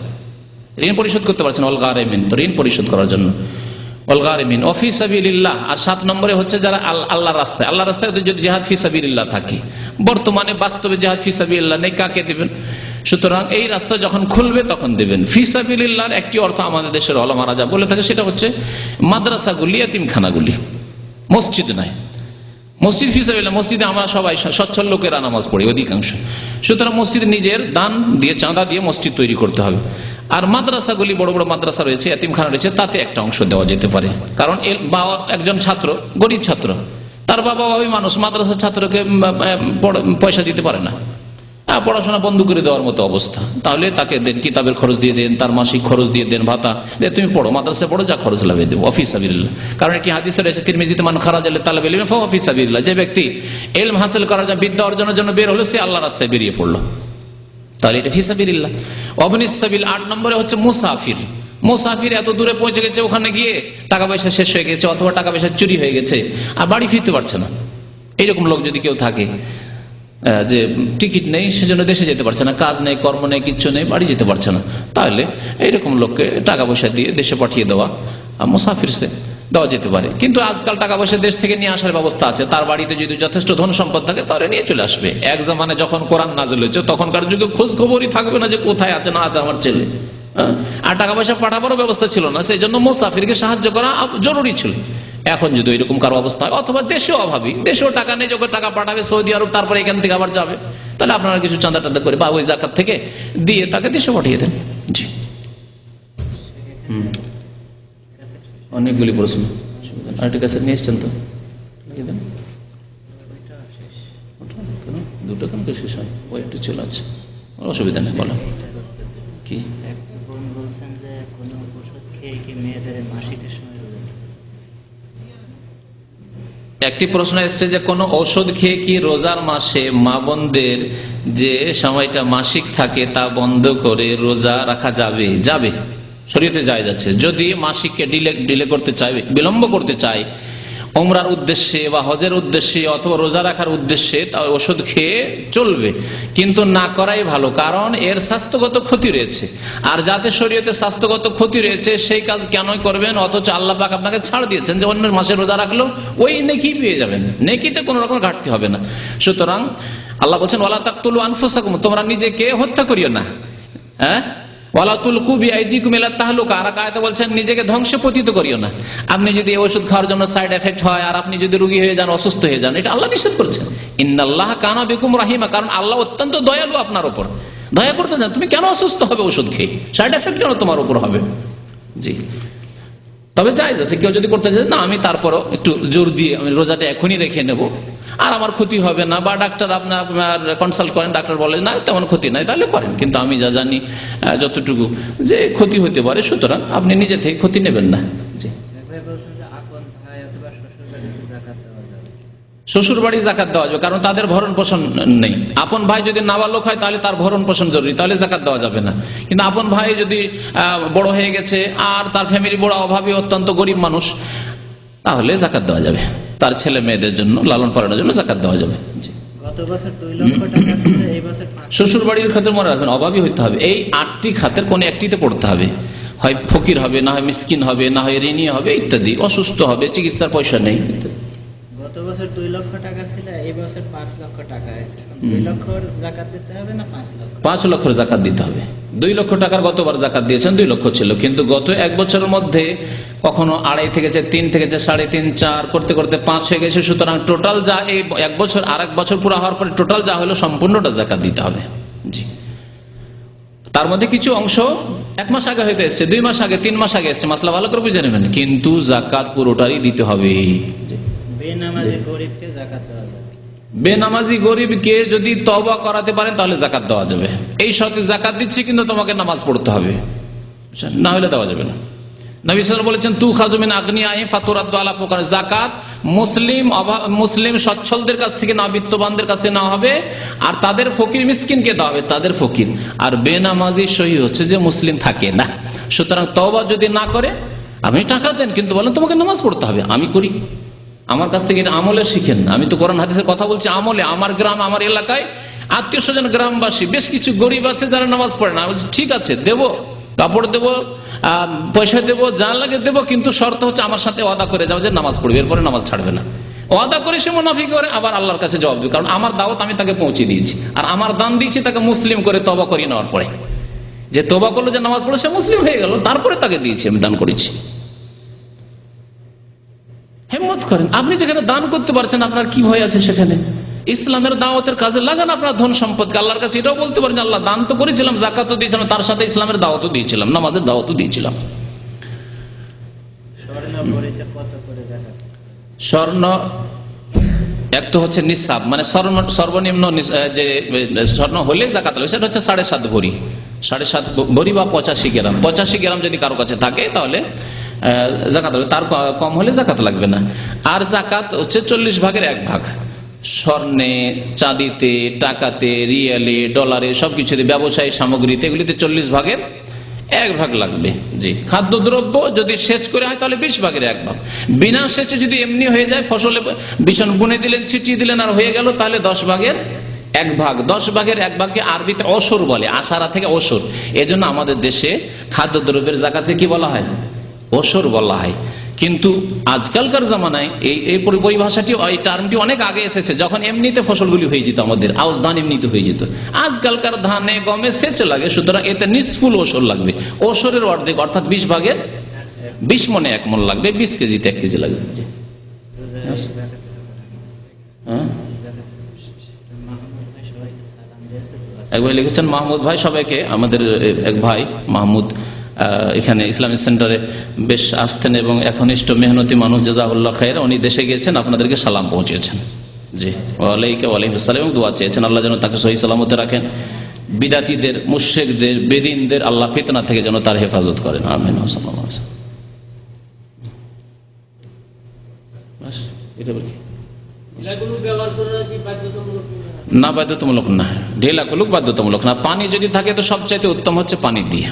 ঋণ পরিশোধ করতে পারছে না, ওয়াল গারিমিন, তো ঋণ পরিশোধ করার জন্য ওয়াল গারিমিন ওয়া ফি সাবিলিল্লাহ। আর 7 নম্বরে হচ্ছে যারা আল্লাহর রাস্তায়, আল্লাহর রাস্তায় যদি জিহাদ ফি সাবিলিল্লাহ থাকে, বর্তমানে বাস্তবে জিহাদ ফি সাবিলিল্লাহ নেই, কাকে দিবেন? সুতরাং এই রাস্তা যখন খুলবে তখন দিবেন। ফি সাবিলিল্লাহর একটি অর্থ আমাদের দেশের উলামারা যা বলে থাকে সেটা হচ্ছে মাদ্রাসাগুলি, এতিমখানাগুলি, মসজিদ নয়। মসজিদ ফি সাবিলিল্লাহ, মসজিদে আমরা সবাই সচ্ছল লোকেরা নামাজ পড়ি অধিকাংশ, সুতরাং মসজিদে নিজের দান দিয়ে, চাঁদা দিয়ে মসজিদ তৈরি করতে হবে। আর মাদ্রাসাগুলি, বড় বড় মাদ্রাসা রয়েছে, এতিমখানা রয়েছে, তাতে একটা অংশ দেওয়া যেতে পারে। কারণ একজন ছাত্র, গরিব ছাত্র, তার বাবা অভাবী মানুষ, মাদ্রাসার ছাত্রকে পয়সা দিতে পারে না, পড়াশোনা বন্ধ করে দেওয়ার মতো অবস্থা, তাহলে তাকে দেন, কিতাবের খরচ দিয়ে দেন, তার মাসিক খরচ দিয়ে দেন, ভাতা, তুমি পড়ো, মাদ্রাসায় পড়ো, যা খরচ লাগে দেবো, ফি সাবিলিল্লাহ। কারণ এটি হাদিসে রয়েছে, তিরমিজিতে, মান খারাজা লিতালাবিল ইলমি ফাহুয়া ফি সাবিলিল্লাহ, যে ব্যক্তি ইলম হাসিল করার জন্য, বিদ্যা অর্জনের জন্য বের হলো, সে আল্লাহর রাস্তায় বেরিয়ে পড়লো, তাহলে এটা ফি সাবিলিল্লাহ। ওয়াবনিস সাবিল 8 নম্বরে হচ্ছে মুসাফির। মুসাফির এত দূরে পৌঁছে গেছে, ওখানে গিয়ে টাকা পয়সা শেষ হয়ে গেছে, অথবা টাকা পয়সা চুরি হয়ে গেছে, আর বাড়ি ফিরতে পারছে না, এইরকম লোক যদি কেউ থাকে, যে টিকিট নেই সেজন্য দেশে যেতে পারছে না, কাজ নেই, কর্ম নেই, কিচ্ছু নেই, বাড়ি যেতে পারছে না, তাহলে এইরকম লোককে টাকা পয়সা দিয়ে দেশে পাঠিয়ে দেওয়া মুসাফির সে দেওয়া যেতে পারে। কিন্তু আজকাল টাকা পয়সা দেশ থেকে নিয়ে আসার ব্যবস্থা আছে, তার বাড়িতে যদি যথেষ্ট ধন সম্পদ থাকে তাহলে নিয়ে চলে আসবে। এক জামানে যখন কোরআন নাযিল হয়েছে তখনকার যুগে খোঁজ খবরই থাকবে না যে কোথায় আছে না আছে আমার ছেলে, আর টাকা পয়সা পাঠাবারও ব্যবস্থা ছিল না, সেই জন্য মুসাফিরকে সাহায্য করা জরুরি ছিল। এখন যদি এরকম কারো অবস্থা হয়, অথবা দেশেও অভাবী, দেশেও টাকা নেই, যখন টাকা পাঠাবে সৌদি আরব, তারপরে এখান থেকে আবার যাবে, তাহলে আপনারা কিছু চাঁদা টাদা করে বা ওই জাকাত থেকে দিয়ে তাকে দেশে পাঠিয়ে দেন। জি, অনেকগুলি প্রশ্ন, আরেকটা কাছে নিয়ে এসছেন তো, দুটো কেন শেষ হয়, ওই একটু চলে আছে, অসুবিধা নেই, বলো কি? বলছেন যে কোনো ওষুধ খেয়ে কি মেয়েদের মাসিকের সময়, একটি প্রশ্ন এসছে যে কোন ঔষধ খেয়ে কি রোজার মাসে মা বোনদের যে সময়টা মাসিক থাকে তা বন্ধ করে রোজা রাখা যাবে? যাবে, শরীয়তে জায়েজ আছে। যদি মাসিককে ডিলে করতে চায়, বিলম্ব করতে চায়, উমরার উদ্দেশ্যে বা হজের উদ্দেশ্যে অথবা রোজা রাখার উদ্দেশ্যে, তা ওষুধ খেয়ে চলবে, কিন্তু না করাই ভালো, কারণ এর স্বাস্থ্যগত ক্ষতি রয়েছে। আর যাতে শরীয়তে স্বাস্থ্যগত ক্ষতি রয়েছে সেই কাজ কেনই করবেন, অথচ আল্লাহ পাক আপনাকে ছাড় দিয়েছেন যে অন্যের মাসে রোজা রাখলো ওই নেকি পেয়ে যাবেন, নেকিতে কোনো রকম ঘাটতি হবে না। সুতরাং আল্লাহ বলছেন ওয়ালা তাকতুলু আনফুসাকুম, তোমরা নিজেকে হত্যা করিও না, হ্যাঁ, ওয়ালা তুলকু বিআইদিকুম ইলা তাহলুকা, আর আয়াতে বলছেন নিজেকে ধ্বংসে পতিত করিও না। আপনি যদি ওষুধ খাওয়ার জন্য সাইড এফেক্ট হয় আর আপনি যদি রোগী হয়ে যান, অসুস্থ হয়ে যান, এটা আল্লাহ নিষেধ করছেন। ইন্নাল্লাহ কানা বিকুম রাহিমা, কারণ আল্লাহ অত্যন্ত দয়ালু আপনার উপর, দয়া করতে চান। তুমি কেন অসুস্থ হবে ওষুধ খেয়ে, সাইড এফেক্ট কেন তোমার উপর হবে? জি, তবে জায়েজ আছে, কেউ যদি করতে চায় না আমি তারপরও একটু জোর দিয়ে আমি রোজাটা এখনই রেখে নেব, আর আমার ক্ষতি হবে না, বা ডাক্তার আপনার কনসাল্ট করেন, ডাক্তার বলে না তেমন ক্ষতি নাই, তাহলে করেন। কিন্তু আমি যা জানি যতটুকু যে ক্ষতি হতে পারে, সুতরাং আপনি নিজে থেকে ক্ষতি নেবেন না। জি, শ্বশুর বাড়ি জাকাত দেওয়া যাবে, কারণ তাদের ভরণ পোষণ নেই। আপন ভাই যদি নাবালক হয় তাহলে তার ভরণ পোষণ জরুরি, তাহলে জাকাত দেওয়া যাবে না। কিন্তু আপন ভাই যদি বড় হয়ে গেছে আর তার ফ্যামিলি বড় অভাবী, অত্যন্ত গরিব মানুষ, তাহলে জাকাত দেওয়া যাবে, তার ছেলে মেয়েদের জন্য লালন পালনের জন্য জাকাত দেওয়া যাবে। শ্বশুর বাড়ির ক্ষেত্রে মনে রাখবেন অভাবী হইতে হবে, এই 8টি খাতের কোন একটিতে পড়তে হবে, হয় ফকির হবে, না হয় মিসকিন হবে, না হয় ঋণী হবে ইত্যাদি, অসুস্থ হবে, চিকিৎসার পয়সা নেই ইত্যাদি। গত বছর 2 লক্ষ টাকা ছিল, এই বছর 5 লক্ষ টাকা আছে, 2 লক্ষর জাকাত দিতে হবে না 5 লক্ষ? 5 লক্ষের জাকাত দিতে হবে। 2 লক্ষ টাকার গতবার জাকাত দিয়েছেন 2 লক্ষ ছিল, কিন্তু গত এক বছরের মধ্যে কখনো 2.5 থেকেছে, 3 থেকেছে, 3.5, 4 করতে করতে 5 হয়ে গেছে। সুতরাং টোটাল যা এই এক বছর আর এক বছর পুরো হওয়ার পরে টোটাল যা হলো সম্পূর্ণটা জাকাত দিতে হবে। জি, তার মধ্যে কিছু অংশ 1 মাস আগে হয়তো এসছে, 2 মাস আগে, 3 মাস আগে এসছে, মাসলা ভালো করে বুঝে নেবেন, কিন্তু জাকাত পুরোটারই দিতে হবে। বেনামাজি গরিবকে যদি তওবা করাতে পারেন তাহলে জাকাত দেওয়া যাবে। এই শর্তে জাকাত দিচ্ছি কিন্তু তোমাকে নামাজ পড়তে হবে, না হলে দেওয়া যাবে না। নবী সাল্লাল্লাহু আলাইহি ওয়াসাল্লাম বলেছেন তুখাযু মিন আগনিয়াহিম ফাতুরাদ্দু আলা ফুকারা, জাকাত মুসলিম সচ্ছলদের কাছ থেকে না, বিত্তবানদের কাছ থেকে নেওয়া হবে, আর তাদের ফকির মিসকিনকে দেওয়া হবে, তাদের ফকির। আর বেনামাজি সহি হচ্ছে যে মুসলিম থাকে না। সুতরাং তওবা যদি না করে, আপনি টাকা দেন কিন্তু বলেন তোমাকে নামাজ পড়তে হবে, আমি করি, আমার কাছ থেকে এটা আমলে শিখেন। আমি তো কোরআন হাদিসের কথা বলছি, আমলে। আমার গ্রাম, আমার এলাকায় আত্মীয় স্বজন, গ্রামবাসী বেশ কিছু গরিব আছে যারা নামাজ পড়ে না, বলছি ঠিক আছে দেবো, কাপড় দেবো, পয়সা দেবো, যা লাগে দেবো, কিন্তু শর্ত হচ্ছে আমার সাথে ওয়াদা করে যাও যে নামাজ পড়বে, এরপরে নামাজ ছাড়বে না। ওয়াদা করে সে মুনাফিক করে আবার আল্লাহর কাছে জবাব দিবে, কারণ আমার দাওয়াত আমি তাকে পৌঁছে দিয়েছি, আর আমার দান দিয়েছি তাকে মুসলিম করে তওবা করিয়ে নেওয়ার পরে। যে তওবা করলো, যে নামাজ পড়ে, সে মুসলিম হয়ে গেল, তারপরে তাকে দিয়েছি, আমি দান করেছি। হিম্মত করেন, আপনি যেখানে দান করতে পারছেন আপনার কি ভয় আছে? সেখানে ইসলামের দাওয়াতের কাজে লাগান আপনার ধন সম্পদকে। আল্লাহর কাছে এটাও বলতে পারেন, আল্লাহ দান তো করেছিলাম, জাকাতও দিয়েছিলাম, তার সাথে ইসলামের দাওয়াতও দিয়েছিলাম, নামাজের দাওয়াতও দিয়েছিলাম। স্বর্ণ এক তো হচ্ছে নিসাব, মানে সর্বনিম্ন যে স্বর্ণ হলে জাকাত হবে, সেটা হচ্ছে 7.5 ভরি, 7.5 ভরি বা 85 গ্রাম। 85 গ্রাম যদি কারো কাছে থাকে তাহলে জাকাত হবে, তার কম হলে জাকাত লাগবে না। আর জাকাত হচ্ছে 40 ভাগের 1 ভাগ। স্বর্ণে, চাঁদিতে, টাকাতে, রিয়ালে, ডলারে, সবকিছুতে, ব্যবসায়ী সামগ্রীতে, এগুলিতে 40 ভাগের 1 ভাগ লাগবে। জি, খাদ্যদ্রব্য যদি সেচ করে হয় তাহলে 20 ভাগের 1 ভাগ। বিনা সেচে যদি এমনি হয়ে যায়, ফসলে বিছন বুনে দিলেন, ছিটিয়ে দিলেন, আর হয়ে গেল, তাহলে 10 ভাগের 1 ভাগ। 10 ভাগের 1 ভাগকে আরবিতে অসর বলে, আশারা থেকে অসর। এজন্য আমাদের দেশে খাদ্যদ্রব্যের জাকাতকে কি বলা হয়? অসর বলা হয়। কিন্তু আজকালকার জামানায় এই পরিভাষাটি, এই টার্মটি অনেক আগে এসেছে, যখন এমনিতে ফসলগুলি হয়ে যেত, আমাদের আউশ ধান এমনিতে হয়ে যেত। আজকালকার ধানে, গমে সেচ লাগে, সুতরাং এতে নিসফুল ওসর লাগবে। ওসরের অর্ধেক, অর্থাৎ 20 ভাগের 20 মনে 1 মণ লাগবে, 20 কেজিতে 1 কেজি লাগবে। এক ভাই লিখেছেন, মাহমুদ ভাই সবাইকে, আমাদের এক ভাই মাহমুদ এখানে ইসলামিক সেন্টারে বেশ আসতেন এবং একনিষ্ঠ মেহনতি মানুষ, জাযাহুল্লাহ খায়র। উনি দেশে গিয়েছেন, আপনাদেরকে সালাম পৌঁছেছেন। জি, ওয়ালাইকুম আসসালাম, এবং দোয়া চেয়েছেন আল্লাহ যেন তাকে সহি সালামতে রাখেন। বিদাতীদের, মুশরিকদের, বেদিনদের আল্লাহ ফিতনা থেকে যেন তার হেফাজত করেন। আমিন। না, বাধ্যতামূলক না। ঢেলা কুলুক বাধ্যতামূলক না। পানি যদি থাকে তো সবচাইতে উত্তম হচ্ছে পানি দিয়ে।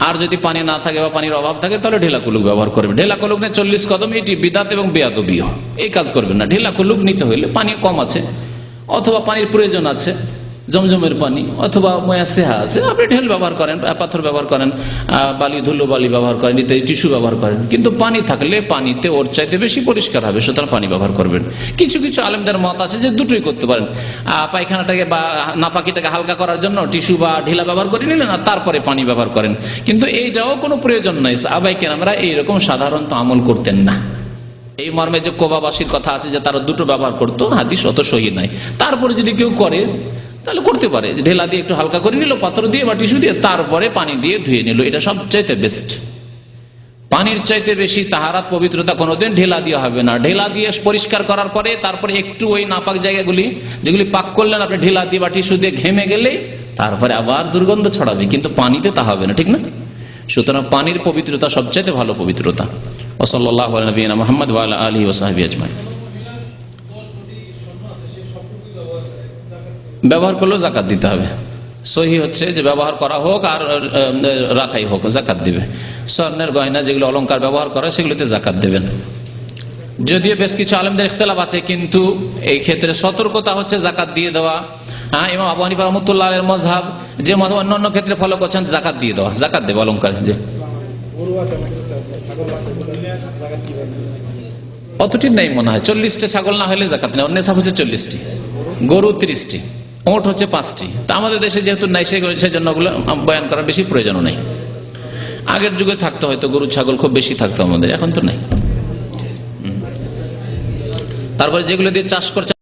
আর যদি পানি না থাকে বা পানির অভাব থাকে তাহলে ঢেলা কুলুক ব্যবহার করবে। ঢেলা কুলুক নিয়ে 40 কদম, এটি বিদাত এবং বেয়াদবিও, এই কাজ করবেন না। ঢেলা কুলুক নিতে হইলে পানি কম আছে, অথবা পানির প্রয়োজন আছে, জমজমের পানি অথবা ময়াসেহা আছে, আপনি ঢেল ব্যবহার করেন, পাথর ব্যবহার করেন, বালি, ধুলো বালি ব্যবহার করেন, ইত্যাদি টিস্যু ব্যবহার করেন। কিন্তু পানি থাকলে পানিতে ওর চাইতে বেশি পরিষ্কার হবে, সুতরাং পানি ব্যবহার করবেন। কিছু কিছু আলেমদের মত আছে যে দুটোই করতে পারেন। পায়খানাটাকে বা নাপাকিটাকে হালকা করার জন্য টিস্যু বা ঢিলা ব্যবহার করে নিলেন, আর তারপরে পানি ব্যবহার করেন। কিন্তু এইটাও কোনো প্রয়োজন নয়। সাহাবায়ে কেরামরা এইরকম সাধারণত আমল করতেন না। এই মর্মে যে কোবাবাসীর কথা আছে যে তারা দুটো ব্যবহার করতো, হাদিস অত সহি নাই। তারপরে যদি কেউ করে তাহলে করতে পারে, ঢেলা দিয়ে একটু হালকা করে নিল, পাথর দিয়ে বা টিস্যু দিয়ে, তারপরে পানি দিয়ে ধুয়ে নিল, এটা সবচাইতে বেস্ট। পানির চাইতে বেশি তাহারাত, পবিত্রতা কোনোদিন ঢেলা দিয়ে হবে না। ঢেলা দিয়ে পরিষ্কার করার পরে তারপরে একটু ওই নাপাক জায়গাগুলি যেগুলি পাক করলেন আপনি ঢেলা দিয়ে বা টিস্যু দিয়ে, ঘেমে গেলেই তারপরে আবার দুর্গন্ধ ছড়াবে, কিন্তু পানিতে তা হবে না, ঠিক না? সুতরাং পানির পবিত্রতা সবচাইতে ভালো পবিত্রতা। ওয়া সাল্লাল্লাহু আলা নবিয়িনা মুহাম্মদ ওয়া আলা আলিহি ওয়া সাহবিহি আজমাইন। ব্যবহার করলেও জাকাত দিতে হবে। সহি হচ্ছে যে ব্যবহার করা হোক আর রাখাই হোক, জাকাত দিবে। স্বর্ণের গয়না যেগুলো অলংকার ব্যবহার করা, সেগুলোতে জাকাত দেবেন। যদিও বেশ কিছু আলেমদের ইখতিলাফ আছে, কিন্তু এই ক্ষেত্রে সতর্কতা হচ্ছে জাকাত দিয়ে দেওয়া। ইমাম আবু হানিফা রাহমাতুল্লাহ আলাইহির মাযহাব, যে মাযহাব অন্যান্য ক্ষেত্রে ফলো করছেন, জাকাত দিয়ে দেওয়া, জাকাত দেবে অলংকার। যে অতটি নেই মনে হয়, 40টা ছাগল না হলে জাকাত নেই। অন্য নেশাব হচ্ছে 40টি, গরু 30টি, ওট হচ্ছে 5টি। তা আমাদের দেশে যেহেতু নাই, সেই জন্য ওগুলো বয়ান করার বেশি প্রয়োজনও নেই। আগের যুগে থাকতো হয়তো, গরু ছাগল খুব বেশি থাকতো আমাদের, এখন তো নাই। তারপরে যেগুলো দিয়ে চাষ করছে